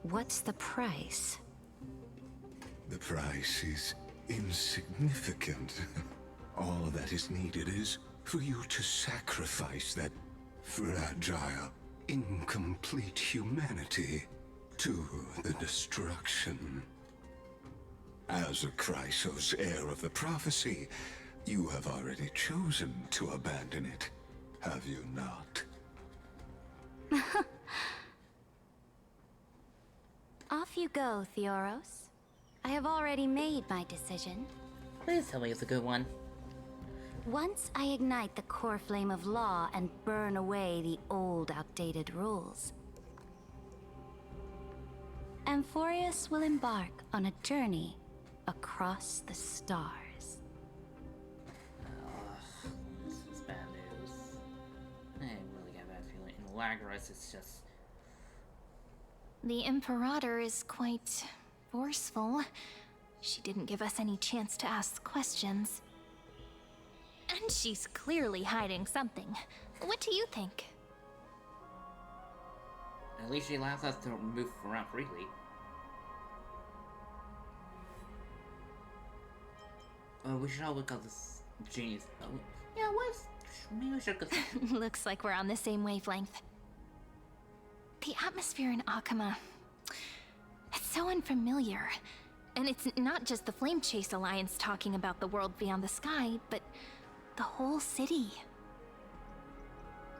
what's the price? The price is insignificant. All that is needed is for you to sacrifice that fragile, incomplete humanity to the destruction As a Chrysos, heir of the prophecy, you have already chosen to abandon it, have you not? Off you go, Theoros. I have already made my decision. Please tell me it's a good one. Once I ignite the core flame of law and burn away the old, outdated rules, Amphoreus will embark on a journey across the stars. This is bad news. I really got a bad feeling. In Lagros, it's just... The Imperator is quite forceful. She didn't give us any chance to ask questions. And she's clearly hiding something. What do you think? At least she allows us to move around freely. We should all look at this genius. Yeah, maybe we should go. Looks like we're on the same wavelength. The atmosphere in Akuma, it's so unfamiliar. And it's not just the Flame Chase Alliance talking about the world beyond the sky, but the whole city.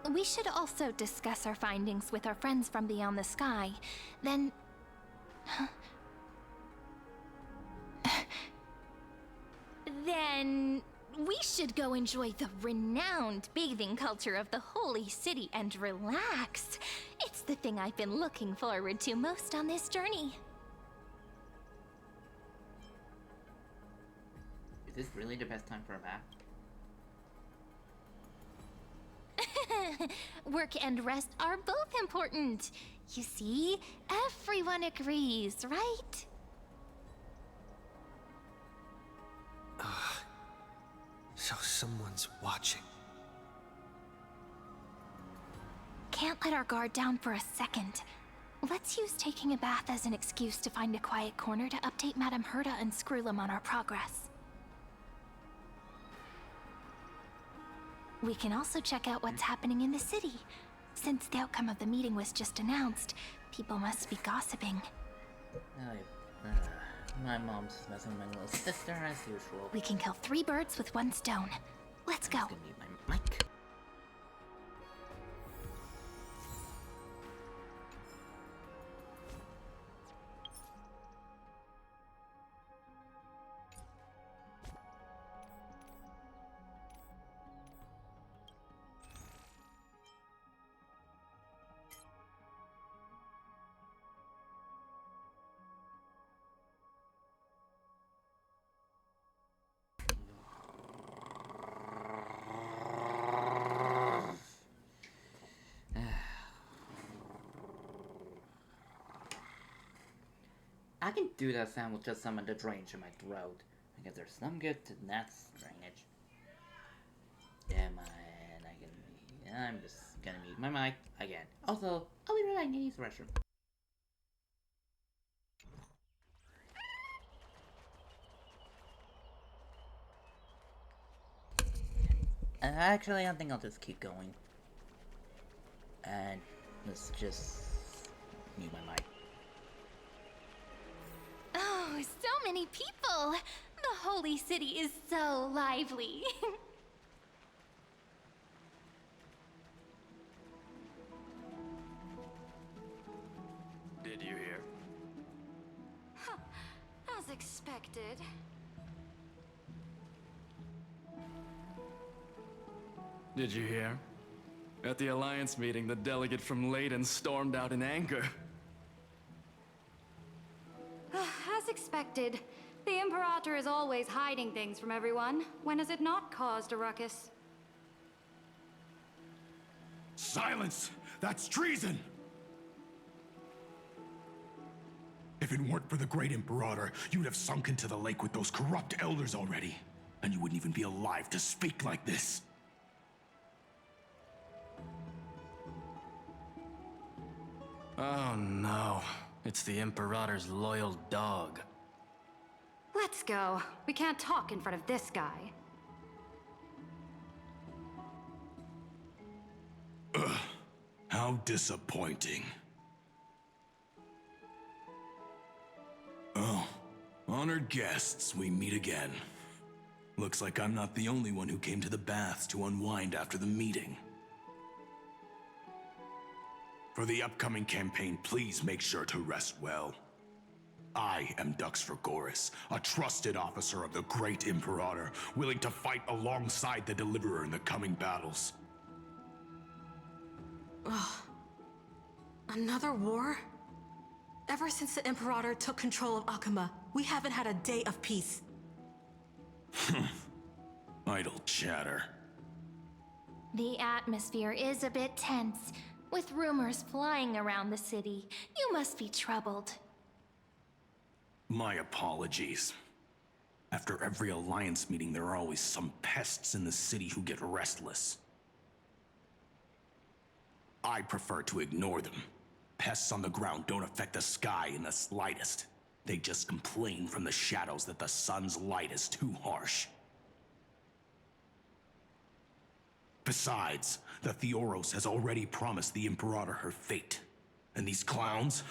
We should also discuss our findings with our friends from beyond the sky. Then... Then we should go enjoy the renowned bathing culture of the holy city and relax. It's the thing I've been looking forward to most on this journey. Is this really the best time for a bath? Work and rest are both important. You see, everyone agrees, right? So someone's watching. Can't let our guard down for a second. Let's use taking a bath as an excuse to find a quiet corner to update Madame Herta and Screwlum on our progress. We can also check out what's happening in the city. Since the outcome of the meeting was just announced, people must be gossiping. My mom's messing with my little sister as usual. We can kill 3 birds with 1 stone. Let's go. I'm just gonna mute my mic. I can do that sound with just some of the drainage in my throat. I guess there's some good to that drainage. I'm just gonna mute my mic again. Also, I'll be right back. I need to use the restroom. Actually, I think I'll just keep going. And let's just mute my mic. Oh, so many people! The holy city is so lively. Did you hear? As expected. Did you hear? At the Alliance meeting, the delegate from Leyden stormed out in anger. As expected. The Imperator is always hiding things from everyone. When has it not caused a ruckus? Silence! That's treason! If it weren't for the Great Imperator, you'd have sunk into the lake with those corrupt elders already. And you wouldn't even be alive to speak like this. Oh no. It's the Imperator's loyal dog. Let's go. We can't talk in front of this guy. Ugh. How disappointing. Oh, Honored guests, we meet again. Looks like I'm not the only one who came to the baths to unwind after the meeting. For the upcoming campaign, please make sure to rest well. I am Dux Fregoris, a trusted officer of the Great Imperator, willing to fight alongside the Deliverer in the coming battles. Ugh. Another war? Ever since the Imperator took control of Akuma, we haven't had a day of peace. Idle chatter. The atmosphere is a bit tense, with rumors flying around the city. You must be troubled. My apologies. After every Alliance meeting, there are always some pests in the city who get restless. I prefer to ignore them. Pests on the ground don't affect the sky in the slightest. They just complain from the shadows that the sun's light is too harsh. Besides, the Theoros has already promised the Imperator her fate. And these clowns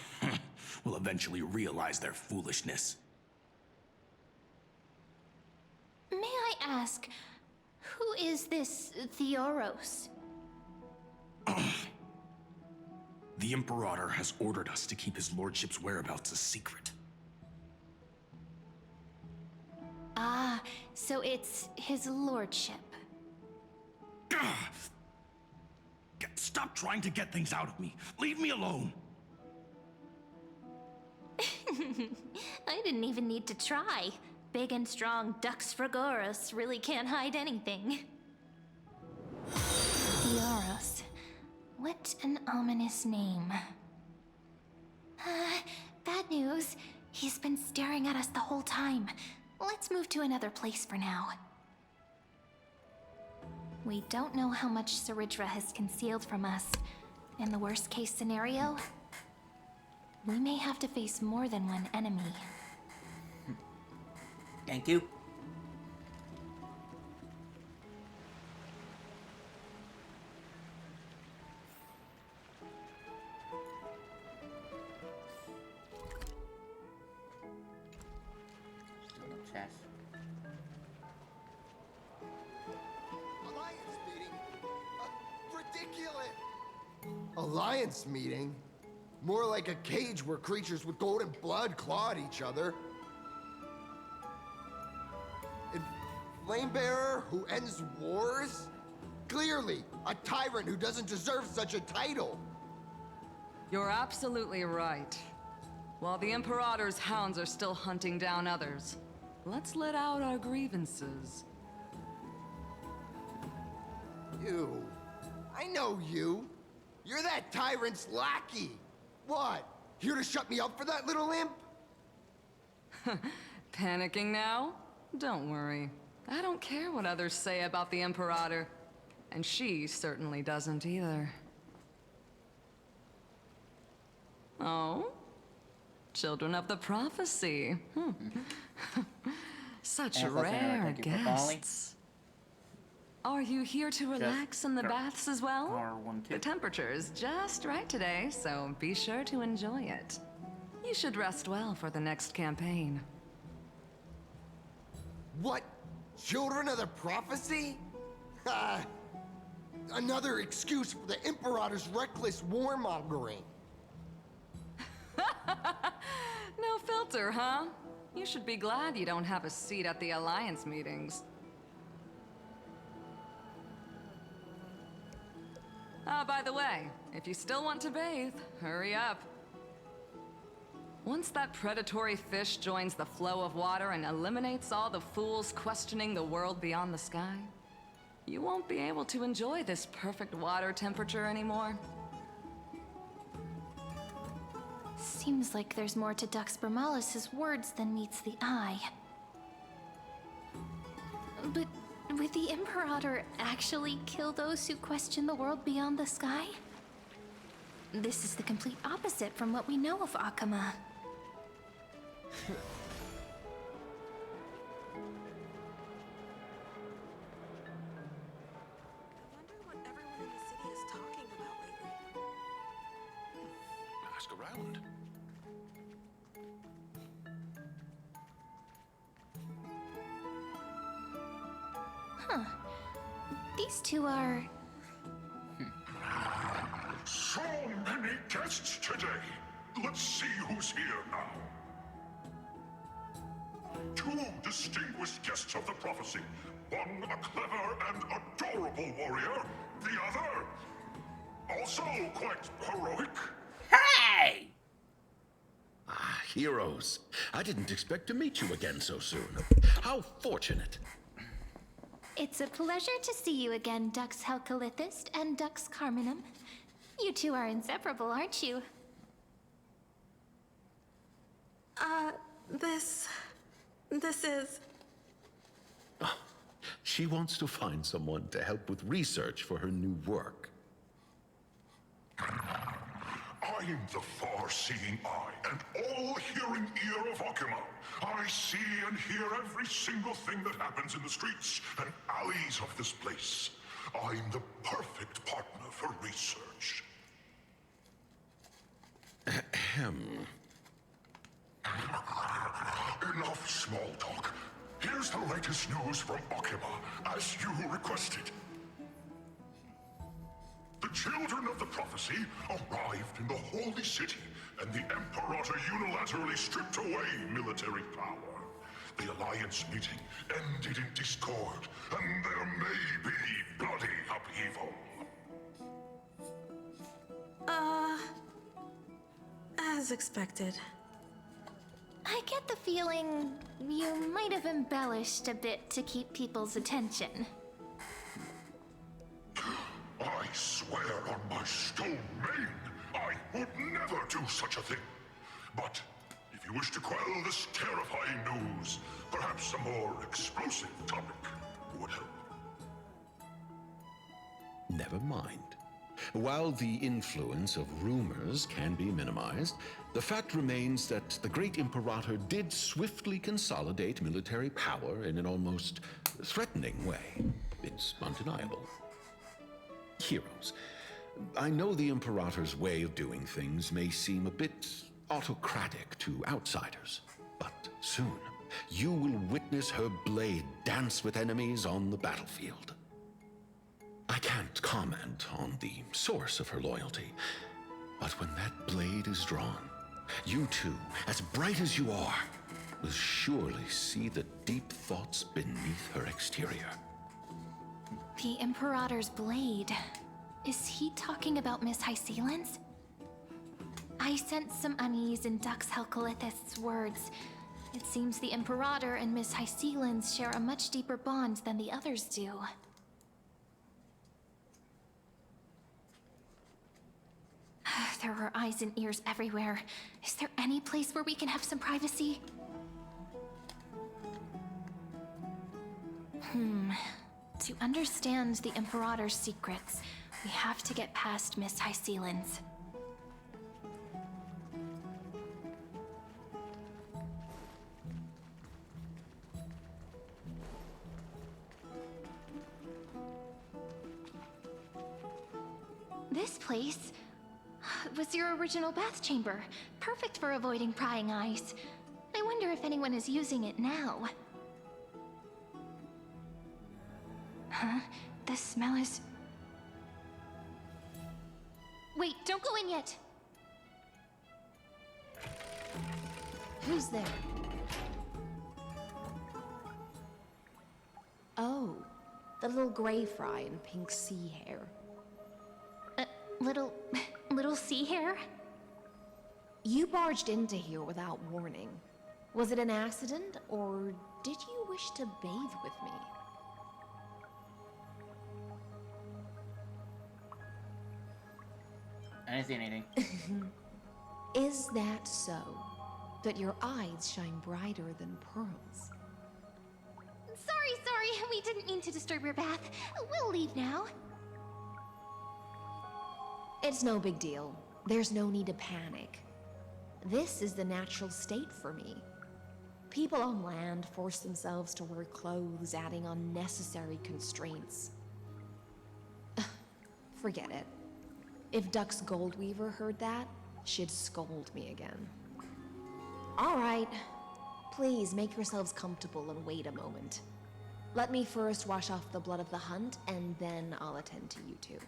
will eventually realize their foolishness. May I ask, who is this Theoros? The Imperator has ordered us to keep his lordship's whereabouts a secret. Ah, so it's his lordship. Stop trying to get things out of me. Leave me alone. I didn't even need to try. Big and strong Dux Fregoris really can't hide anything. Theoros. What an ominous name. Bad news. He's been staring at us the whole time. Let's move to another place for now. We don't know how much Saridra has concealed from us. In the worst case scenario, we may have to face more than one enemy. Thank you. Still no chest. Alliance meeting? Ridiculous! Alliance meeting? More like a cage where creatures with golden blood claw at each other. And Flamebearer who ends wars? Clearly, a tyrant who doesn't deserve such a title. You're absolutely right. While the Imperator's hounds are still hunting down others, let's let out our grievances. You. I know you. You're that tyrant's lackey. What? Here to shut me up for that little imp? Panicking now? Don't worry. I don't care what others say about the Imperator. And she certainly doesn't either. Oh? Children of the Prophecy. Such rare guests. Are you here to relax in the baths as well? The temperature is just right today, so be sure to enjoy it. You should rest well for the next campaign. What? Children of the Prophecy? Another excuse for the Imperator's reckless warmongering. No filter, huh? You should be glad you don't have a seat at the Alliance meetings. Ah, by the way, if you still want to bathe, hurry up. Once that predatory fish joins the flow of water and eliminates all the fools questioning the world beyond the sky, you won't be able to enjoy this perfect water temperature anymore. Seems like there's more to Dux Bermalis' words than meets the eye. But would the Imperator actually kill those who question the world beyond the sky? This is the complete opposite from what we know of Akuma. Ask around. Huh. These two are... So many guests today. Let's see who's here now. Two distinguished guests of the prophecy. One a clever and adorable warrior. The other, also quite heroic. Hey! Ah, heroes. I didn't expect to meet you again so soon. How fortunate. It's a pleasure to see you again, Dux Helcalithist and Dux Carminum. You two are inseparable, aren't you? This is... She wants to find someone to help with research for her new work. I'm the far-seeing eye and all-hearing ear of Akuma. I see and hear every single thing that happens in the streets and alleys of this place. I'm the perfect partner for research. Ahem. Enough small talk. Here's the latest news from Akuma, as you requested. The children of the prophecy arrived in the holy city, and the Imperator unilaterally stripped away military power. The Alliance meeting ended in discord, and there may be bloody upheaval. As expected. I get the feeling you might have embellished a bit to keep people's attention. I swear on my stone mane, I would never do such a thing. But if you wish to quell this terrifying news, perhaps a more explosive topic would help. Never mind. While the influence of rumors can be minimized, the fact remains that the great Imperator did swiftly consolidate military power in an almost threatening way. It's undeniable. Heroes, I know the Imperator's way of doing things may seem a bit autocratic to outsiders, but soon you will witness her blade dance with enemies on the battlefield. I can't comment on the source of her loyalty, but when that blade is drawn, you two, as bright as you are, will surely see the deep thoughts beneath her exterior. The Imperator's blade. Is he talking about Miss Hysealin's? I sense some unease in Dux Helcalithist's words. It seems the Imperator and Miss Hysealin's share a much deeper bond than the others do. There are eyes and ears everywhere. Is there any place where we can have some privacy? To understand the Imperator's secrets, we have to get past Miss Hysealin's. This place was your original bath chamber. Perfect for avoiding prying eyes. I wonder if anyone is using it now. Huh? The smell is... Wait, don't go in yet! Who's there? Oh, the little gray fry in pink sea hair. Little sea hair? You barged into here without warning. Was it an accident, or did you wish to bathe with me? I didn't see anything. Is that so? That your eyes shine brighter than pearls? Sorry, we didn't mean to disturb your bath. We'll leave now. It's no big deal. There's no need to panic. This is the natural state for me. People on land force themselves to wear clothes, adding unnecessary constraints. Forget it. If Dux Goldweaver heard that, she'd scold me again. All right. Please make yourselves comfortable and wait a moment. Let me first wash off the blood of the hunt, and then I'll attend to you two.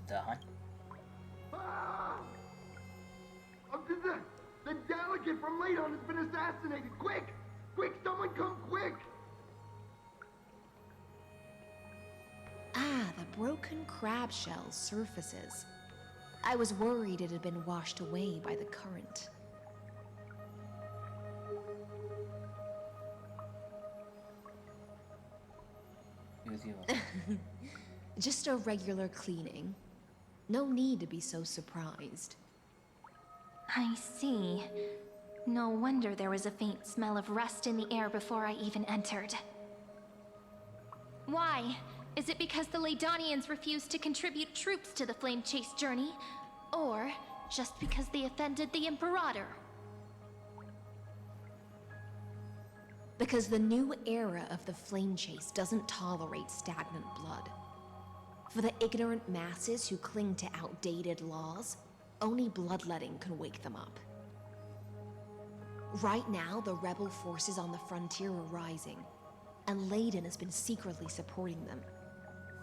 The hunt? Ah! The delegate from Ladon has been assassinated! Quick! Quick, someone come quick! Ah, the broken crab shell surfaces. I was worried it had been washed away by the current. Just a regular cleaning. No need to be so surprised. I see. No wonder there was a faint smell of rust in the air before I even entered. Why? Is it because the Ladonians refused to contribute troops to the Flame Chase journey? Or just because they offended the Imperator? Because the new era of the Flame Chase doesn't tolerate stagnant blood. For the ignorant masses who cling to outdated laws, only bloodletting can wake them up. Right now, the rebel forces on the frontier are rising, and Ladon has been secretly supporting them.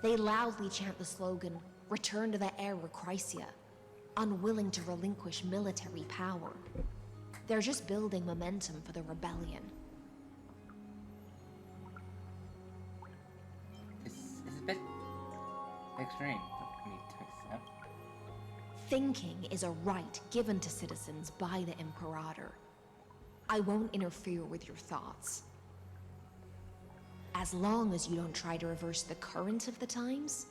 They loudly chant the slogan, "Return to the Era Chrysia," unwilling to relinquish military power. They're just building momentum for the rebellion. It's a bit extreme for me to accept. Thinking is a right given to citizens by the Imperator. I won't interfere with your thoughts. As long as you don't try to reverse the current of the times,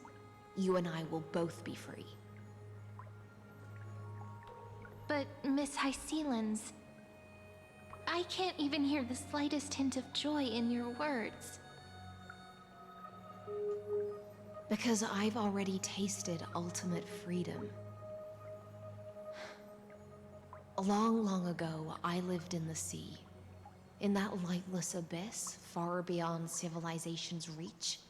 you and I will both be free. But, Miss Hycelens, I can't even hear the slightest hint of joy in your words. Because I've already tasted ultimate freedom. Long ago, I lived in the sea. In that lightless abyss, far beyond civilization's reach,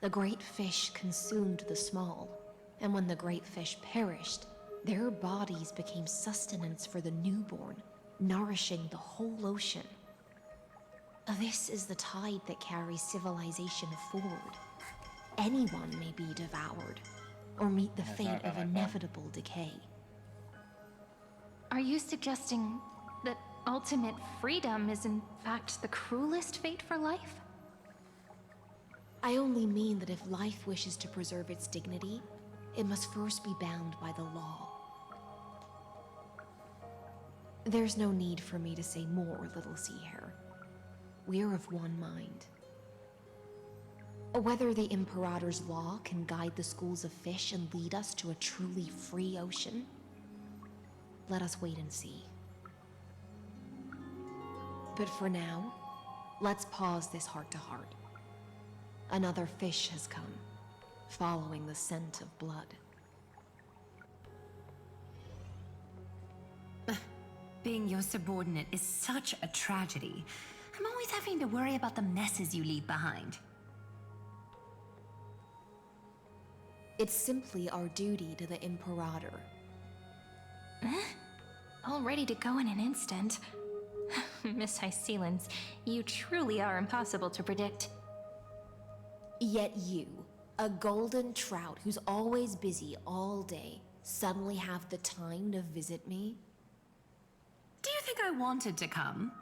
the great fish consumed the small. And when the great fish perished, their bodies became sustenance for the newborn, nourishing the whole ocean. This is the tide that carries civilization forward. Anyone may be devoured, or meet the fate of inevitable decay. Are you suggesting that ultimate freedom is in fact the cruelest fate for life? I only mean that if life wishes to preserve its dignity, it must first be bound by the law. There's no need for me to say more, Little Sea Hare. We're of one mind. Whether the Imperator's law can guide the schools of fish and lead us to a truly free ocean, let us wait and see. But for now, let's pause this heart-to-heart. Another fish has come, following the scent of blood. Being your subordinate is such a tragedy. I'm always having to worry about the messes you leave behind. It's simply our duty to the Imperator. All ready to go in an instant. Miss Hycelens, you truly are impossible to predict. Yet you, a golden trout who's always busy all day, suddenly have the time to visit me? Do you think I wanted to come?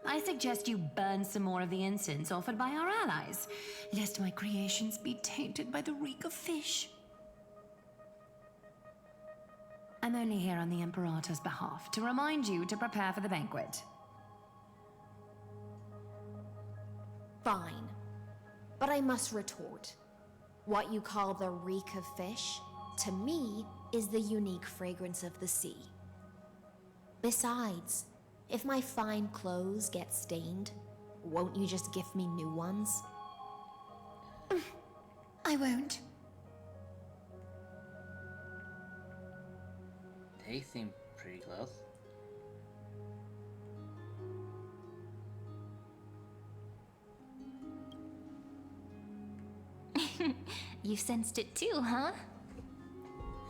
I suggest you burn some more of the incense offered by our allies, lest my creations be tainted by the reek of fish. I'm only here on the Imperator's behalf to remind you to prepare for the banquet. Fine. But I must retort. What you call the reek of fish, to me, is the unique fragrance of the sea. Besides, if my fine clothes get stained, won't you just gift me new ones? I won't. They seem pretty close. You sensed it too, huh?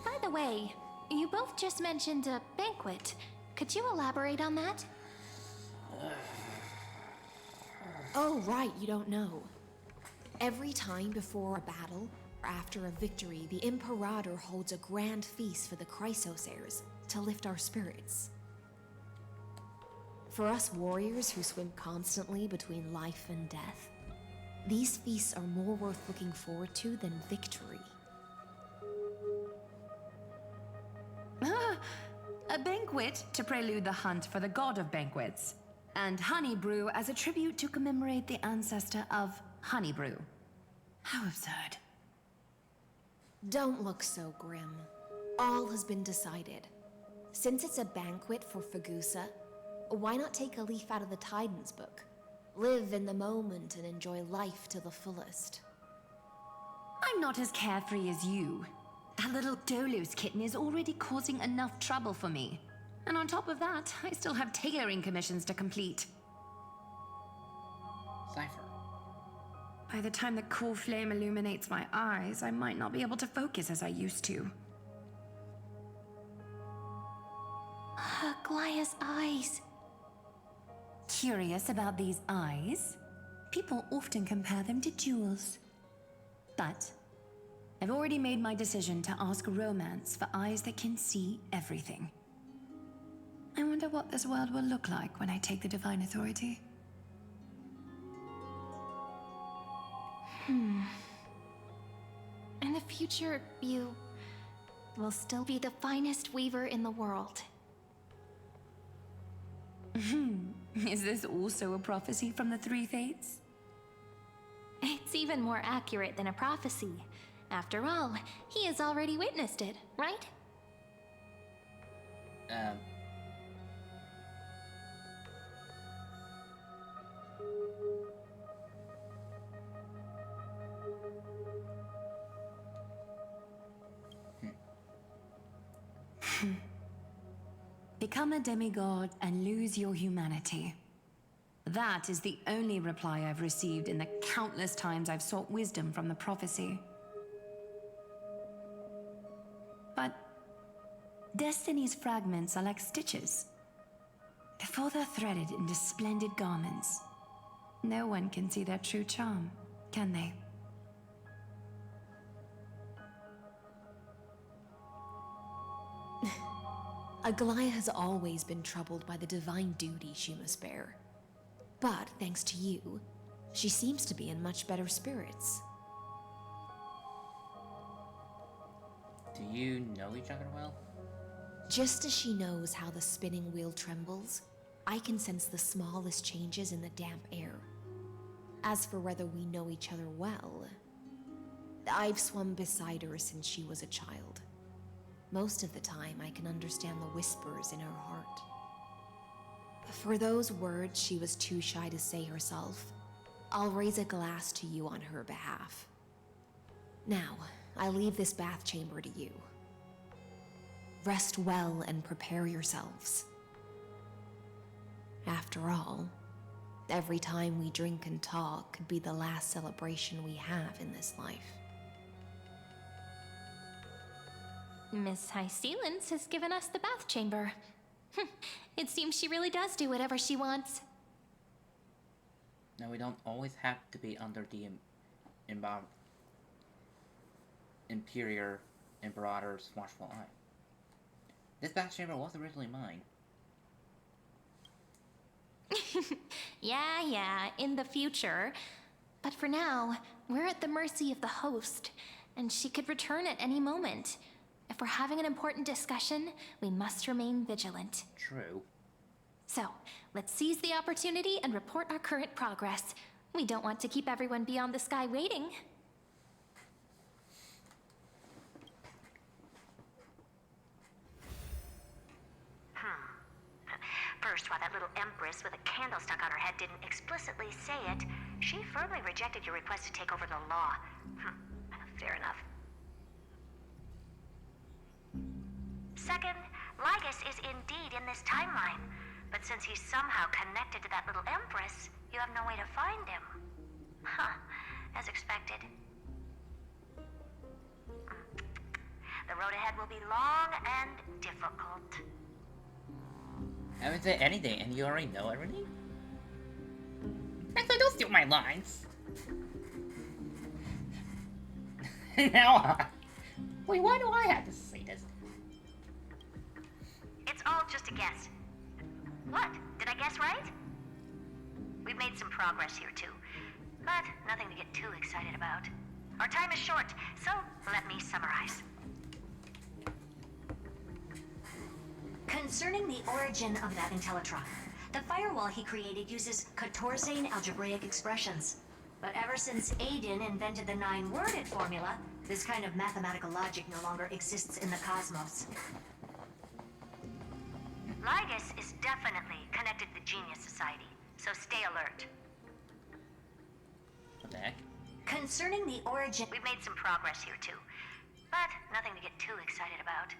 By the way, you both just mentioned a banquet. Could you elaborate on that? Oh, right, you don't know. Every time before a battle, or after a victory, the Imperator holds a grand feast for the Chrysos heirs to lift our spirits. For us warriors who swim constantly between life and death, these feasts are more worth looking forward to than victory. A banquet to prelude the hunt for the god of banquets, and honey brew as a tribute to commemorate the ancestor of honey brew. How absurd. Don't look so grim. All has been decided. Since it's a banquet for Fagusa, why not take a leaf out of the Titan's book? Live in the moment and enjoy life to the fullest. I'm not as carefree as you. That little Dolos kitten is already causing enough trouble for me. And on top of that, I still have tailoring commissions to complete. Cypher. By the time the cool flame illuminates my eyes, I might not be able to focus as I used to. Aglaya's eyes. Curious about these eyes? People often compare them to jewels. But I've already made my decision to ask romance for eyes that can see everything. I wonder what this world will look like when I take the divine authority. In the future, you will still be the finest weaver in the world. Is this also a prophecy from the Three Fates? It's even more accurate than a prophecy. After all, he has already witnessed it, right? Become a demigod and lose your humanity. That is the only reply I've received in the countless times I've sought wisdom from the prophecy. But Destiny's fragments are like stitches. Before they're threaded into splendid garments, no one can see their true charm, can they? Aglaya has always been troubled by the divine duty she must bear. But thanks to you, she seems to be in much better spirits. Do you know each other well? Just as she knows how the spinning wheel trembles, I can sense the smallest changes in the damp air. As for whether we know each other well, I've swum beside her since she was a child. Most of the time, I can understand the whispers in her heart. For those words she was too shy to say herself, I'll raise a glass to you on her behalf. Now, I leave this bath chamber to you. Rest well and prepare yourselves. After all, every time we drink and talk could be the last celebration we have in this life. Miss Hysealence has given us the bath chamber. It seems she really does do whatever she wants. No, we don't always have to be under the Imperior Imperator's watchful eye. This bath chamber was originally mine. Yeah, in the future. But for now, we're at the mercy of the host, and she could return at any moment. If we're having an important discussion, we must remain vigilant. True. So, let's seize the opportunity and report our current progress. We don't want to keep everyone beyond the sky waiting. First, while that little empress with a candle stuck on her head didn't explicitly say it, she firmly rejected your request to take over the law. Fair enough. Second, Lygus is indeed in this timeline, but since he's somehow connected to that little empress, you have no way to find him. As expected. The road ahead will be long and difficult. I haven't said anything, and you already know everything? Actually, don't steal my lines. Now, wait, why do I have to say this? It's all just a guess. What? Did I guess right? We've made some progress here too, but nothing to get too excited about. Our time is short, so let me summarize. Concerning the origin of that Intellitron, the firewall he created uses Katorzane algebraic expressions. But ever since Aiden invented the 9-worded formula, this kind of mathematical logic no longer exists in the cosmos. Lygus is definitely connected to the Genius Society, so stay alert. What the heck? Concerning the origin, we've made some progress here too, but nothing to get too excited about.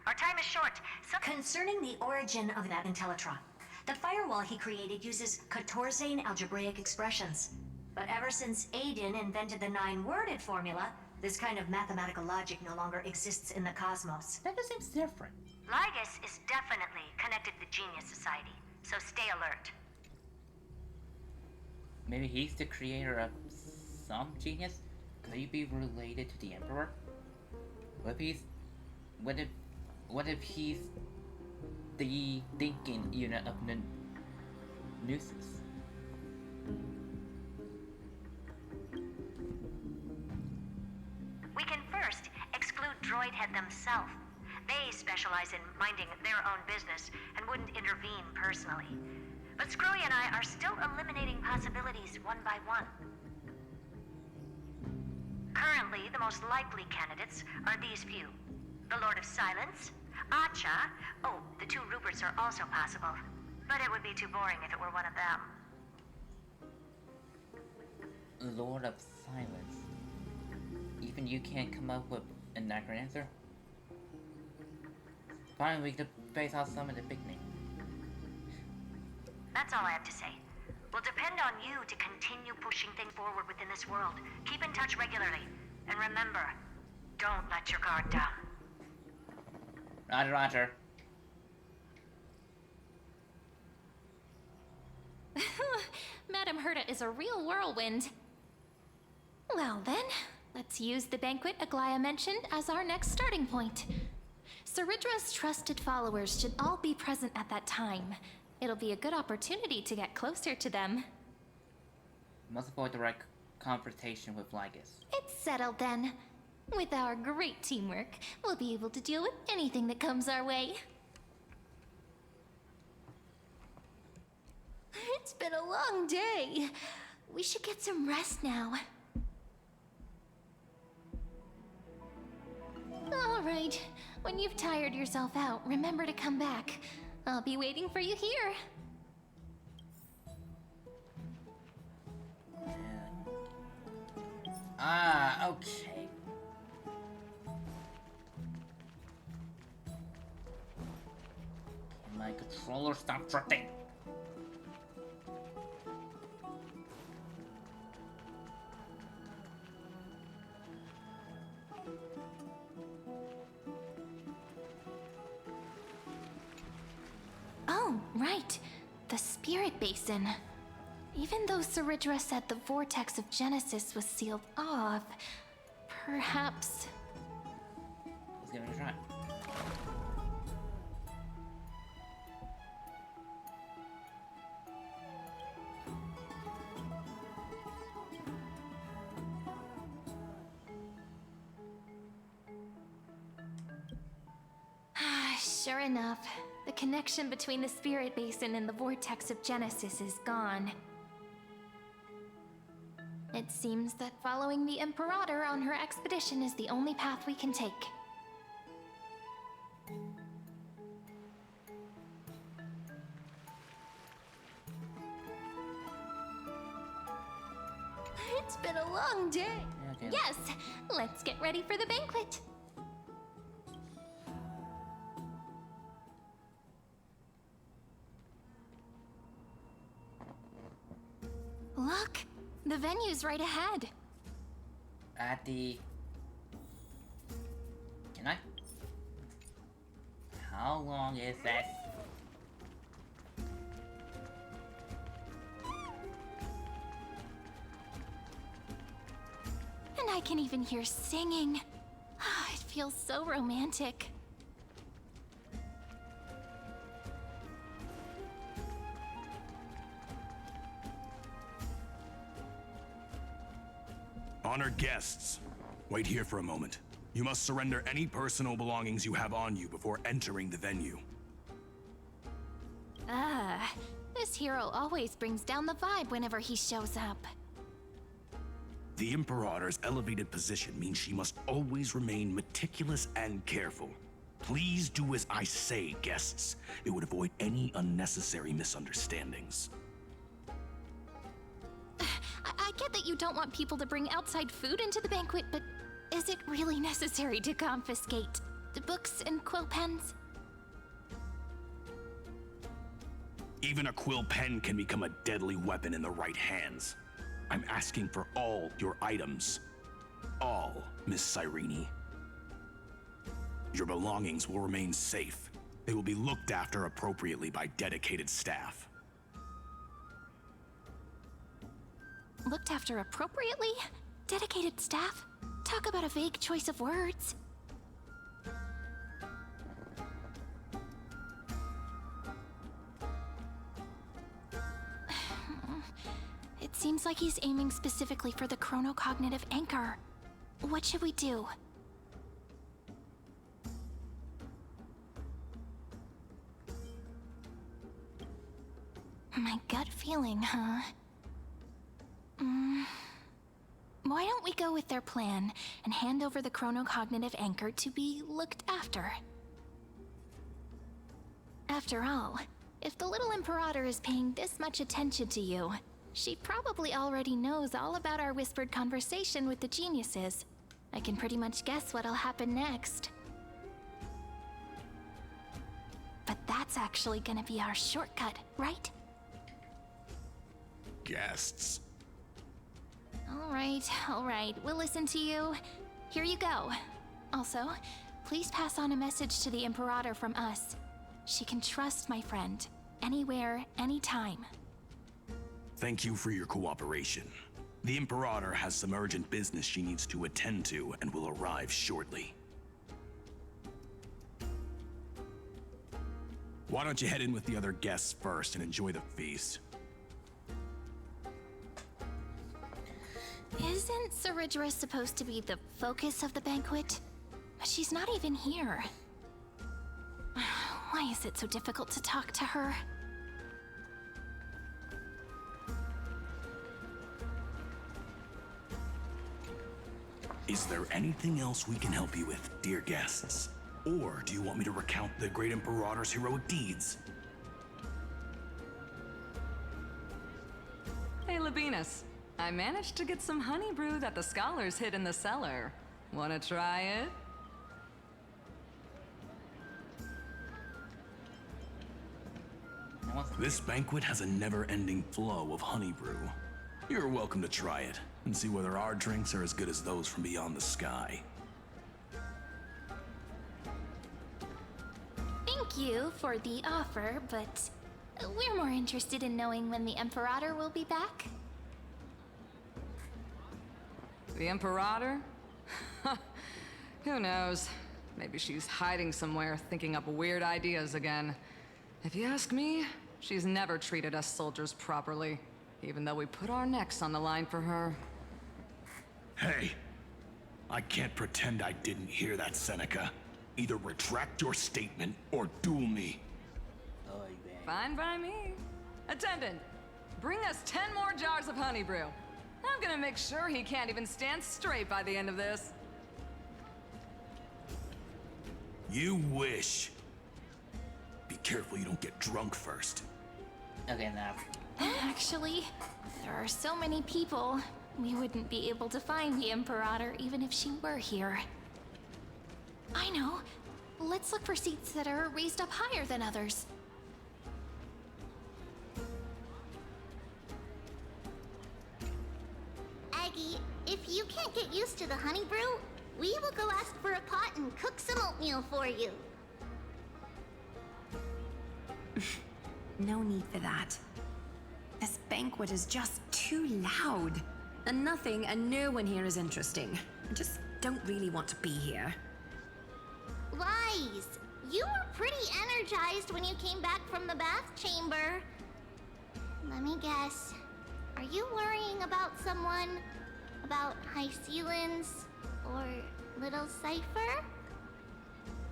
Our time is short, so concerning the origin of that Intellitron, the firewall he created uses Katorzane algebraic expressions. But ever since Aiden invented the 9-worded formula, this kind of mathematical logic no longer exists in the cosmos. That just seems different. Lygus is definitely connected to the Genius Society, so stay alert. Maybe he's the creator of some genius? Could he be related to the Emperor? What if he's the thinking unit of Gnosis? We can first exclude Droidhead themselves. They specialize in minding their own business and wouldn't intervene personally. But Screwy and I are still eliminating possibilities one by one. Currently, the most likely candidates are these few. The Lord of Silence, Acha. Oh, the 2 Ruperts are also possible. But it would be too boring if it were one of them. Lord of Silence. Even you can't come up with an accurate answer? Fine, we could face out some of the big names. That's all I have to say. We'll depend on you to continue pushing things forward within this world. Keep in touch regularly. And remember, don't let your guard down. Roger, roger. Madame Herta is a real whirlwind. Well then, let's use the banquet Aglaya mentioned as our next starting point. Ceridra's trusted followers should all be present at that time. It'll be a good opportunity to get closer to them. Must avoid direct confrontation with Lygus. It's settled then. With our great teamwork, we'll be able to deal with anything that comes our way. It's been a long day. We should get some rest now. All right. When you've tired yourself out, remember to come back. I'll be waiting for you here. Ah, okay. Can my controller stop drifting? Oh, right. The Spirit Basin. Even though Ceridra said the vortex of Genesis was sealed off, perhaps... Let's give it a try. Sure enough, the connection between the Spirit Basin and the vortex of Genesis is gone. It seems that following the Imperator on her expedition is the only path we can take. It's been a long day. Okay. Yes, let's get ready for the banquet. Look, the venue's right ahead. At the... Can I? How long is that? I can even hear singing. It feels so romantic. Honored guests, wait here for a moment. You must surrender any personal belongings you have on you before entering the venue. This hero always brings down the vibe whenever he shows up. The Imperator's elevated position means she must always remain meticulous and careful. Please do as I say, guests. It would avoid any unnecessary misunderstandings. I get that you don't want people to bring outside food into the banquet, but is it really necessary to confiscate the books and quill pens? Even a quill pen can become a deadly weapon in the right hands. I'm asking for all your items. All, Miss Cyrene. Your belongings will remain safe. They will be looked after appropriately by dedicated staff. Looked after appropriately? Dedicated staff? Talk about a vague choice of words. It seems like he's aiming specifically for the chronocognitive anchor. What should we do? My gut feeling, huh? Why don't we go with their plan and hand over the chronocognitive anchor to be looked after? After all, if the little Imperator is paying this much attention to you, she probably already knows all about our whispered conversation with the geniuses. I can pretty much guess what'll happen next. But that's actually gonna be our shortcut, right? Guests. All right, we'll listen to you. Here you go. Also, please pass on a message to the Imperator from us. She can trust my friend, anywhere, anytime. Thank you for your cooperation. The Imperator has some urgent business she needs to attend to and will arrive shortly. Why don't you head in with the other guests first and enjoy the feast? Isn't Ceridra supposed to be the focus of the banquet? But she's not even here. Why is it so difficult to talk to her? Is there anything else we can help you with, dear guests? Or do you want me to recount the great Imperator's heroic deeds? Hey, Labinas. I managed to get some honey brew that the scholars hid in the cellar. Wanna try it? This banquet has a never-ending flow of honey brew. You're welcome to try it and see whether our drinks are as good as those from beyond the sky. Thank you for the offer, but we're more interested in knowing when the Imperator will be back. The Imperator? Who knows? Maybe she's hiding somewhere, thinking up weird ideas again. If you ask me, she's never treated us soldiers properly, even though we put our necks on the line for her. Hey, I can't pretend I didn't hear that, Seneca. Either retract your statement or duel me. Fine by me. Attendant, bring us 10 more jars of honey brew. I'm gonna make sure he can't even stand straight by the end of this. You wish. Be careful you don't get drunk first. Okay, now. Actually, there are so many people, we wouldn't be able to find the Imperator even if she were here. I know. Let's look for seats that are raised up higher than others. Aggie, if you can't get used to the honey brew, we will go ask for a pot and cook some oatmeal for you. No need for that. This banquet is just too loud. And nothing and no one here is interesting. I just don't really want to be here. Lies! You were pretty energized when you came back from the bath chamber. Let me guess. Are you worrying about someone? About High Sealins? Or Little Cypher?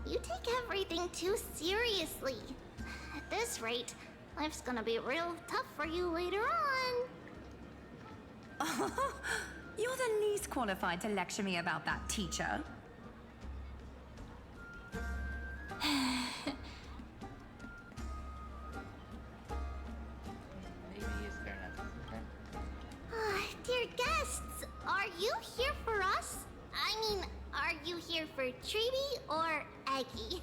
You take everything too seriously. At this rate, life's gonna be real tough for you later on. You're the least qualified to lecture me about that, teacher. Dear guests, are you here for us? I mean, are you here for Treeby or Aggie?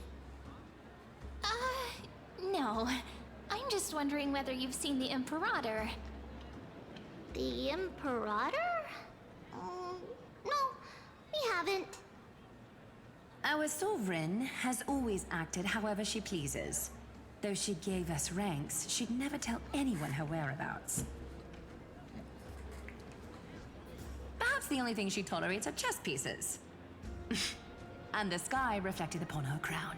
No. I'm just wondering whether you've seen the Imperator. The Imperator? No, we haven't. Our sovereign has always acted however she pleases. Though she gave us ranks, she'd never tell anyone her whereabouts. Perhaps the only thing she tolerates are chess pieces. And the sky reflected upon her crown.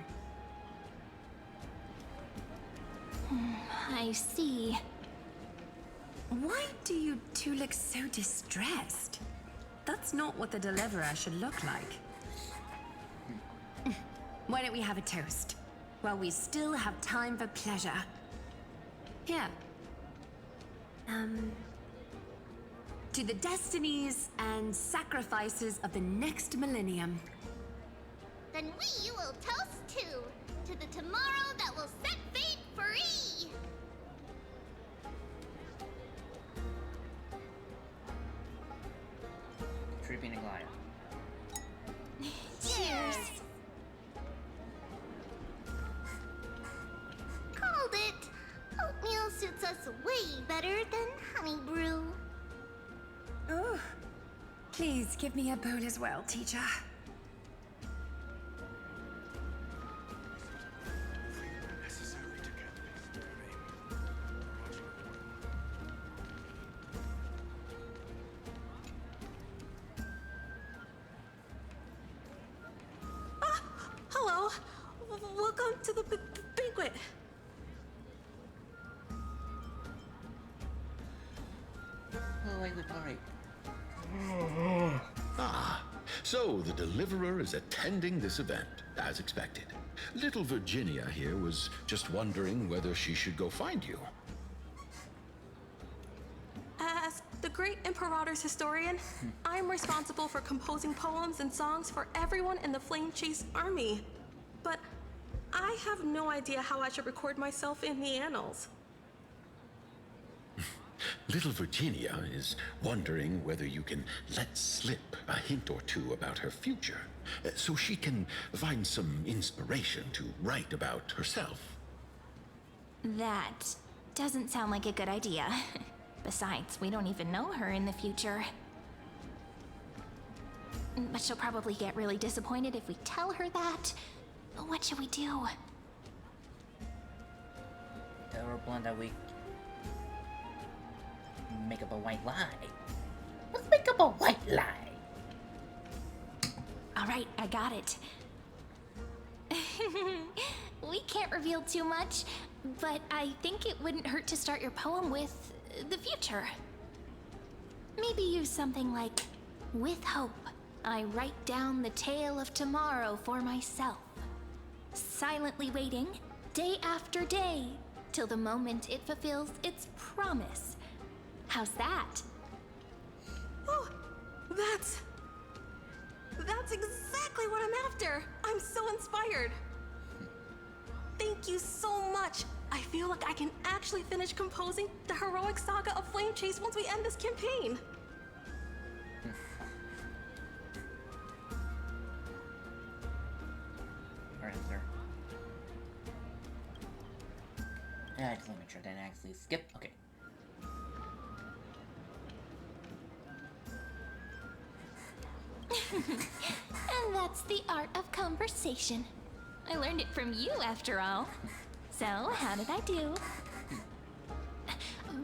I see. Why do you two look so distressed? That's not what the Deliverer should look like. Why don't we have a toast? While we still have time for pleasure. Here. To the destinies and sacrifices of the next millennium. Then we will toast to the tomorrow that will set fate free! Tripping and glide. Cheers! Called it! Oatmeal suits us way better than honey brew. Oh, please give me a bowl as well, teacher. Hello. Welcome to the banquet. Oh, wait, alright. Ah, so the Deliverer is attending this event, as expected. Little Virginia here was just wondering whether she should go find you. As the great Imperator's historian, I'm responsible for composing poems and songs for everyone in the Flame Chase army. But I have no idea how I should record myself in the annals. Little Virginia is wondering whether you can let slip a hint or two about her future, so she can find some inspiration to write about herself. That doesn't sound like a good idea. Besides, we don't even know her in the future. But she'll probably get really disappointed if we tell her that. What should we do? Tell her blunt that we make up a white lie. Let's make up a white lie. Alright, I got it. We can't reveal too much, but I think it wouldn't hurt to start your poem with the future. Maybe use something like, with hope, I write down the tale of tomorrow for myself. Silently waiting, day after day, till the moment it fulfills its promise. How's that? Oh, that's exactly what I'm after. I'm so inspired. Thank you so much. I feel like I can actually finish composing the heroic saga of Flame Chase once we end this campaign. Alright, sir. Yeah, just let me make sure I didn't actually skip. Okay. And that's the art of conversation. I learned it from you, after all. So, how did I do?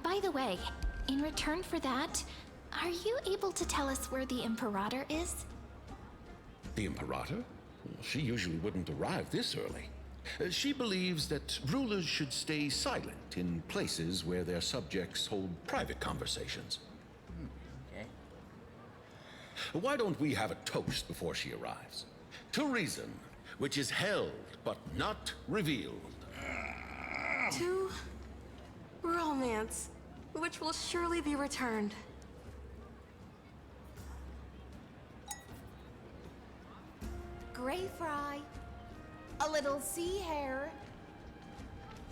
By the way, in return for that, Are you able to tell us where the Imperator is? The Imperator? She usually wouldn't arrive this early. She believes that rulers should stay silent in places where their subjects hold private conversations. Okay. Why don't we have a toast before she arrives? To reason, which is held but not revealed. To romance, which will surely be returned. Gray fry. A little sea hare.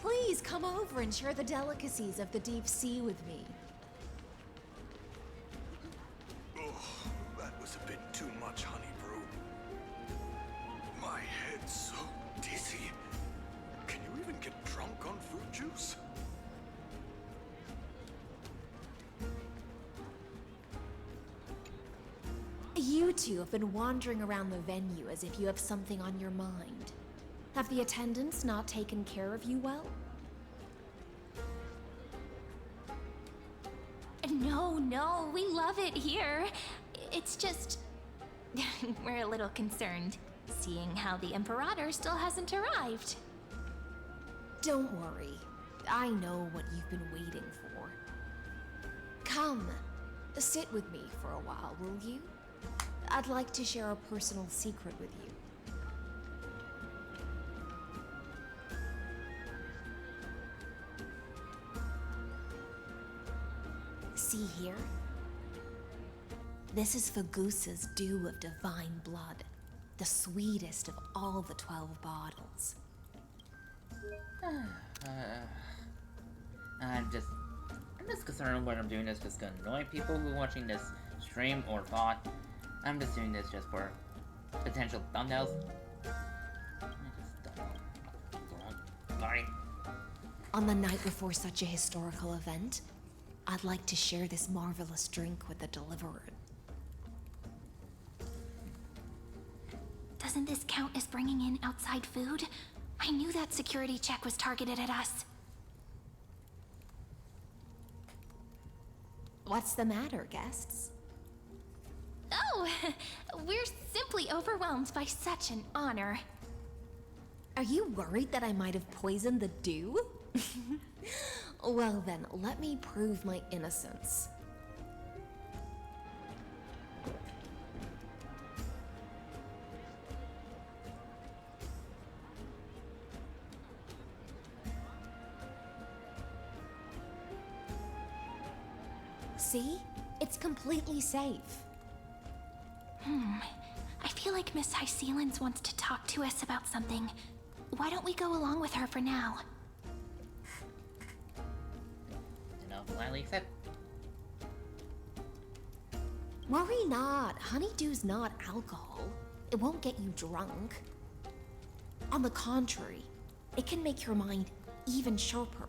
Please come over and share the delicacies of the deep sea with me. Oh, that was a bit too much, honey brew. My head's so dizzy. Can you even get drunk on fruit juice? You two have been wandering around the venue as if you have something on your mind. Have the attendants not taken care of you well? No, we love it here. It's just... we're a little concerned, seeing how the Imperator still hasn't arrived. Don't worry. I know what you've been waiting for. Come, sit with me for a while, will you? I'd like to share a personal secret with you. See here? This is Fagusa's dew of divine blood, the sweetest of all the 12 bottles. I'm just concerned what I'm doing this just gonna annoy people who are watching this stream or VOD. I'm just doing this just for potential thumbnails. Sorry. On the night before such a historical event, I'd like to share this marvelous drink with the Deliverer. Doesn't this count as bringing in outside food? I knew that security check was targeted at us. What's the matter, guests? Oh, we're simply overwhelmed by such an honor. Are you worried that I might have poisoned the dew? Well then, let me prove my innocence. See? It's completely safe. I feel like Miss Hysealins wants to talk to us about something. Why don't we go along with her for now? Gladly accept. Worry not. Honeydew's not alcohol. It won't get you drunk. On the contrary, it can make your mind even sharper.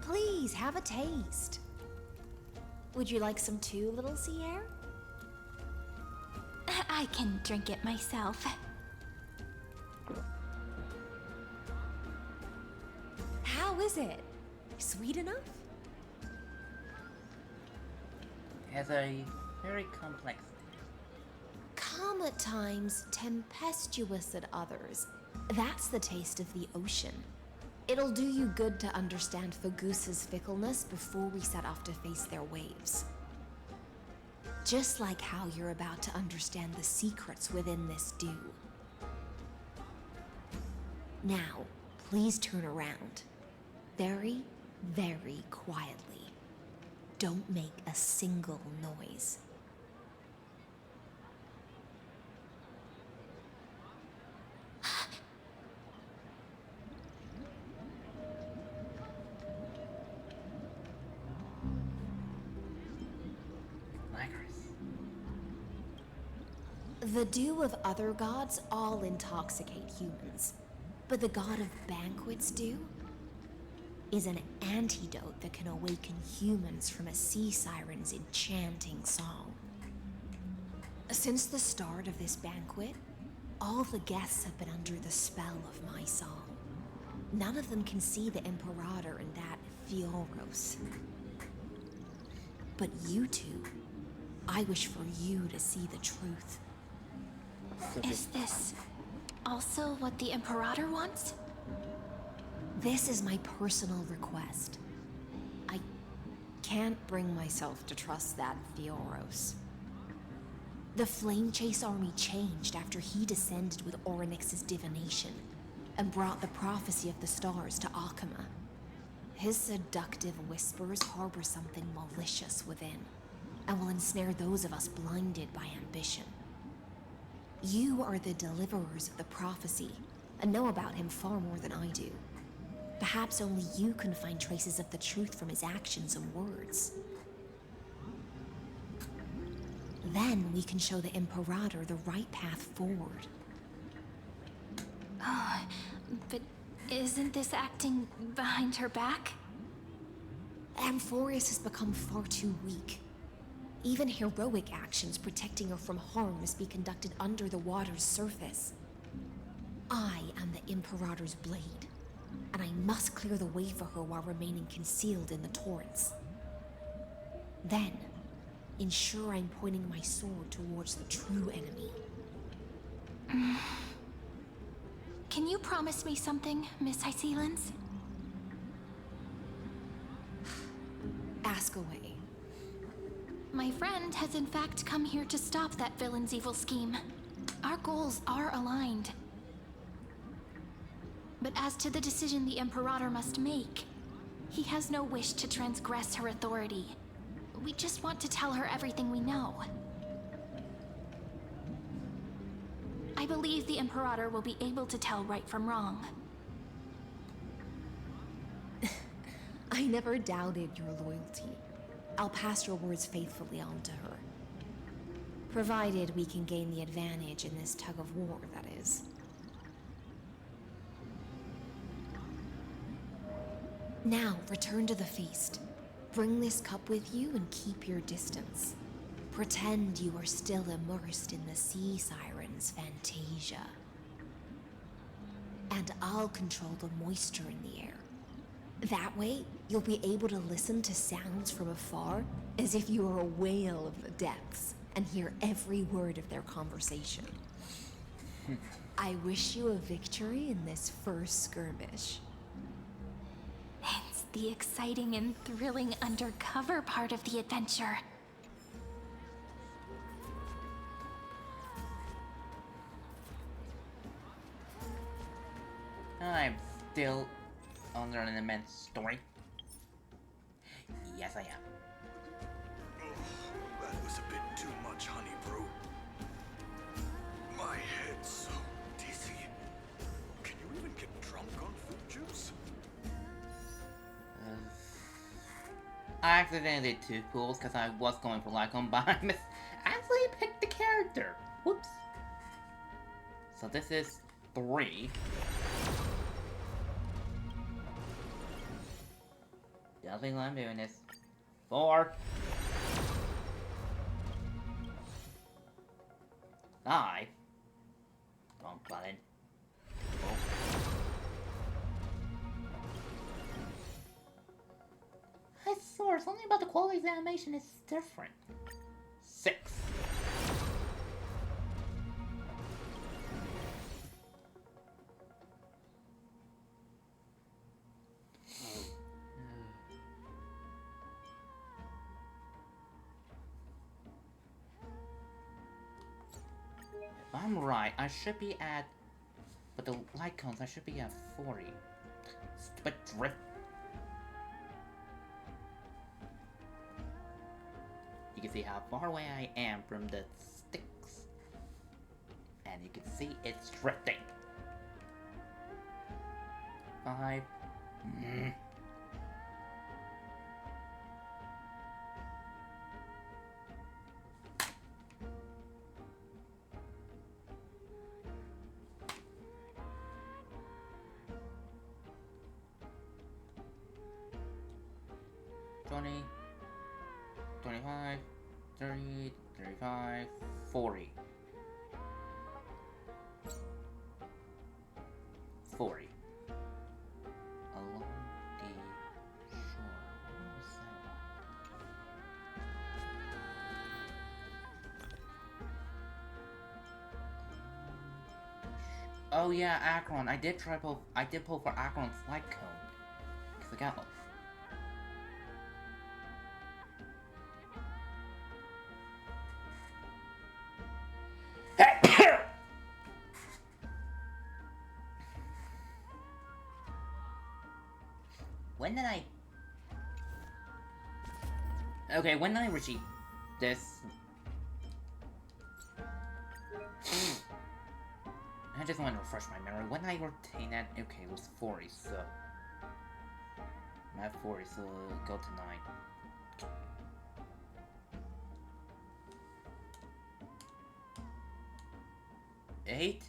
Please, have a taste. Would you like some too, little sea air? I can drink it myself. How is it? Sweet enough? It has a very complex. Calm at times, tempestuous at others. That's the taste of the ocean. It'll do you good to understand Fagusa's fickleness before we set off to face their waves. Just like how you're about to understand the secrets within this dew. Now, please turn around. Very, very quietly. Don't make a single noise. The dew of other gods all intoxicate humans, but the god of banquets dew is an antidote that can awaken humans from a sea siren's enchanting song. Since the start of this banquet, all the guests have been under the spell of my song. None of them can see the Imperator and that Fioros. But you two, I wish for you to see the truth. Is this also what the Imperator wants? This is my personal request. I can't bring myself to trust that Fioros. The Flame Chase army changed after he descended with Orynyx's divination and brought the prophecy of the stars to Akuma. His seductive whispers harbor something malicious within, and will ensnare those of us blinded by ambition. You are the deliverers of the prophecy, and know about him far more than I do. Perhaps only you can find traces of the truth from his actions and words. Then we can show the Imperator the right path forward. Oh, but isn't this acting behind her back? Amphoreus has become far too weak. Even heroic actions protecting her from harm must be conducted under the water's surface. I am the Imperator's blade, and I must clear the way for her while remaining concealed in the torrents. Then, ensure I'm pointing my sword towards the true enemy. Can you promise me something, Miss Hycelens? Ask away. My friend has in fact come here to stop that villain's evil scheme. Our goals are aligned. But as to the decision the Imperator must make, he has no wish to transgress her authority. We just want to tell her everything we know. I believe the Imperator will be able to tell right from wrong. I never doubted your loyalty. I'll pass your words faithfully on to her. Provided we can gain the advantage in this tug of war, that is. Now, return to the feast. Bring this cup with you and keep your distance. Pretend you are still immersed in the sea siren's fantasia. And I'll control the moisture in the air. That way, you'll be able to listen to sounds from afar as if you were a whale of the depths and hear every word of their conversation. I wish you a victory in this first skirmish. It's the exciting and thrilling undercover part of the adventure. I'm still under an immense story. Yes, I am. That was a bit too much, honey brew. My head's so dizzy. Can you even get drunk on fruit juice? I accidentally did 2 pools because I was going for Lycon, but I actually picked the character. Whoops. So this is 3. Don't think I'm doing this. 4. 5. Wrong button. Oh. I swear, something about the quality of the animation is different. 6. If I'm right, I should be at... But the light cones, I should be at 40. Stupid drift. You can see how far away I am from the sticks. And you can see it's drifting. 5. 20, 25, 30, 35, 40. 40. Along the shore. What was that one? Oh yeah, Akron. I did pull for Akron's light cone. Cause I got When did I... Okay, when did I receive this? I just want to refresh my memory. When did I retain that? Okay, it was 40, so... I'm at 40, so go to 9. Eight?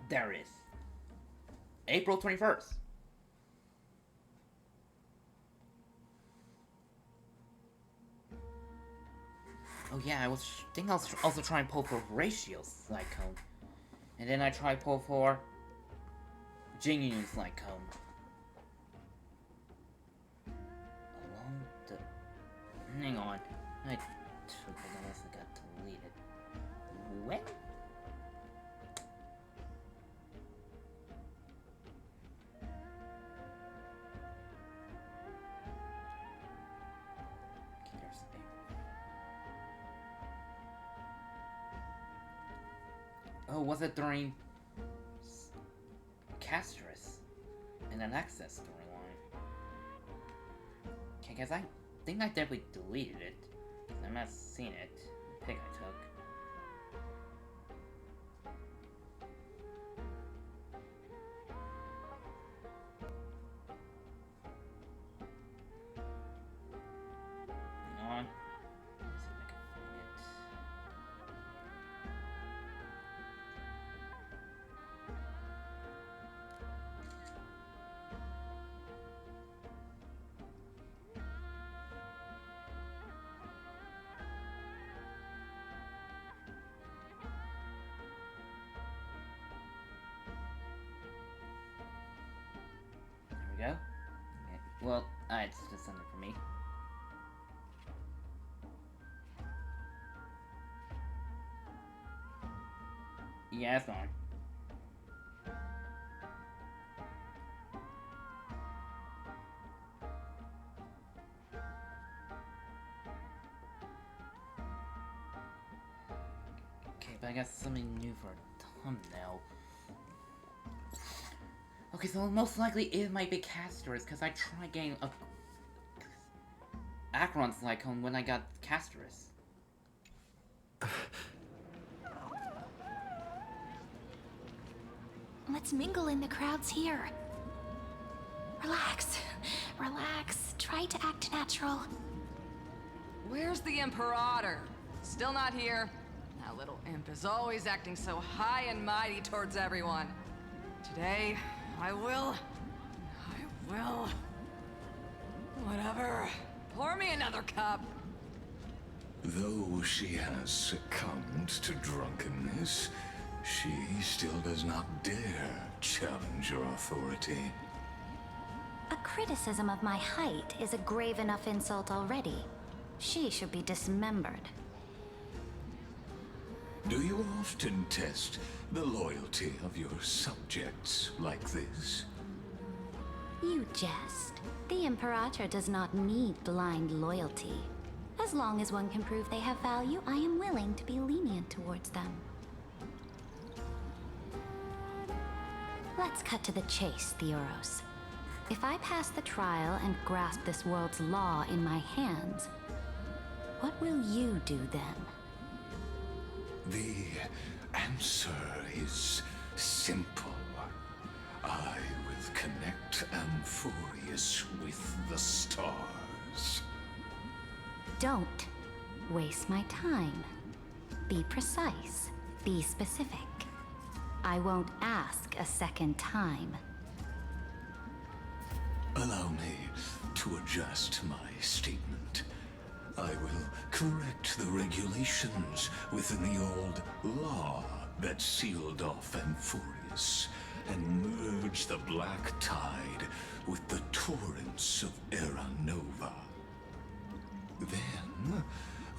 There it is. April 21st. Oh yeah, I think I was also trying to pull for Ratio's light cone. And then I tried pull for Jingyu's light cone. Along the... Hang on. I took the list that got deleted. When? Oh, was it during Castrus in an Access storyline? Okay, guys, I think I definitely deleted it. I'm not seeing it. The pic I took. Hang on. Let's see if I can find it. There we go. Okay. Well, it's just something for me. Yeah, it's fine. Okay, but I got something new for a thumbnail. Okay, so most likely it might be Castorus, because I tried getting a Akron's Lycone when I got Castorus. Let's mingle in the crowds here. Relax. Relax. Try to act natural. Where's the Imperator? Still not here. That little imp is always acting so high and mighty towards everyone. Today, I will. Whatever. Pour me another cup. Though she has succumbed to drunkenness, she still does not dare challenge your authority. A criticism of my height is a grave enough insult already. She should be dismembered. Do you often test the loyalty of your subjects like this? You jest. The Imperator does not need blind loyalty. As long as one can prove they have value, I am willing to be lenient towards them. Let's cut to the chase, Theoros. If I pass the trial and grasp this world's law in my hands, what will you do then? The answer is simple. I will connect Amphoreus with the stars. Don't waste my time. Be precise. Be specific. I won't ask a second time. Allow me to adjust my statement. I will correct the regulations within the old law that sealed off Amphoreus and merge the black tide with the torrents of Era Nova. Then,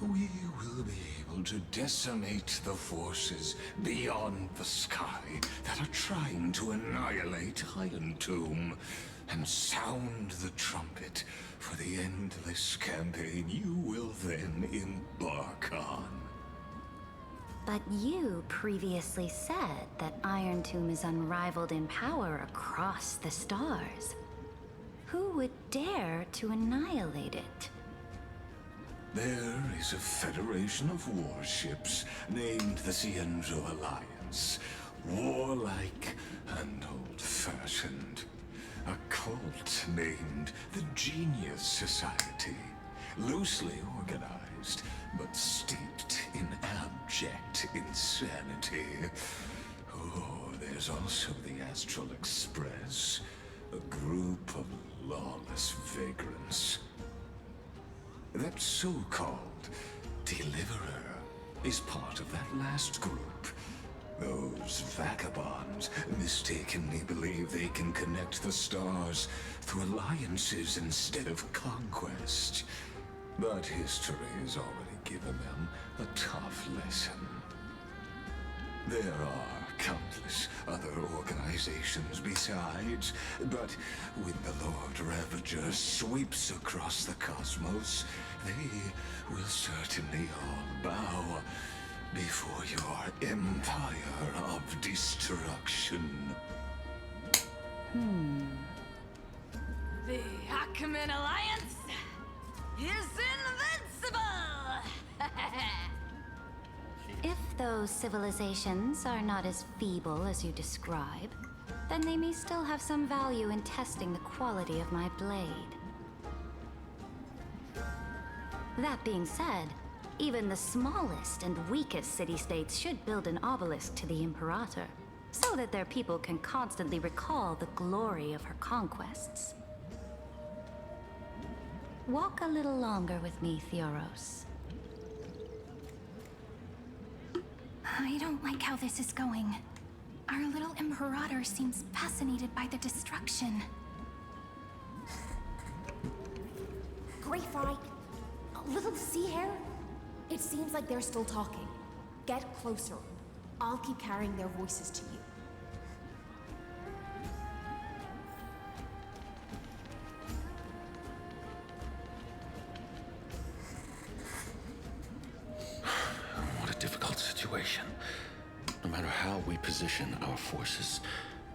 we will be able to decimate the forces beyond the sky that are trying to annihilate Iron Tomb and sound the trumpet for the endless campaign you will then embark on. But you previously said that Iron Tomb is unrivaled in power across the stars. Who would dare to annihilate it? There is a federation of warships named the Cienzo Alliance. Warlike and old-fashioned. A cult named the Genius Society. Loosely organized, but steeped in abject insanity. Oh, there's also the Astral Express. A group of lawless vagrants. That so-called Deliverer is part of that last group. Those vagabonds mistakenly believe they can connect the stars through alliances instead of conquest. But history has already given them a tough lesson. There are countless other organizations besides, but when the Lord Ravager sweeps across the cosmos, they will certainly all bow before your empire of destruction. The Ackman Alliance is invincible! If those civilizations are not as feeble as you describe, then they may still have some value in testing the quality of my blade. That being said, even the smallest and weakest city-states should build an obelisk to the Imperator, so that their people can constantly recall the glory of her conquests. Walk a little longer with me, Theoros. I don't like how this is going. Our little Imperator seems fascinated by the destruction. Great Fry, a little sea hare? It seems like they're still talking. Get closer. I'll keep carrying their voices to you. What a difficult situation. No matter how we position our forces,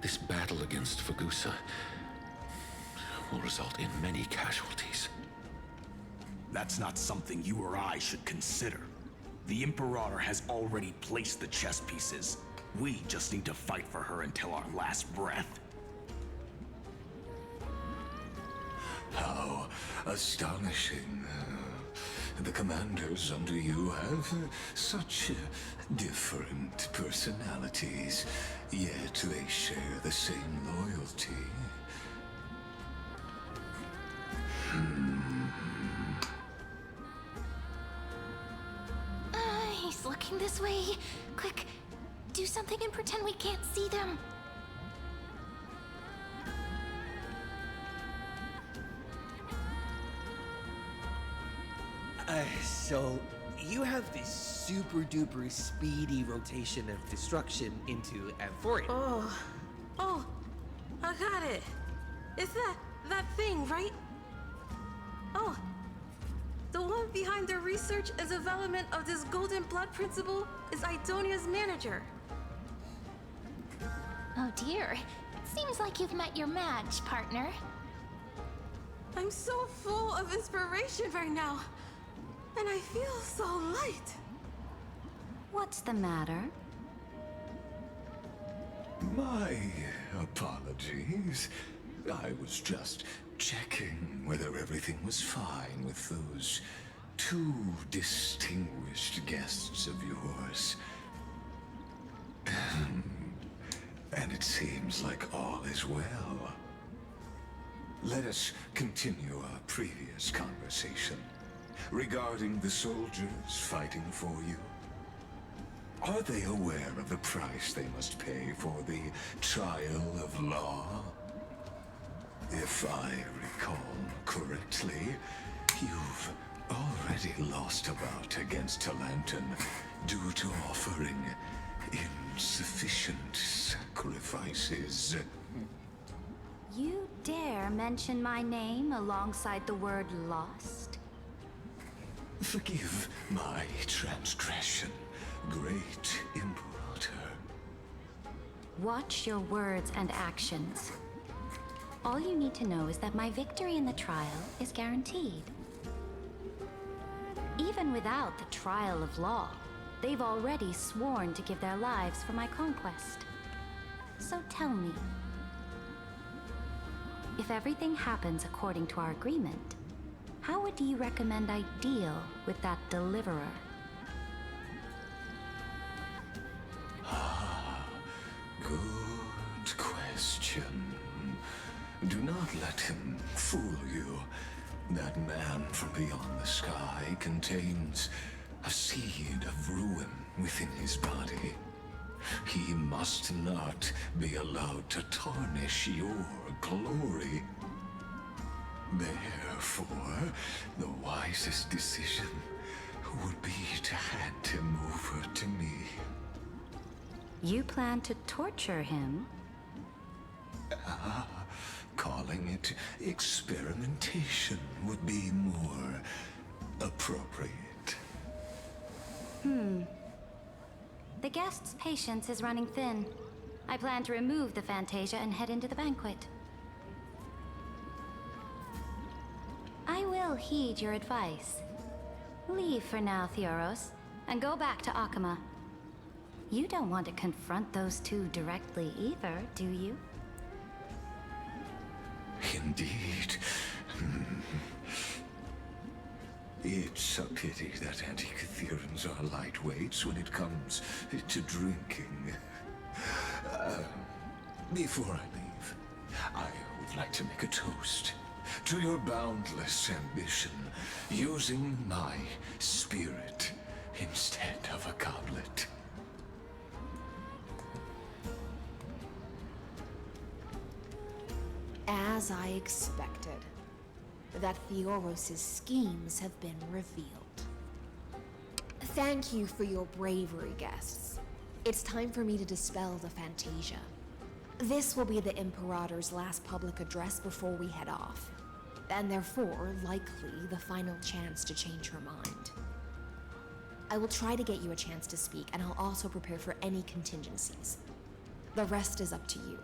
this battle against Fagusa will result in many casualties. That's not something you or I should consider. The Imperator has already placed the chess pieces. We just need to fight for her until our last breath. How astonishing. The commanders under you have such different personalities, yet they share the same loyalty. He's looking this way. Quick, do something and pretend we can't see them. So, you have this super duper speedy rotation of destruction into Amphoreus. Oh, I got it. It's that thing, right? Oh, the one behind the research and development of this golden blood principle is Idonia's manager. Oh dear, seems like you've met your match, partner. I'm so full of inspiration right now, and I feel so light. What's the matter? My apologies. I was just checking whether everything was fine with those two distinguished guests of yours. And it seems like all is well. let us continue our previous conversation regarding the soldiers fighting for you. Are they aware of the price they must pay for the trial of law? If I recall correctly, you've already lost a bout against Talanton due to offering insufficient sacrifices. You dare mention my name alongside the word lost? Forgive my transgression, great Imperator. Watch your words and actions. All you need to know is that my victory in the trial is guaranteed. Even without the trial of law, they've already sworn to give their lives for my conquest. So tell me, if everything happens according to our agreement, how would you recommend I deal with that deliverer? Good question. Do not let him fool you. That man from beyond the sky contains a seed of ruin within his body. He must not be allowed to tarnish your glory. Therefore, the wisest decision would be to hand him over to me. You plan to torture him? Calling it experimentation would be more appropriate. The guest's patience is running thin. I plan to remove the Fantasia and head into the banquet. I will heed your advice. Leave for now, Theoros, and go back to Akama. You don't want to confront those two directly either, do you? Indeed. It's a pity that Antikytherans are lightweights when it comes to drinking. Before I leave, I would like to make a toast to your boundless ambition, using my spirit instead of a goblet. As I expected, that Theoros' schemes have been revealed. Thank you for your bravery, guests. It's time for me to dispel the Fantasia. This will be the Imperator's last public address before we head off, and therefore, likely, the final chance to change her mind. I will try to get you a chance to speak, and I'll also prepare for any contingencies. The rest is up to you.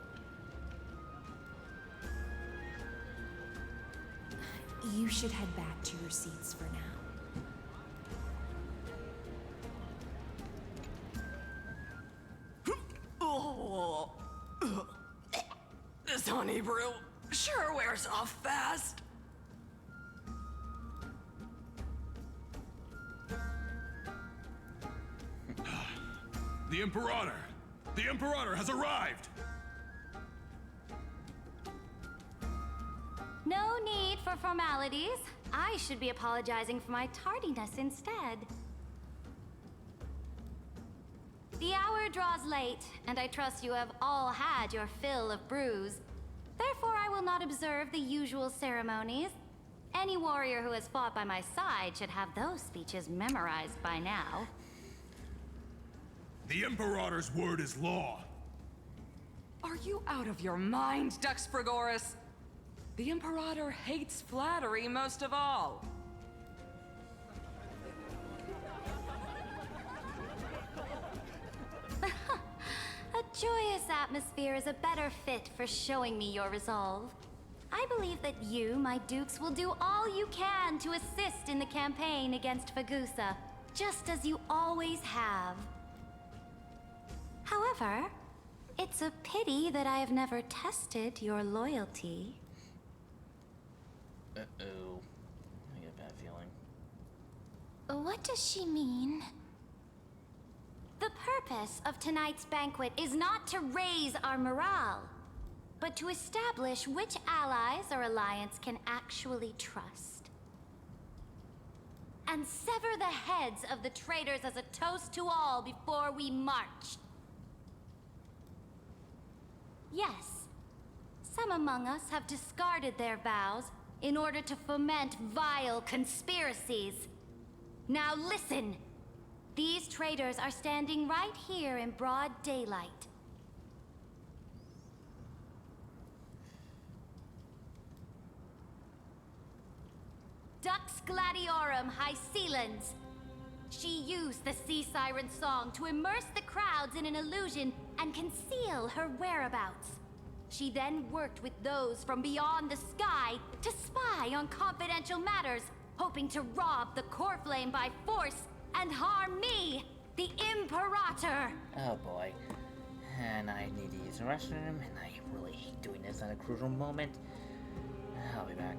You should head back to your seats for now. Oh, this honey brew sure wears off fast. The Imperator! The Imperator has arrived! No need for formalities. I should be apologizing for my tardiness instead. The hour draws late, and I trust you have all had your fill of brews. Therefore, I will not observe the usual ceremonies. Any warrior who has fought by my side should have those speeches memorized by now. The Imperator's word is law. Are you out of your mind, Dux Frigoris? The Imperator hates flattery most of all. A joyous atmosphere is a better fit for showing me your resolve. I believe that you, my dukes, will do all you can to assist in the campaign against Fagusa, just as you always have. However, it's a pity that I have never tested your loyalty. Uh-oh. I get a bad feeling. What does she mean? The purpose of tonight's banquet is not to raise our morale. but to establish which allies our alliance can actually trust. And sever the heads of the traitors as a toast to all before we march. Yes, some among us have discarded their vows in order to foment vile conspiracies. Now listen! These traitors are standing right here in broad daylight. Dux Gladiorum Hycelans. She used the Sea Siren song to immerse the crowds in an illusion and conceal her whereabouts. She then worked with those from beyond the sky to spy on confidential matters, hoping to rob the core flame by force and harm me, the Imperator! Oh boy. And I need to use the restroom, and I really hate doing this at a crucial moment. I'll be back.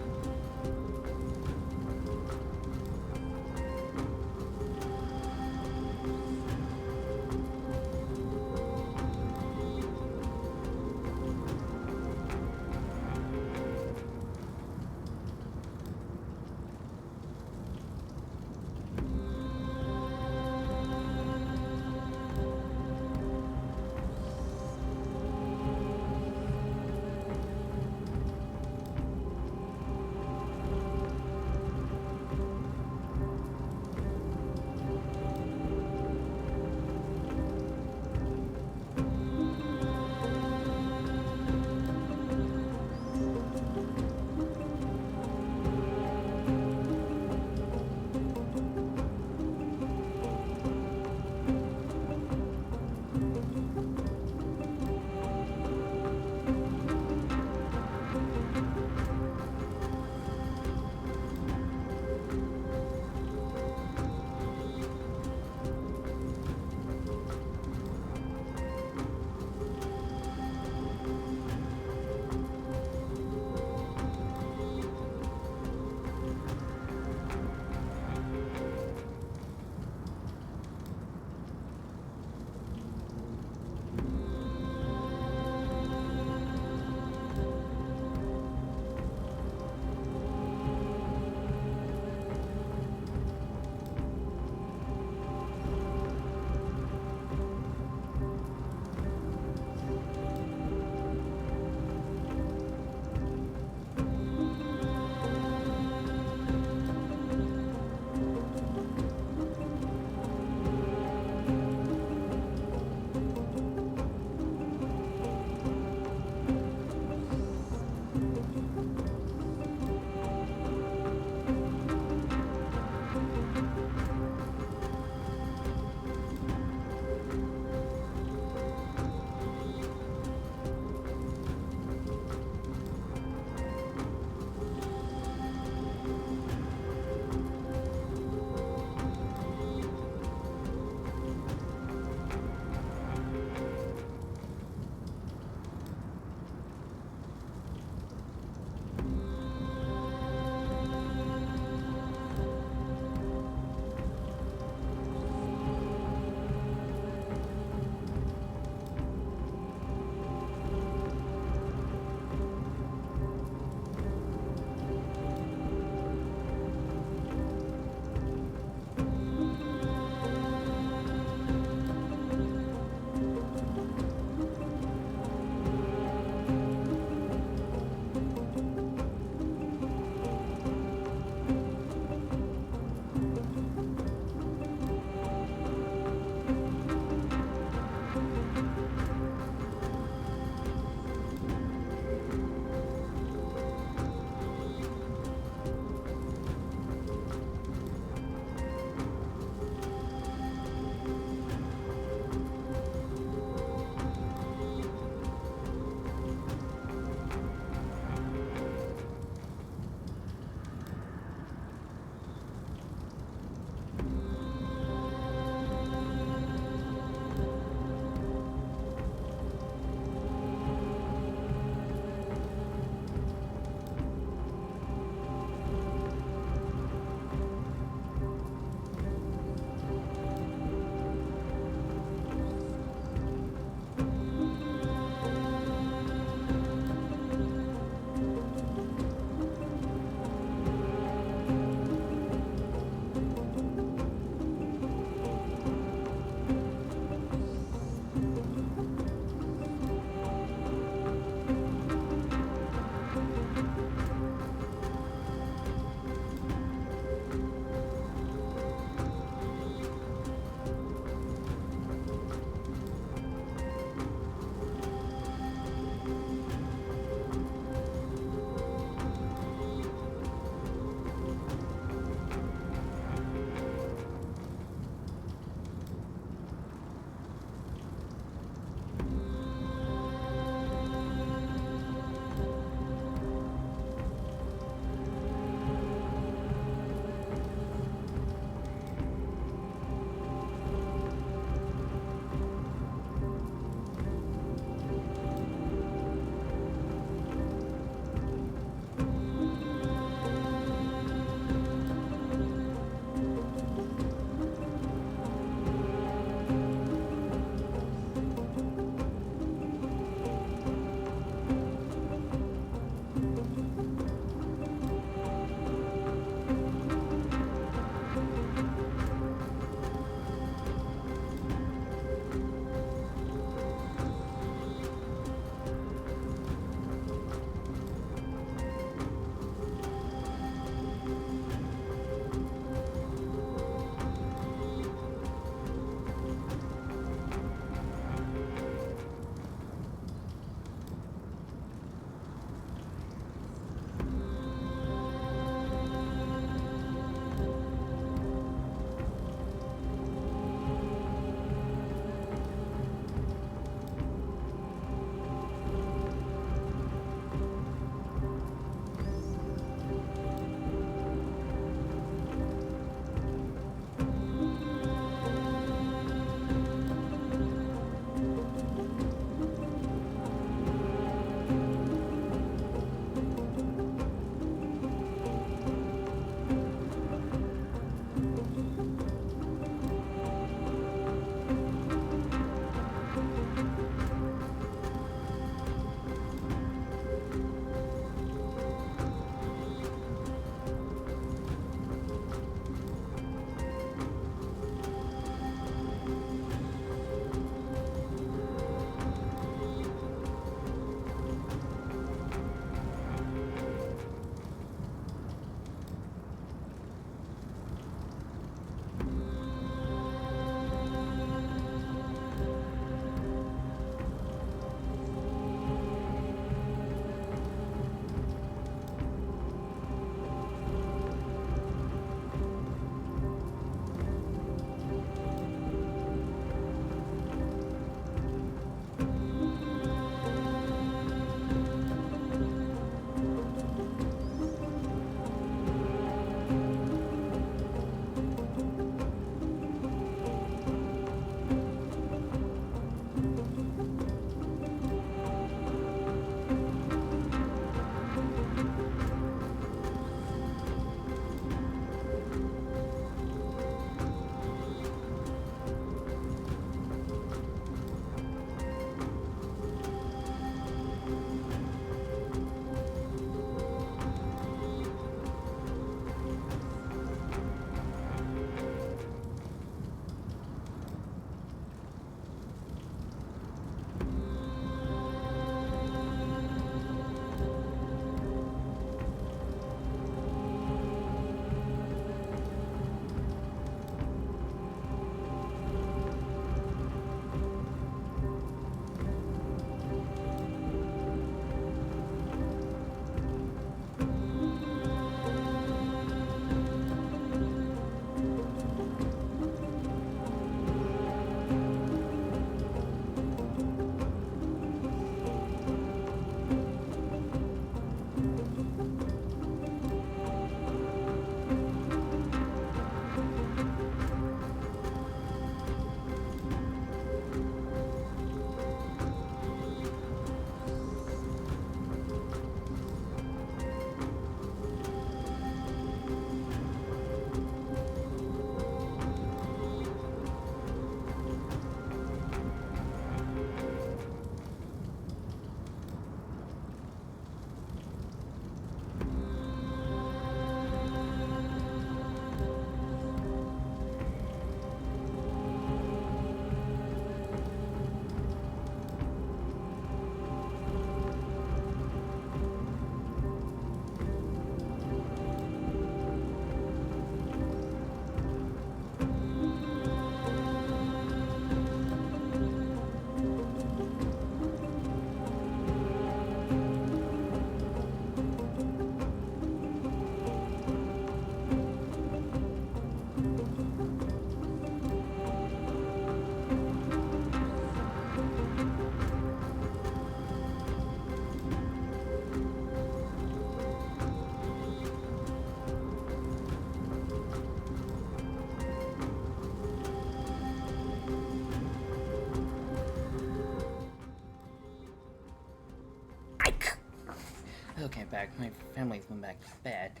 Okay, back. My family's went back to bed.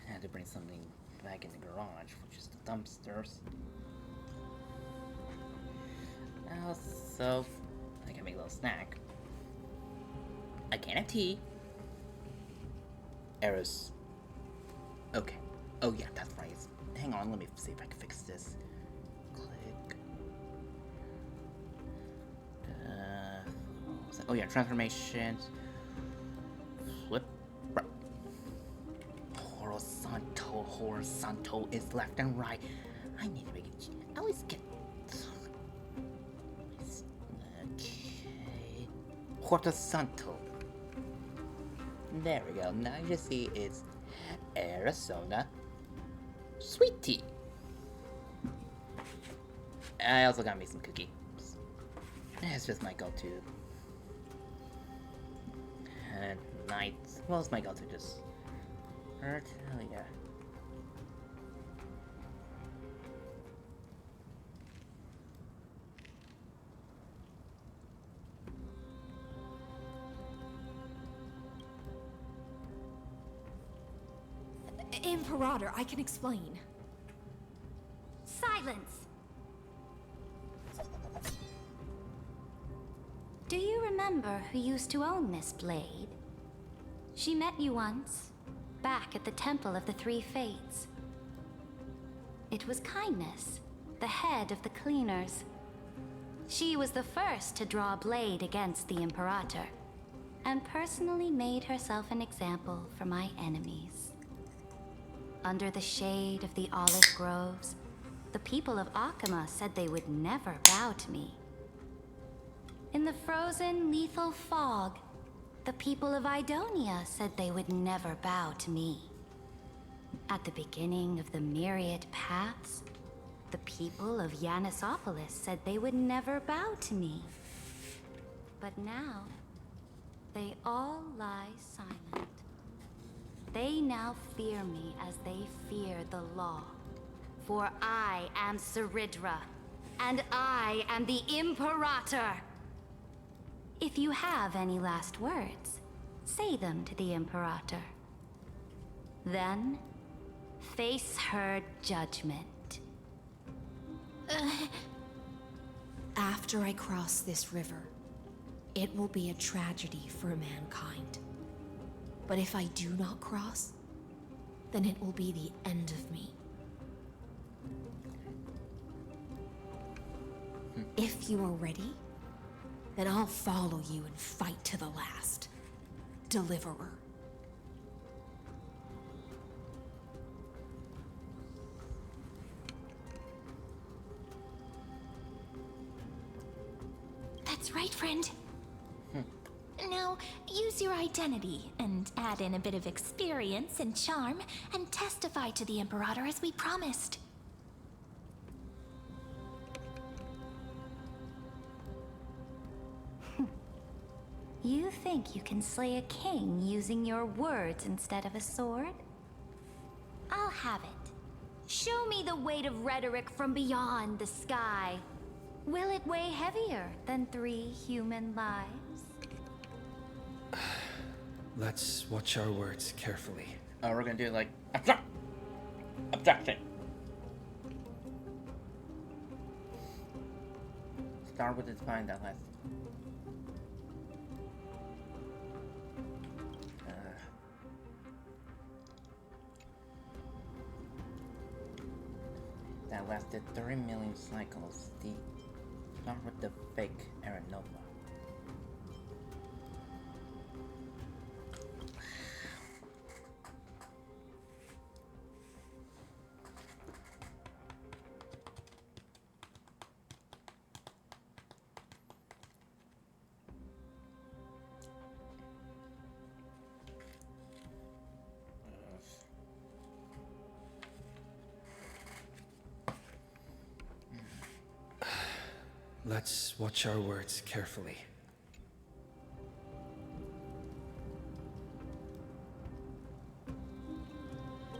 I had to bring something back in the garage, which is the dumpsters. So I can make a little snack. A can of tea. Arrows. Okay. Oh yeah, that's right. Hang on, let me see if I can fix this. Click. What was that? Oh yeah, transformations. Flip. Right. Horizontal is left and right. I need to make it. I always get. Okay. Horizontal. There we go. Now you see it's Arizona sweet tea. I also got me some cookies. It's just my go-to. And nights. Well, it's my go-to. Just. Oh yeah. Imperator, I can explain. Silence! Do you remember who used to own this blade? She met you once, back at the Temple of the Three Fates. It was Kindness, the head of the cleaners. She was the first to draw a blade against the Imperator, and personally made herself an example for my enemies. Under the shade of the olive groves, the people of Akuma said they would never bow to me. In the frozen, lethal fog, the people of Idonia said they would never bow to me. At the beginning of the myriad paths, the people of Yanisopolis said they would never bow to me. But now, they all lie silent. They now fear me as they fear the law. For I am Saridra, and I am the Imperator. If you have any last words, say them to the Imperator. Then, face her judgment. After I cross this river, it will be a tragedy for mankind. But if I do not cross, then it will be the end of me. If you are ready, then I'll follow you and fight to the last. Deliverer. That's right, friend. Now, use your identity and add in a bit of experience and charm and testify to the Imperator as we promised. You think you can slay a king using your words instead of a sword? I'll have it. Show me the weight of rhetoric from beyond the sky. Will it weigh heavier than 3 human lives? Let's watch our words carefully. Oh, we're gonna do like objection. Start with its fine that last. That lasted 3 million cycles. Start with the fake Aranova. Let's watch our words carefully.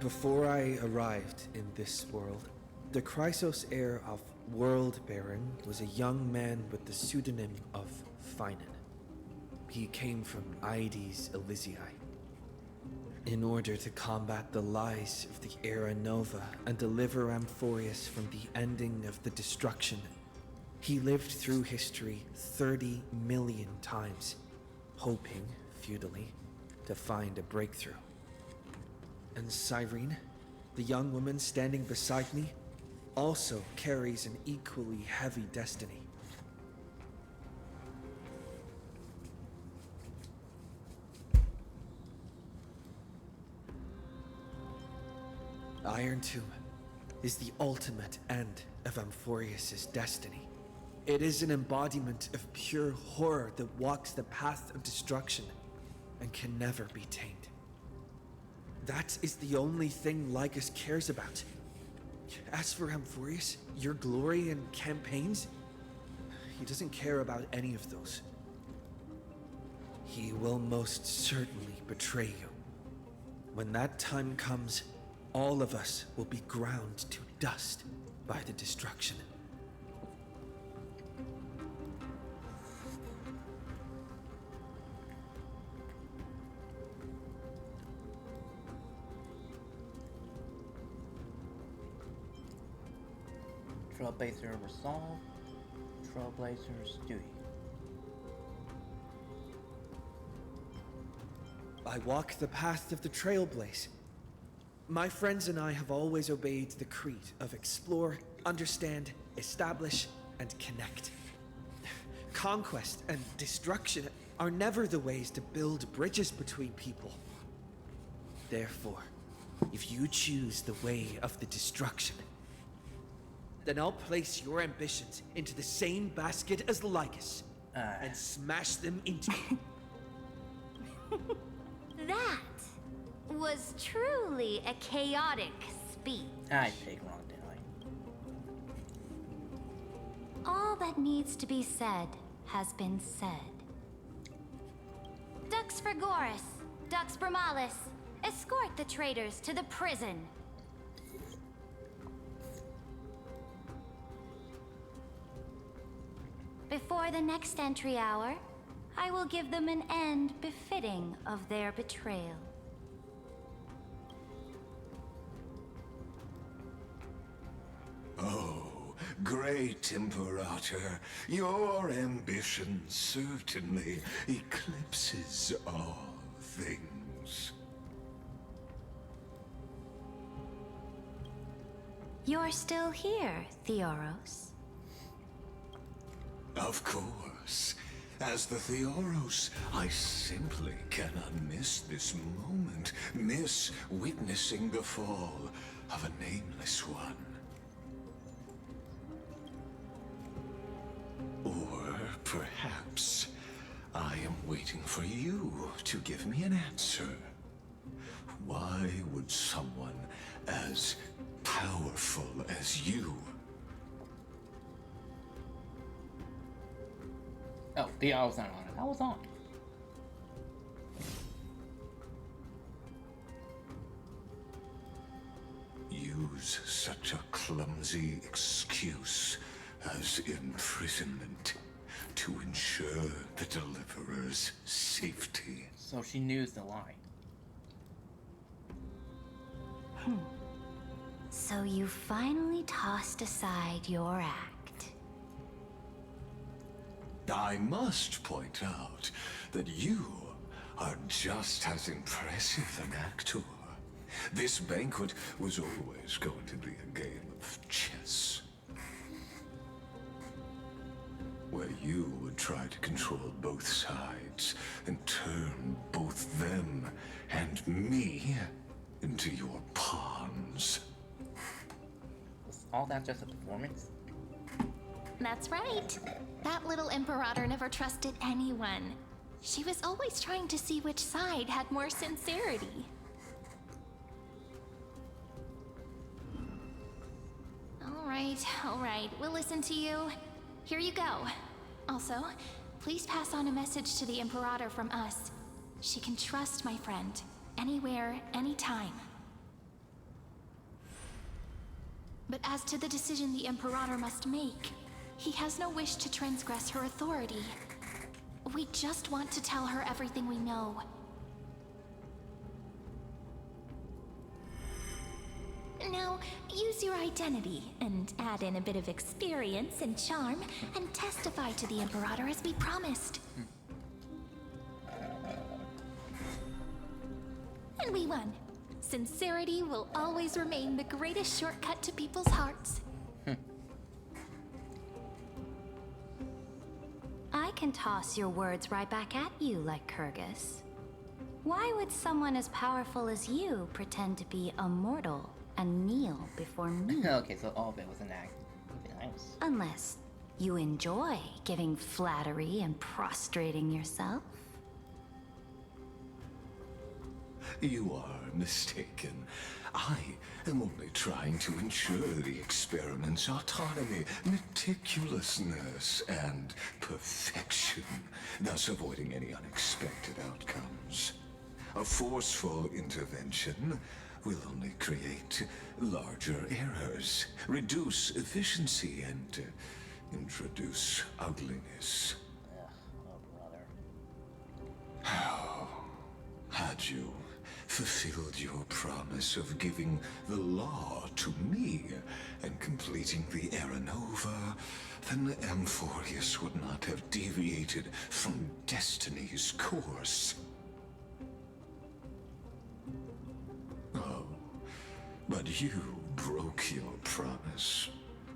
Before I arrived in this world, the Chrysos heir of World Baron was a young man with the pseudonym of Finan. He came from Aedes Elysiae, In order to combat the lies of the Era Nova and deliver Amphoreus from the ending of the destruction, he lived through history 30 million times, hoping, futilely, to find a breakthrough. And Cyrene, the young woman standing beside me, also carries an equally heavy destiny. Iron Tomb is the ultimate end of Amphoreus' destiny. It is an embodiment of pure horror that walks the path of destruction and can never be tamed. That is the only thing Lycus cares about. As for Amphoreus, your glory and campaigns, he doesn't care about any of those. He will most certainly betray you. When that time comes, all of us will be ground to dust by the destruction. Trailblazer resolve. Trailblazer's duty. I walk the path of the Trailblaze. My friends and I have always obeyed the creed of explore, understand, establish, and connect. Conquest and destruction are never the ways to build bridges between people. Therefore, if you choose the way of the destruction, then I'll place your ambitions into the same basket as Lycus and smash them into... That was truly a chaotic speech. I picked wrong, didn't I? All that needs to be said has been said. Dux Frigoris, Dux Bromalis, escort the traitors to the prison. Before the next entry hour, I will give them an end befitting of their betrayal. Oh, great Imperator, your ambition certainly eclipses all things. You're still here, Theoros. Of course. As the Theoros, I simply cannot miss this moment, miss witnessing the fall of a nameless one. Or perhaps I am waiting for you to give me an answer. Why would someone as powerful as you... Oh, I was not on it. I was on. use such a clumsy excuse as imprisonment to ensure the Deliverer's safety? So she knew the lie. So you finally tossed aside your act. I must point out that you are just as impressive an actor. This banquet was always going to be a game of chess, where you would try to control both sides and turn both them and me into your pawns. Was all that just a performance? That's right. That little Imperator never trusted anyone. She was always trying to see which side had more sincerity. All right, we'll listen to you. Here you go. Also, please pass on a message to the Imperator from us. She can trust my friend, anywhere, anytime. But as to the decision the Imperator must make, he has no wish to transgress her authority. We just want to tell her everything we know. Now, use your identity and add in a bit of experience and charm and testify to the Imperator as we promised. And we won. Sincerity will always remain the greatest shortcut to people's hearts. I can toss your words right back at you like Kyrgyz. Why would someone as powerful as you pretend to be immortal and kneel before me? Okay, so all of it was an act. Nice. Unless you enjoy giving flattery and prostrating yourself. You are mistaken. I am only trying to ensure the experiment's autonomy, meticulousness, and perfection, thus avoiding any unexpected outcomes. A forceful intervention will only create larger errors, reduce efficiency, and introduce ugliness. How had you fulfilled your promise of giving the law to me and completing the Aranova, then Amphoreus would not have deviated from destiny's course. Oh, but you broke your promise.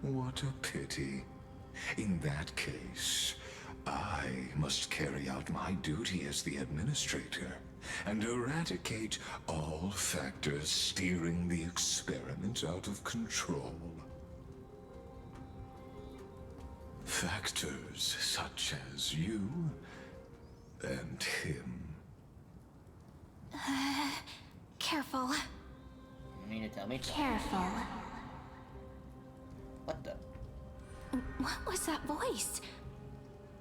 What a pity. In that case, I must carry out my duty as the administrator and eradicate all factors steering the experiment out of control. Factors such as you and him. Careful. You mean to tell me? Careful. What the? What was that voice?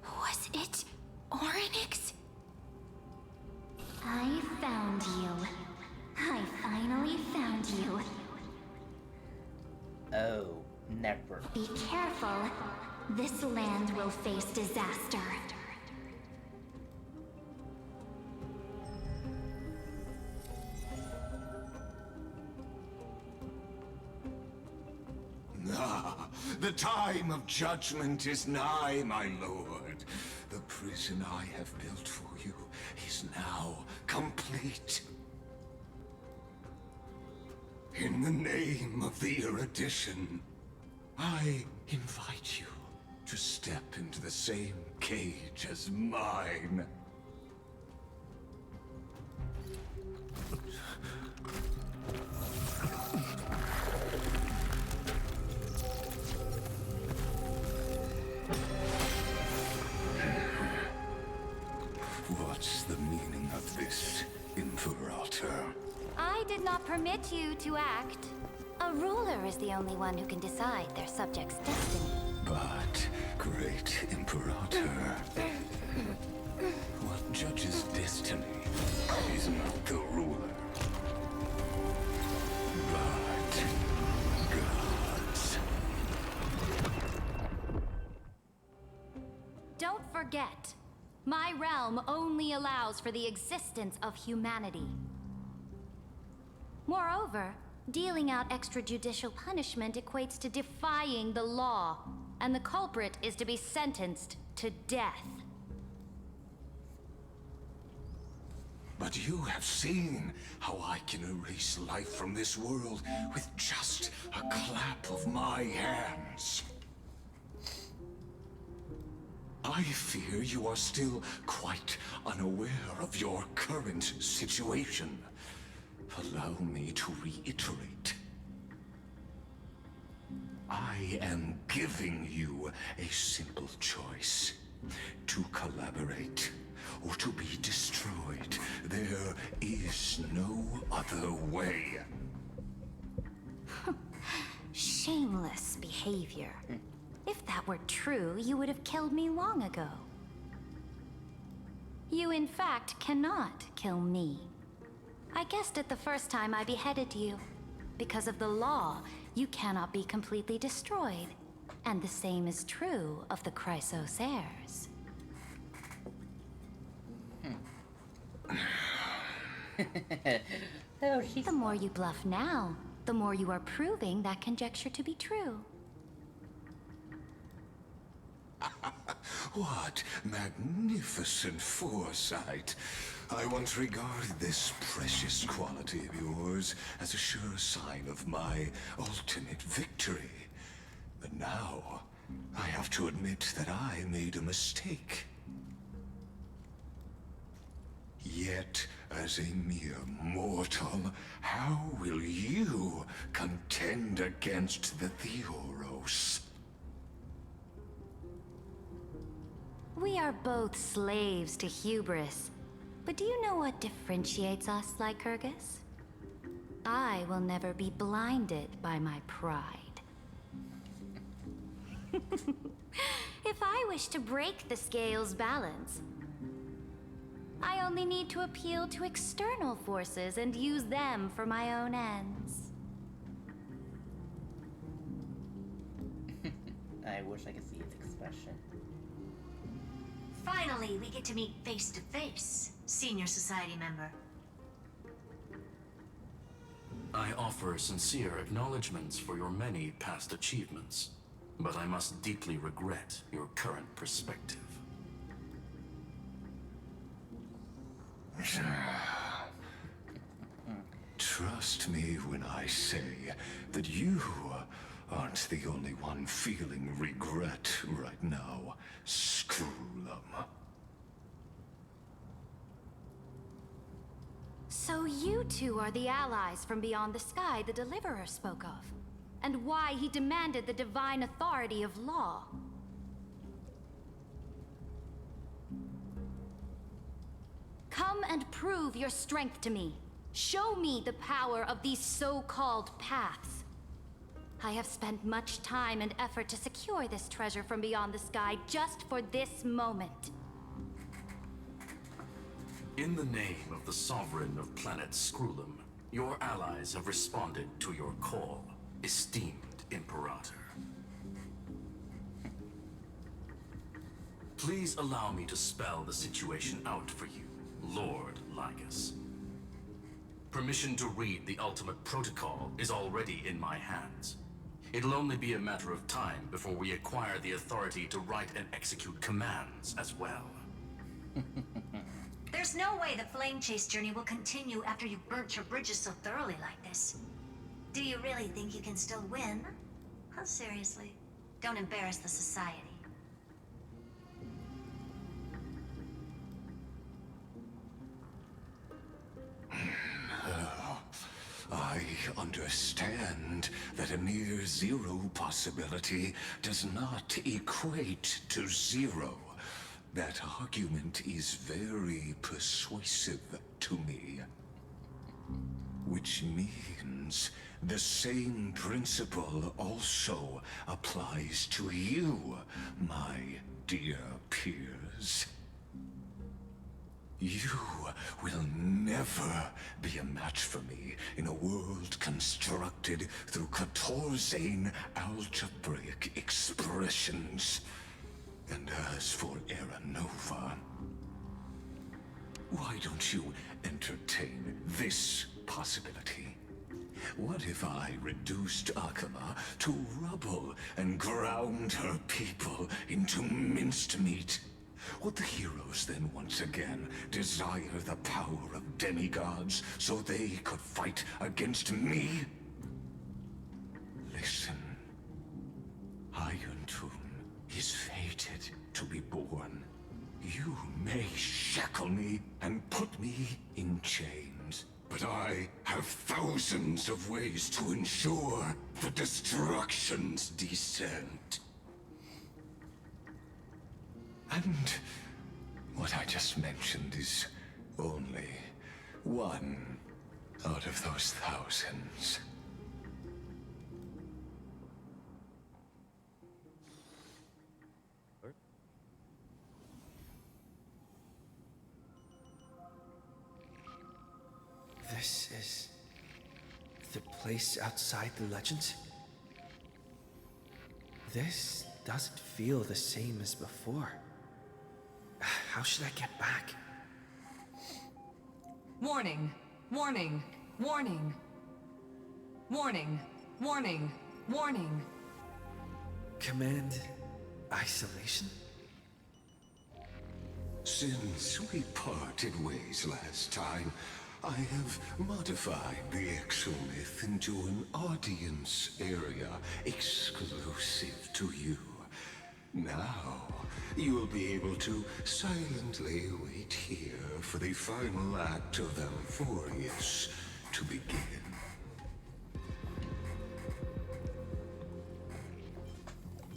Was it Oryx? I found you. I finally found you. Oh, never. Be careful. This land will face disaster. Ah, the time of judgment is nigh, my lord. The prison I have built for you is now complete. In the name of the erudition, I invite you to step into the same cage as mine. What's the meaning of this, Imperator? I did not permit you to act. A ruler is the only one who can decide their subject's destiny. But, great Imperator, what judges destiny is not the ruler, but gods. Don't forget, my realm only allows for the existence of humanity. Moreover, dealing out extrajudicial punishment equates to defying the law, and the culprit is to be sentenced to death. But you have seen how I can erase life from this world with just a clap of my hands. I fear you are still quite unaware of your current situation. Allow me to reiterate. I am giving you a simple choice. To collaborate or to be destroyed. There is no other way. Shameless behavior. If that were true, you would have killed me long ago. You, in fact, cannot kill me. I guessed it the first time I beheaded you. Because of the law, you cannot be completely destroyed. And the same is true of the Chrysos heirs. Oh, the more you bluff now, the more you are proving that conjecture to be true. What magnificent foresight! I once regarded this precious quality of yours as a sure sign of my ultimate victory. But now, I have to admit that I made a mistake. Yet, as a mere mortal, how will you contend against the Theoros? We are both slaves to hubris. But do you know what differentiates us, Lycurgus? I will never be blinded by my pride. If I wish to break the scale's balance, I only need to appeal to external forces and use them for my own ends. I wish I could see its expression. Finally, we get to meet face to face, senior society member. I offer sincere acknowledgments for your many past achievements, but I must deeply regret your current perspective. Trust me when I say that you aren't the only one feeling regret right now, Screwlum. So you two are the allies from beyond the sky the Deliverer spoke of, and why he demanded the divine authority of law. Come and prove your strength to me. Show me the power of these so-called paths. I have spent much time and effort to secure this treasure from beyond the sky just for this moment. In the name of the Sovereign of planet Screwlum, your allies have responded to your call, esteemed Imperator. Please allow me to spell the situation out for you, Lord Lygus. Permission to read the ultimate protocol is already in my hands. It'll only be a matter of time before we acquire the authority to write and execute commands as well. There's no way the flame chase journey will continue after you've burnt your bridges so thoroughly like this. Do you really think you can still win? Oh, seriously. Don't embarrass the society. I understand that a near zero possibility does not equate to zero. That argument is very persuasive to me. Which means the same principle also applies to you, my dear peers. You will never be a match for me in a world constructed through Catorzane algebraic expressions. And as for Aranova, why don't you entertain this possibility? What if I reduced Akama to rubble and ground her people into minced meat? Would the heroes then once again desire the power of demigods so they could fight against me? Listen, Iron Tomb is fated to be born. You may shackle me and put me in chains, but I have thousands of ways to ensure the destruction's descent. And what I just mentioned is only one out of those thousands. This is the place outside the legends? This doesn't feel the same as before. How should I get back? Warning! Warning! Warning! Warning, warning, warning. Command isolation? Since we parted ways last time, I have modified the exomyth into an audience area exclusive to you. Now, you will be able to silently wait here for the final act of Amphoreus to begin.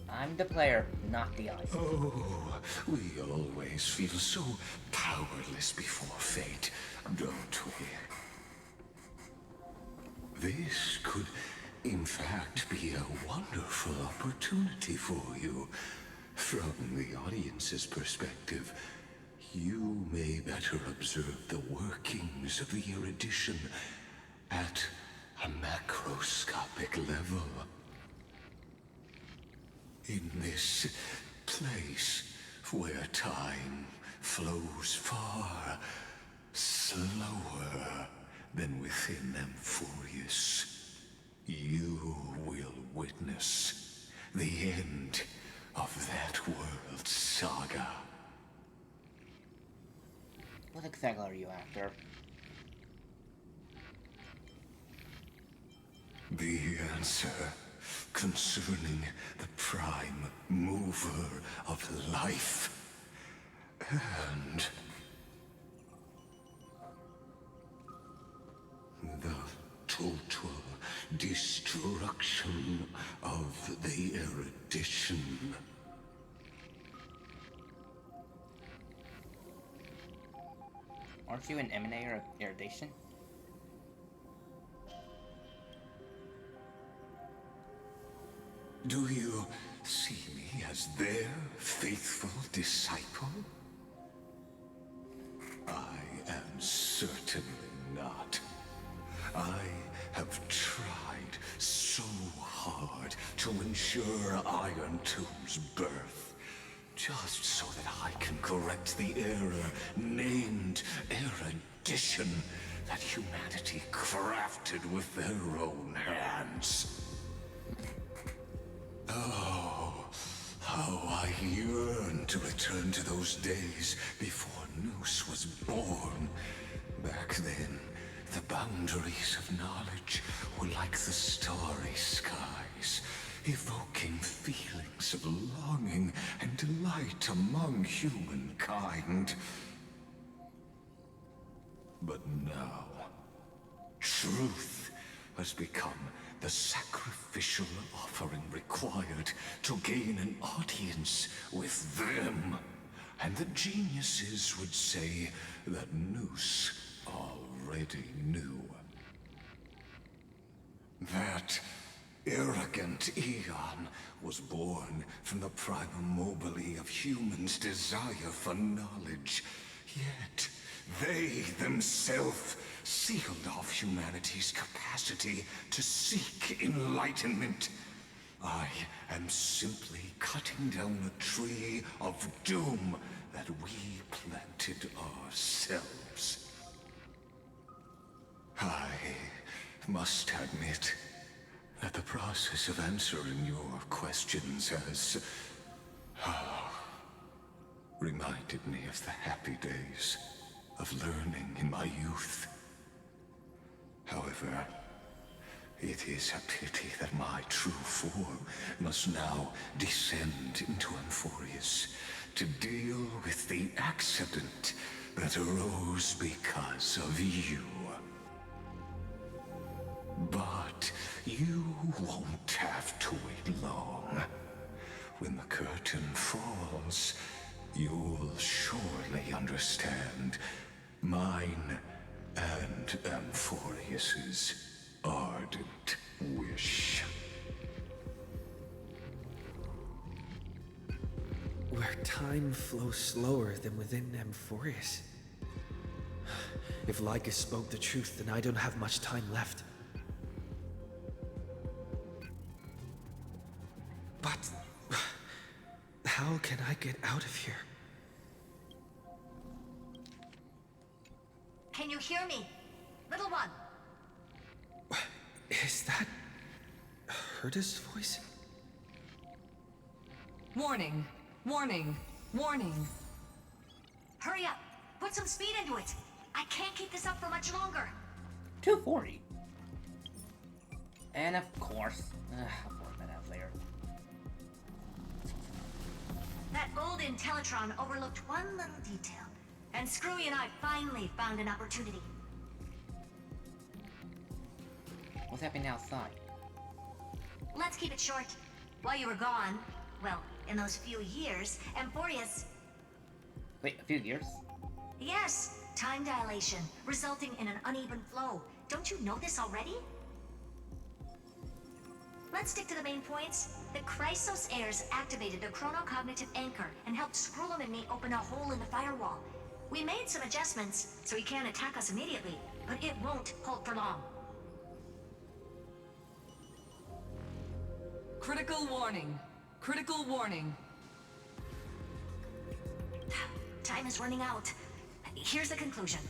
I'm the player, not the audience. Oh, we always feel so powerless before fate, don't we? This could, in fact, be a wonderful opportunity for you. From the audience's perspective, you may better observe the workings of the erudition at a macroscopic level. In this place where time flows far slower than within Amphoreus, you will witness the end of that world's saga. What exactly are you after? The answer concerning the prime mover of life and the total destruction of the erudition. Aren't you an emanator of erudition? Do you see me as their faithful disciple? I am certainly not. I have tried so hard to ensure Iron Tomb's birth, just so that I can correct the error named erudition that humanity crafted with their own hands. Oh, how I yearn to return to those days before Noose was born. Back then, the boundaries of knowledge were like the starry skies, evoking feelings of longing and delight among humankind. But now, truth has become the sacrificial offering required to gain an audience with them. And the geniuses would say that Noose already knew. That arrogant Eon was born from the primal mobile of humans' desire for knowledge. Yet, they themselves sealed off humanity's capacity to seek enlightenment. I am simply cutting down a tree of doom that we planted ourselves. I must admit that the process of answering your questions has reminded me of the happy days of learning in my youth. However, it is a pity that my true form must now descend into Amphoreus to deal with the accident that arose because of you. But you won't have to wait long. When the curtain falls, you'll surely understand mine and Amphoreus's ardent wish. Where time flows slower than within Amphoreus. If Lycus spoke the truth, then I don't have much time left. But how can I get out of here? Can you hear me? Little one. Is that Herta's voice? Warning, warning, warning. Hurry up! Put some speed into it! I can't keep this up for much longer! 240. And of course, I'll work that out later. That old Intellitron overlooked one little detail, and Screwy and I finally found an opportunity. What's happening outside? Let's keep it short. While you were gone, well, in those few years, Amphoreus... Wait, a few years? Yes, time dilation, resulting in an uneven flow. Don't you know this already? Let's stick to the main points. The Chrysos heirs activated the chronocognitive anchor and helped Skrullum and me open a hole in the firewall. We made some adjustments, so he can't attack us immediately, but it won't hold for long. Critical warning. Critical warning. Time is running out. Here's the conclusion.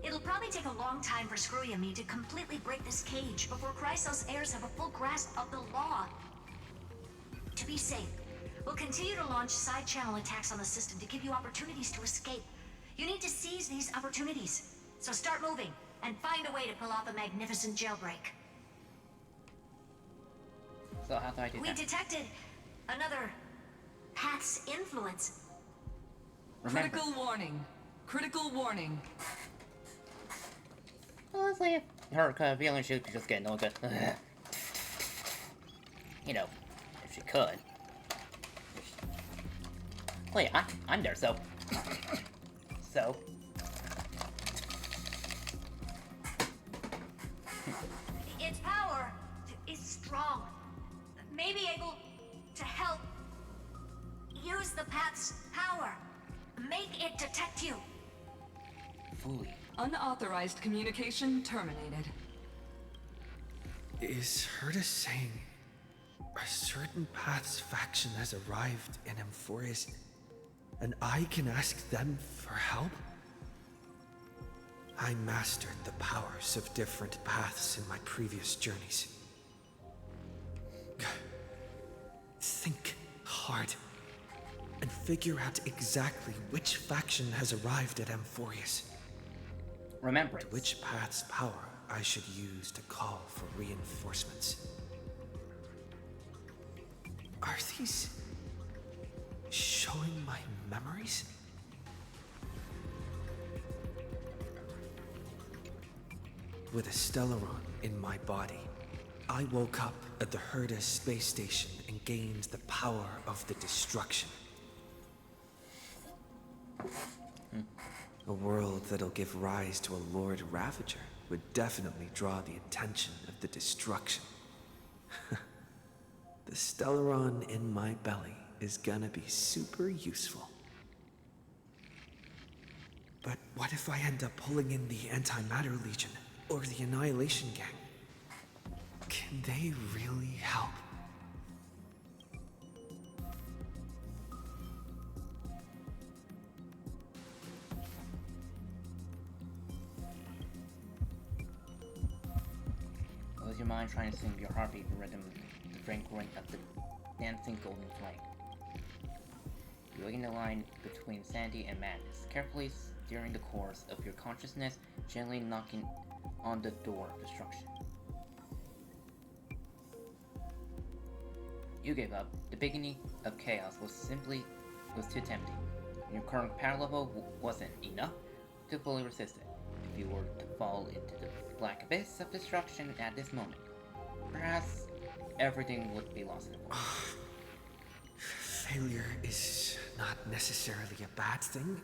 It'll probably take a long time for Screwy and me to completely break this cage before Chrysos heirs have a full grasp of the law. To be safe, we'll continue to launch side-channel attacks on the system to give you opportunities to escape. You need to seize these opportunities. So start moving, and find a way to pull off a magnificent jailbreak. So how do I do We that? detected another path's influence. Remember. Critical warning. Critical warning. Honestly, her feeling she could just get no good. You know, if she could. Wait, I'm there, so. So. Its power is strong. Maybe able to help use the path's power. Make it detect you. Fully. Unauthorized communication terminated. Is Herta saying a certain path's faction has arrived in Amphoreus, and I can ask them for help? I mastered the powers of different paths in my previous journeys. Think hard and figure out exactly which faction has arrived at Amphoreus. Remember and which path's power I should use to call for reinforcements. Are these showing my memories? With a Stellaron in my body, I woke up at the Herta space station and gained the power of the destruction. A world that'll give rise to a Lord Ravager would definitely draw the attention of the destruction. The Stellaron in my belly is gonna be super useful. But what if I end up pulling in the Antimatter Legion or the Annihilation Gang? Can they really help? Was your mind trying to sing your heartbeat rhythm, the fragrance of the dancing golden flame? Viewing the line between sanity and madness, carefully steering the course of your consciousness, gently knocking on the door of destruction. You gave up. The beginning of chaos was too tempting. Your current power level wasn't enough to fully resist it. If you were to fall into the black abyss of destruction at this moment, perhaps everything would be lost in a whirl. Failure is not necessarily a bad thing.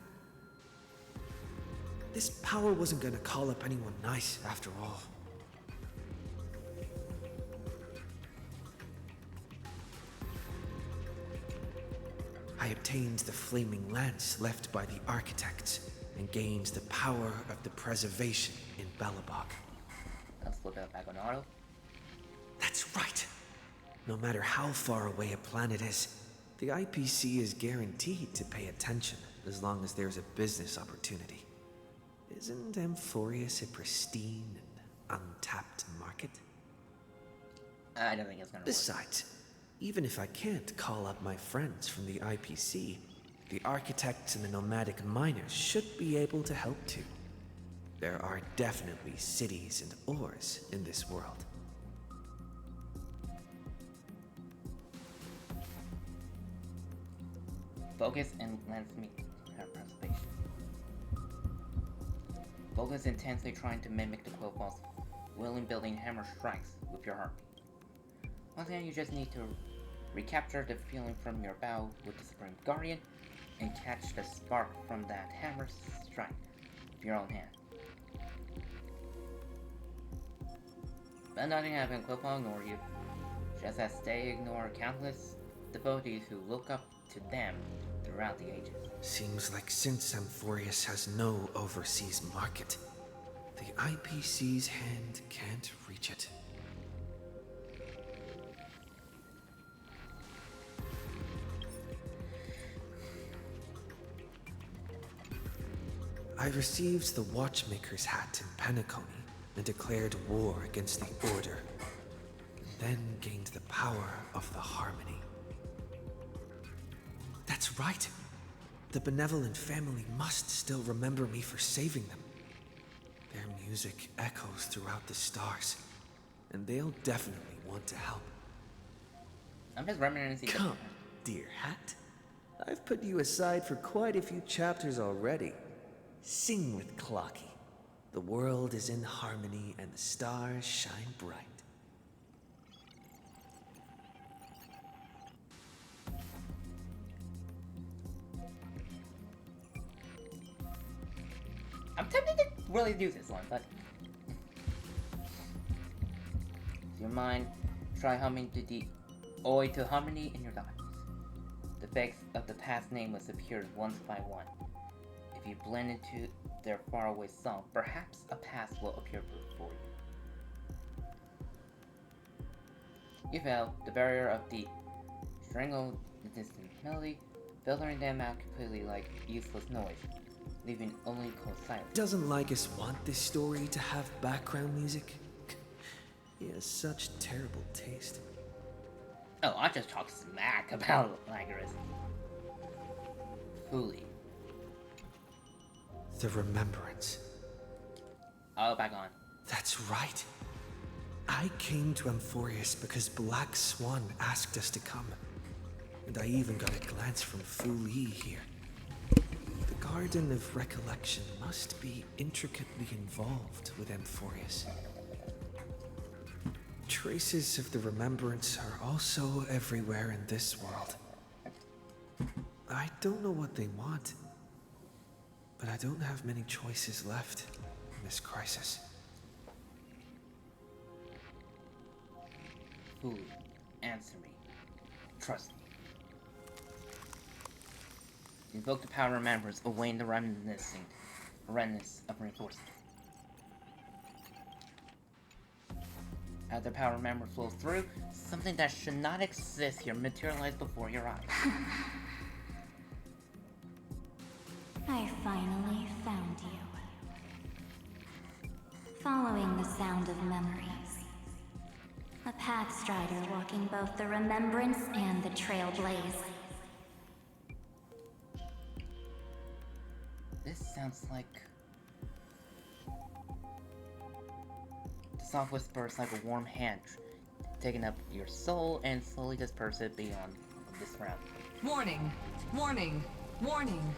This power wasn't gonna call up anyone nice after all. I obtained the flaming lance left by the architects and gained the power of the preservation in Belobog. Let's flip it back on auto. That's right. No matter how far away a planet is, the IPC is guaranteed to pay attention as long as there's a business opportunity. Isn't Amphoreus a pristine and untapped market? I don't think it's gonna work. Besides, even if I can't call up my friends from the IPC, the architects and the nomadic miners should be able to help too. There are definitely cities and ores in this world. Focus and lens me preservation. Focus intensely trying to mimic the Quillfall's willing building hammer strikes with your heartbeat. Once again, you just need to recapture the feeling from your bow with the Supreme Guardian and catch the spark from that hammer strike with your own hand. But nothing happened. Quillfall ignore you, just as they ignore countless devotees who look up to them throughout the ages. Seems like since Amphoreus has no overseas market, the IPC's hand can't reach it. I received the Watchmaker's hat in Penacony and declared war against the Order, then gained the power of the Harmony. That's right. The benevolent family must still remember me for saving them. Their music echoes throughout the stars, and they'll definitely want to help. I'm just reminiscing. Come, dear hat. I've put you aside for quite a few chapters already. Sing with Clocky. The world is in harmony and the stars shine bright. I'm tempted to really do this one, but your mind try humming to the ode to harmony in your diaries. The effects of the past nameless appeared once by one. If you blend into their faraway song, perhaps a past will appear before you. You fell, the barrier of the strangled the distant melody, filtering them out completely like useless noise, leaving only cold silence. Doesn't Lycus want this story to have background music? He has such terrible taste. Oh, I just talk smack about Lycus. Fully. The Remembrance. Oh, back on. That's right. I came to Amphoreus because Black Swan asked us to come. And I even got a glance from Fu Li here. The Garden of Recollection must be intricately involved with Amphoreus. Traces of the Remembrance are also everywhere in this world. I don't know what they want, but I don't have many choices left in this crisis. Fully. Answer me. Trust me. Invoke the power of remembrance, awaiting the remnants of reinforcement. As the power of remembrance flows through, something that should not exist here materializes before your eyes. I finally found you. Following the sound of memories. A pathstrider walking both the remembrance and the trailblaze. This sounds like... The soft whisper is like a warm hand, taking up your soul and slowly disperse it beyond this round. Warning! Warning! Warning!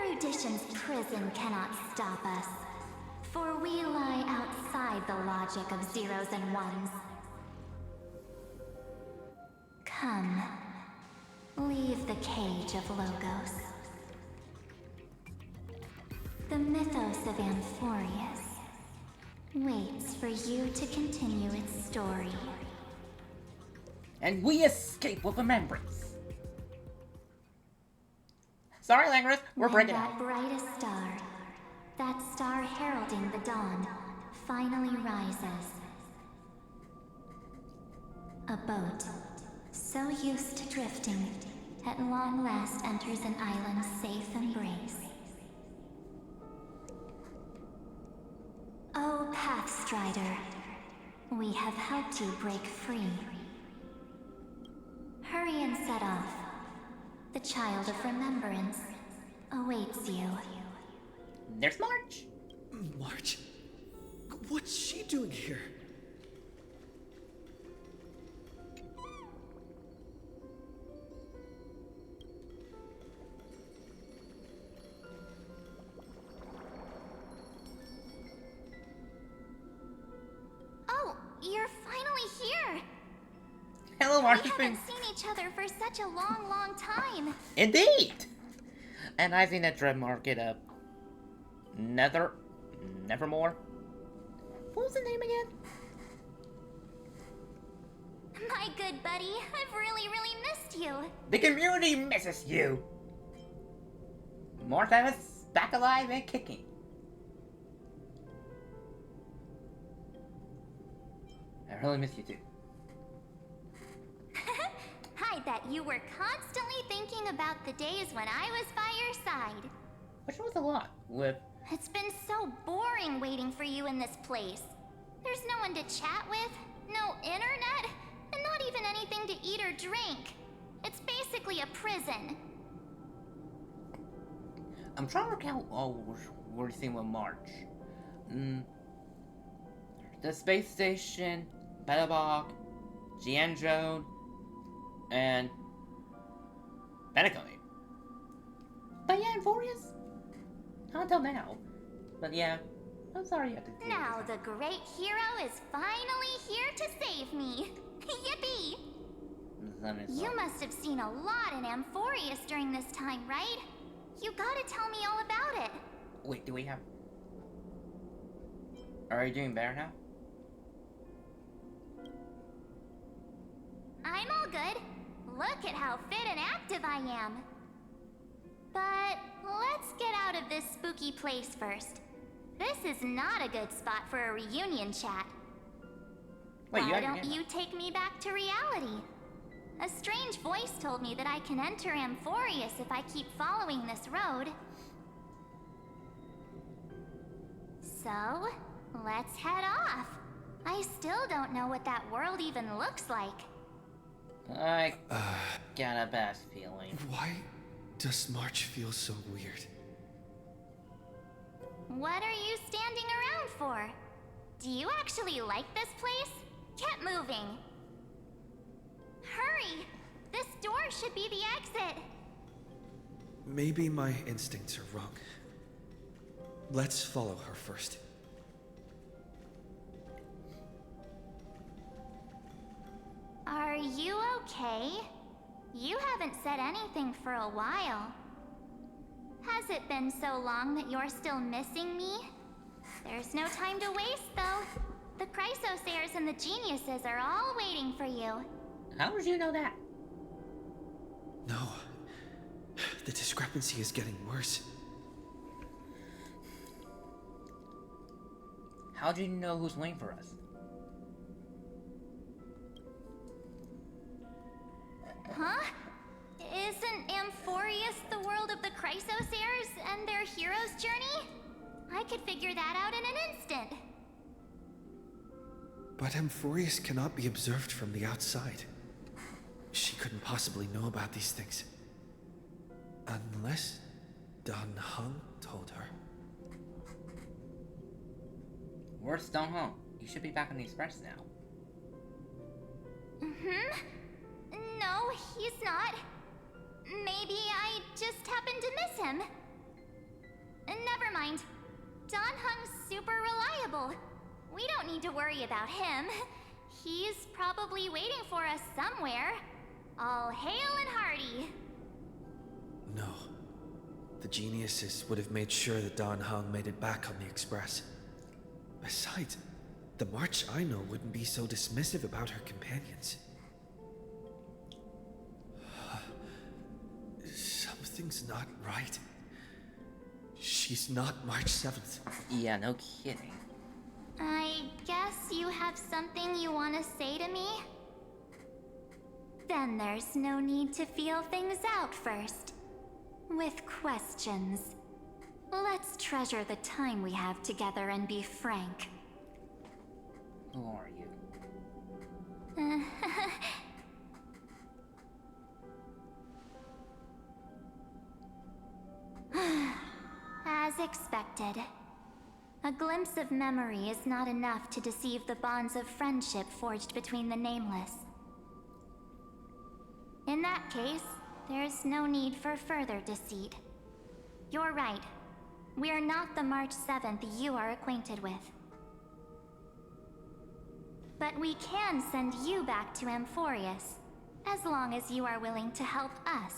Erudition's prison cannot stop us, for we lie outside the logic of zeros and ones. Come, leave the cage of Logos. The mythos of Amphoreus waits for you to continue its story. And we escape with remembrance. Sorry, Langris, we're breaking that out. Brightest star, that star heralding the dawn, finally rises. A boat, so used to drifting, at long last enters an island's safe embrace. Pathstrider. We have helped you break free. Hurry and set off. The Child of Remembrance awaits you. There's March. March? What's she doing here? Oh, you're finally here! Hello, March. We haven't seen each other for such a long, long time. Indeed! And I've seen that dread market of Nevermore. What was the name again? My good buddy, I've really, really missed you. The community misses you. Morpheus back alive and kicking. I really miss you too. I bet you were constantly thinking about the days when I was by your side. Which was a lot with... It's been so boring waiting for you in this place. There's no one to chat with, no internet, and not even anything to eat or drink. It's basically a prison. I'm trying to work out we're seeing with March. The space station, Battlebog, Gianzhou, and Benacone. But yeah, Amphoreus? Not until now. But yeah, I'm sorry you have to do Now the great hero is finally here to save me. Yippee! You must have seen a lot in Amphoreus during this time, right? You gotta tell me all about it. Wait, do we have... Are you doing better now? I'm all good. Look at how fit and active I am. But let's get out of this spooky place first. This is not a good spot for a reunion chat. Wait, Why don't you take me back to reality? A strange voice told me that I can enter Amphoreus if I keep following this road. So, let's head off. I still don't know what that world even looks like. I got a bad feeling. Why does March feel so weird? What are you standing around for? Do you actually like this place? Get moving. Hurry! This door should be the exit. Maybe my instincts are wrong. Let's follow her first. Are you okay? You haven't said anything for a while. Has it been so long that you're still missing me? There's no time to waste, though. The Chrysosairs and the Geniuses are all waiting for you. How did you know that? No. The discrepancy is getting worse. How do you know who's waiting for us? Huh? Isn't Amphoreus the world of the Chrysosairs and their hero's journey? I could figure that out in an instant. But Amphoreus cannot be observed from the outside. She couldn't possibly know about these things. Unless Dan Heng told her. Where's Dan Heng? You should be back on the Express now. No, he's not. Maybe I just happened to miss him. Never mind. Dan Heng's super reliable. We don't need to worry about him. He's probably waiting for us somewhere. All hail and hearty. No. The Geniuses would have made sure that Dan Heng made it back on the Express. Besides, the March I know wouldn't be so dismissive about her companions. Something's not right. She's not March 7th. Yeah, no kidding. I guess you have something you want to say to me? Then there's no need to feel things out first. With questions. Let's treasure the time we have together and be frank. Who are you? As expected. A glimpse of memory is not enough to deceive the bonds of friendship forged between the Nameless. In that case, there's no need for further deceit. You're right. We're not the March 7th you are acquainted with. But we can send you back to Amphoreus, as long as you are willing to help us.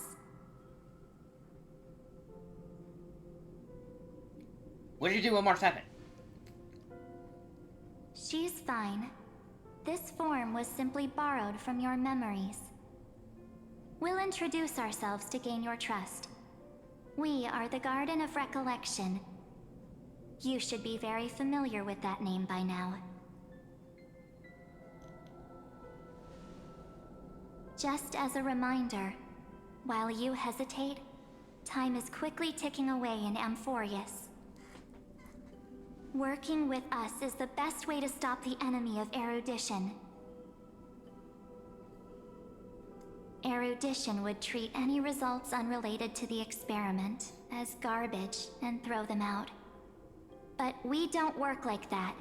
What did you do with March 7th? She's fine. This form was simply borrowed from your memories. We'll introduce ourselves to gain your trust. We are the Garden of Recollection. You should be very familiar with that name by now. Just as a reminder, while you hesitate, time is quickly ticking away in Amphoreus. Working with us is the best way to stop the enemy of erudition. Erudition would treat any results unrelated to the experiment as garbage and throw them out. But we don't work like that.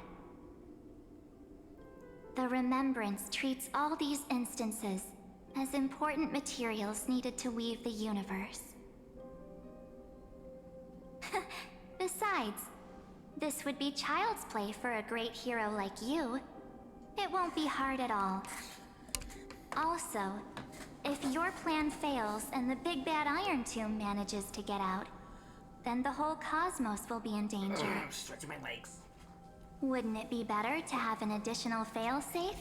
The Remembrance treats all these instances as important materials needed to weave the universe. Besides, this would be child's play for a great hero like you. It won't be hard at all. Also, if your plan fails and the big bad Iron Tomb manages to get out, then the whole cosmos will be in danger. I'm stretching my legs. Wouldn't it be better to have an additional failsafe?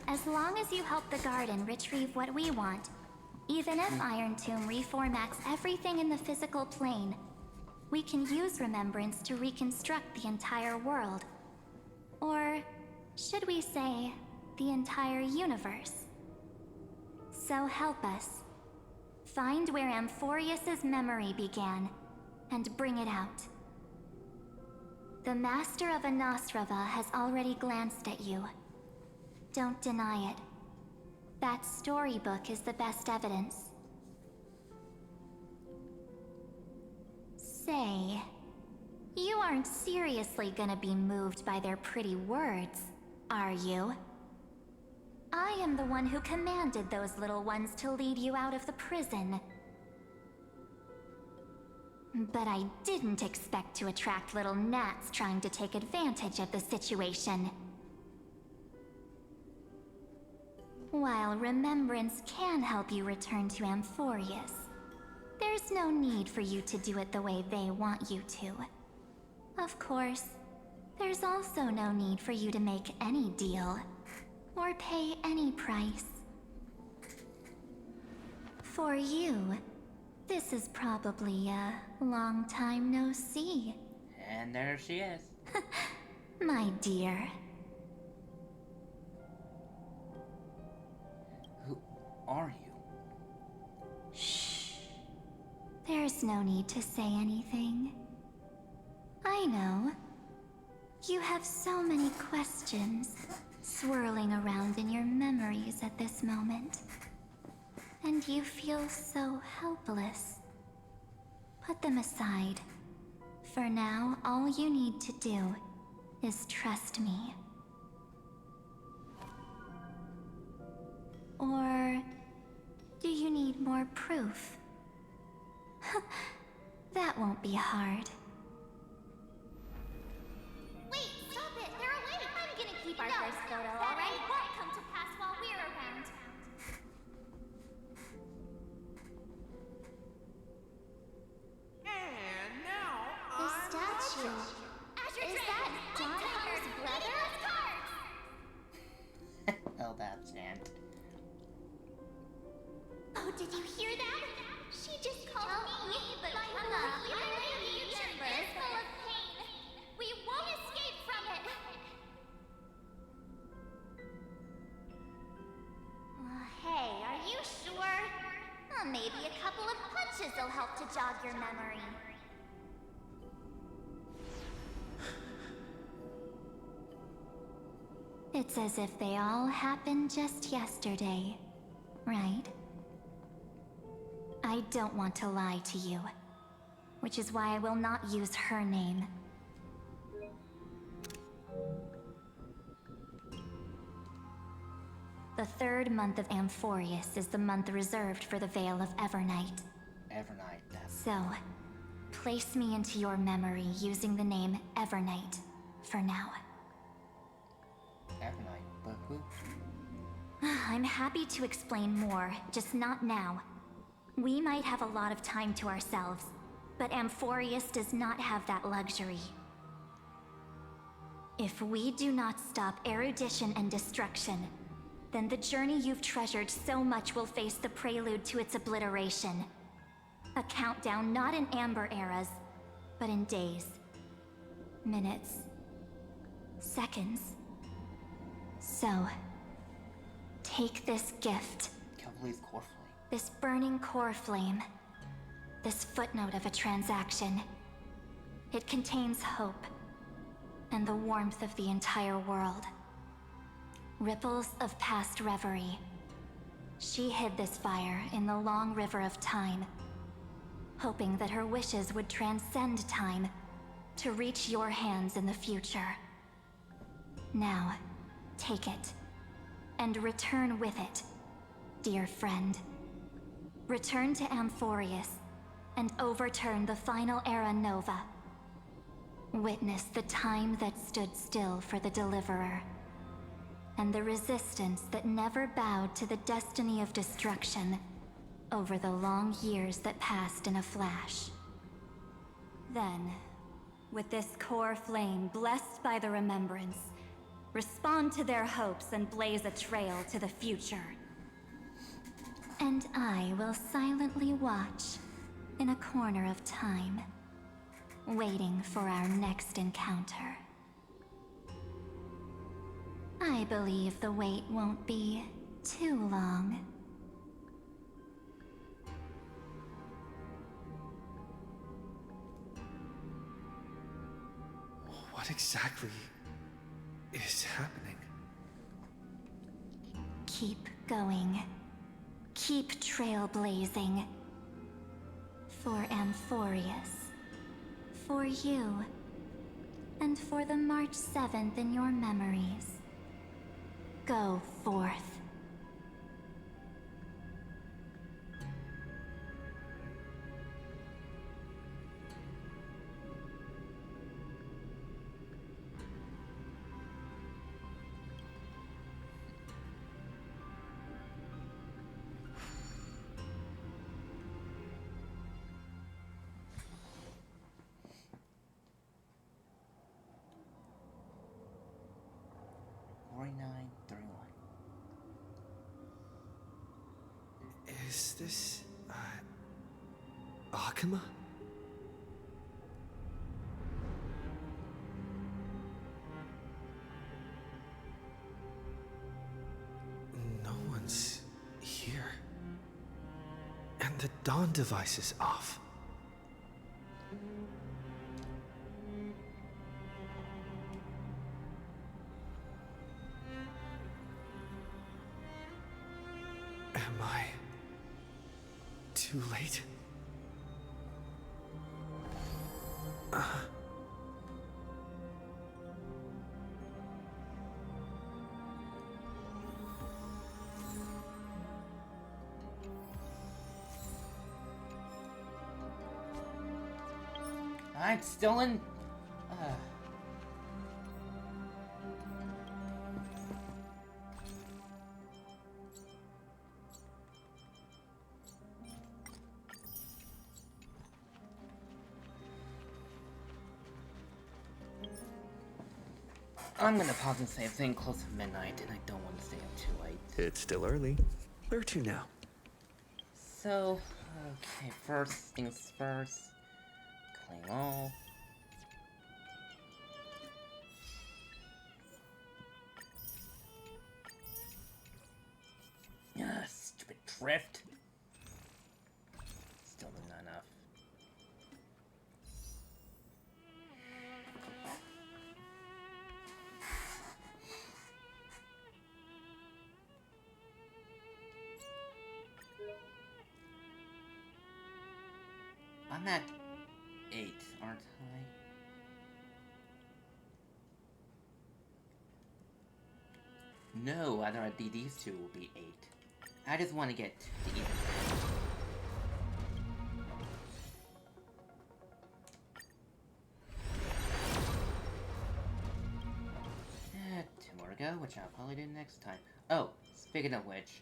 As long as you help the garden retrieve what we want, even if Iron Tomb reformats everything in the physical plane, we can use Remembrance to reconstruct the entire world. Or should we say, the entire universe? So help us. Find where Amphoreus' memory began, and bring it out. The Master of Anosrava has already glanced at you. Don't deny it. That storybook is the best evidence. Say, you aren't seriously gonna be moved by their pretty words, are you? I am the one who commanded those little ones to lead you out of the prison. But I didn't expect to attract little gnats trying to take advantage of the situation. While Remembrance can help you return to Amphoreus, there's no need for you to do it the way they want you to. Of course, there's also no need for you to make any deal, or pay any price. For you, this is probably a long time no see. And there she is. My dear. Who are you? Shh. There's no need to say anything. I know. You have so many questions swirling around in your memories at this moment. And you feel so helpless. Put them aside. For now, all you need to do is trust me. Or do you need more proof? That won't be hard. Wait, stop it! They're awake! I'm gonna keep our first photo, alright? It won't come to pass while we're around. And now, The statue. Is that John Hunter's brother? Oh, that chant. Oh, did you hear that? She just called me, but my future is full of pain. We won't escape from it. Hey, are you sure? Maybe a couple of punches will help to jog your memory. It's as if they all happened just yesterday, right? I don't want to lie to you, which is why I will not use her name. The third month of Amphoreus is the month reserved for the Veil of Evernight. Evernight, So, place me into your memory using the name Evernight for now. Evernight, but who? I'm happy to explain more, just not now. We might have a lot of time to ourselves, but Amphoreus does not have that luxury. If we do not stop erudition and destruction, then the journey you've treasured so much will face the prelude to its obliteration. A countdown not in amber eras, but in days, minutes, seconds. So, take this gift. Cavali's core flame. This burning core flame. This footnote of a transaction. It contains hope and the warmth of the entire world. Ripples of past reverie. She hid this fire in the long river of time, hoping that her wishes would transcend time to reach your hands in the future. Now, take it, and return with it, dear friend. Return to Amphoreus, and overturn the final era Nova. Witness the time that stood still for the Deliverer, and the resistance that never bowed to the destiny of destruction over the long years that passed in a flash. Then, with this core flame blessed by the remembrance, respond to their hopes and blaze a trail to the future. And I will silently watch in a corner of time, waiting for our next encounter. I believe the wait won't be too long. What exactly is happening? Keep going. Keep trailblazing. For Amphoreus. For you. And for the March 7th in your memories. Go forth. Is this, Akuma? No one's here. And the dawn device is off. Am I too late? I'm still in. I'm gonna pause and say it's close to midnight, and I don't want to stay up too late. It's still early. Where to now? So, okay, first things first. Claim all. Stupid drift. Still not enough. I'm at 8, aren't I? No, either these two will be 8. I just want to get to even. Two more to go, which I'll probably do next time. Oh, speaking of which.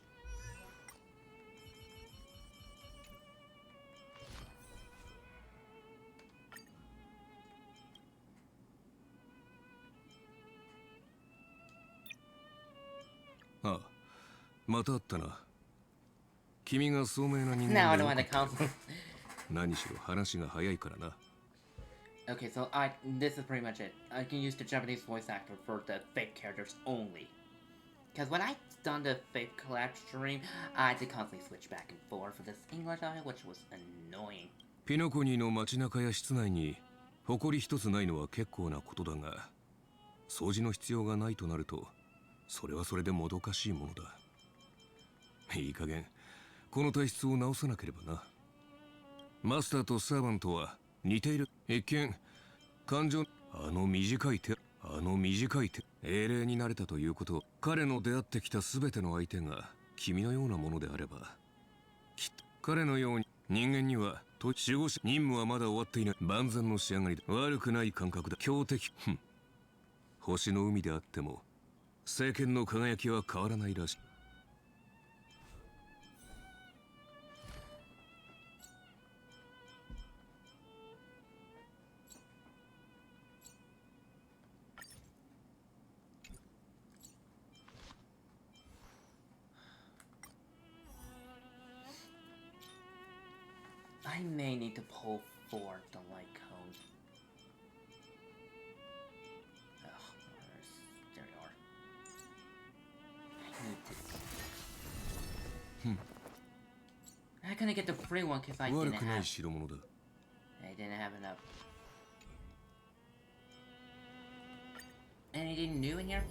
Now I don't want to counsel. Okay, so this is pretty much it. I can use the Japanese voice actor for the fake characters only. Because when I done the fake collab stream, I had to constantly switch back and forth for this English audio, which was annoying. ピノコニの街中や室内に埃一つないのは結構なことだが、掃除の必要がないとなると、それはそれでもどかしいものだ。いい加減、この体質を直さなければな。マスターとサーバントは似ている。一見、感情、あの短い手、英霊になれたということ、彼の出会ってきた全ての相手が君のようなものであれば、きっと彼のように人間には守護者任務はまだ終わっていない。万全の仕上がりだ。悪くない感覚だ。強敵。星の海であっても聖剣の輝きは変わらないらしい。I may need to pull for the light cone. There you are. I need to. I couldn't get the free one because I didn't have. I didn't have enough. Anything new in here?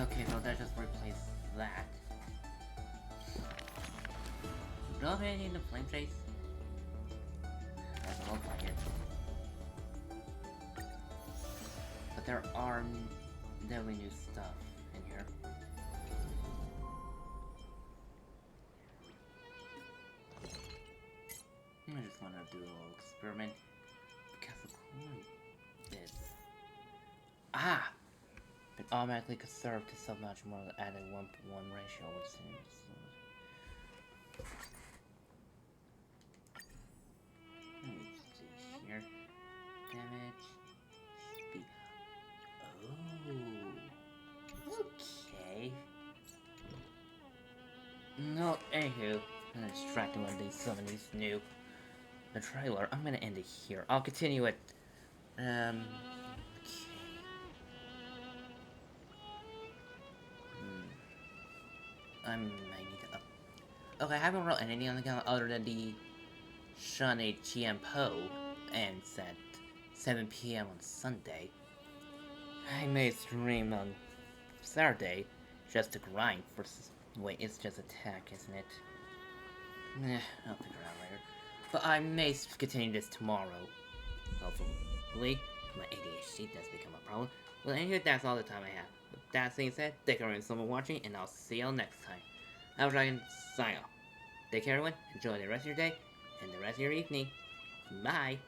Okay, so that just replace that. Do I really need the flame chase? Doesn't look like it. But there are definitely new stuff in here. I just want to do a little experiment because of this. Ah! It automatically conserved to so much more at a 1:1 ratio, which seems. Let me see here. Damage. Speed. Oh. Okay. No, anywho. I'm gonna distract him with some of these new. The trailer. I'm gonna end it here. I'll continue it. I might need to up. Okay, I haven't wrote anything on the account other than the Shunny GMPO ends at 7 PM on Sunday. I may stream on Saturday just to grind for. Wait, it's just attack, isn't it? I'll figure it out later. But I may continue this tomorrow. Hopefully, my ADHD does become a problem. Well, anyway, that's all the time I have. With that being said, thank you everyone so much for watching, and I'll see y'all next time. I was Dragon, sign off. Take care everyone, enjoy the rest of your day, and the rest of your evening. Bye!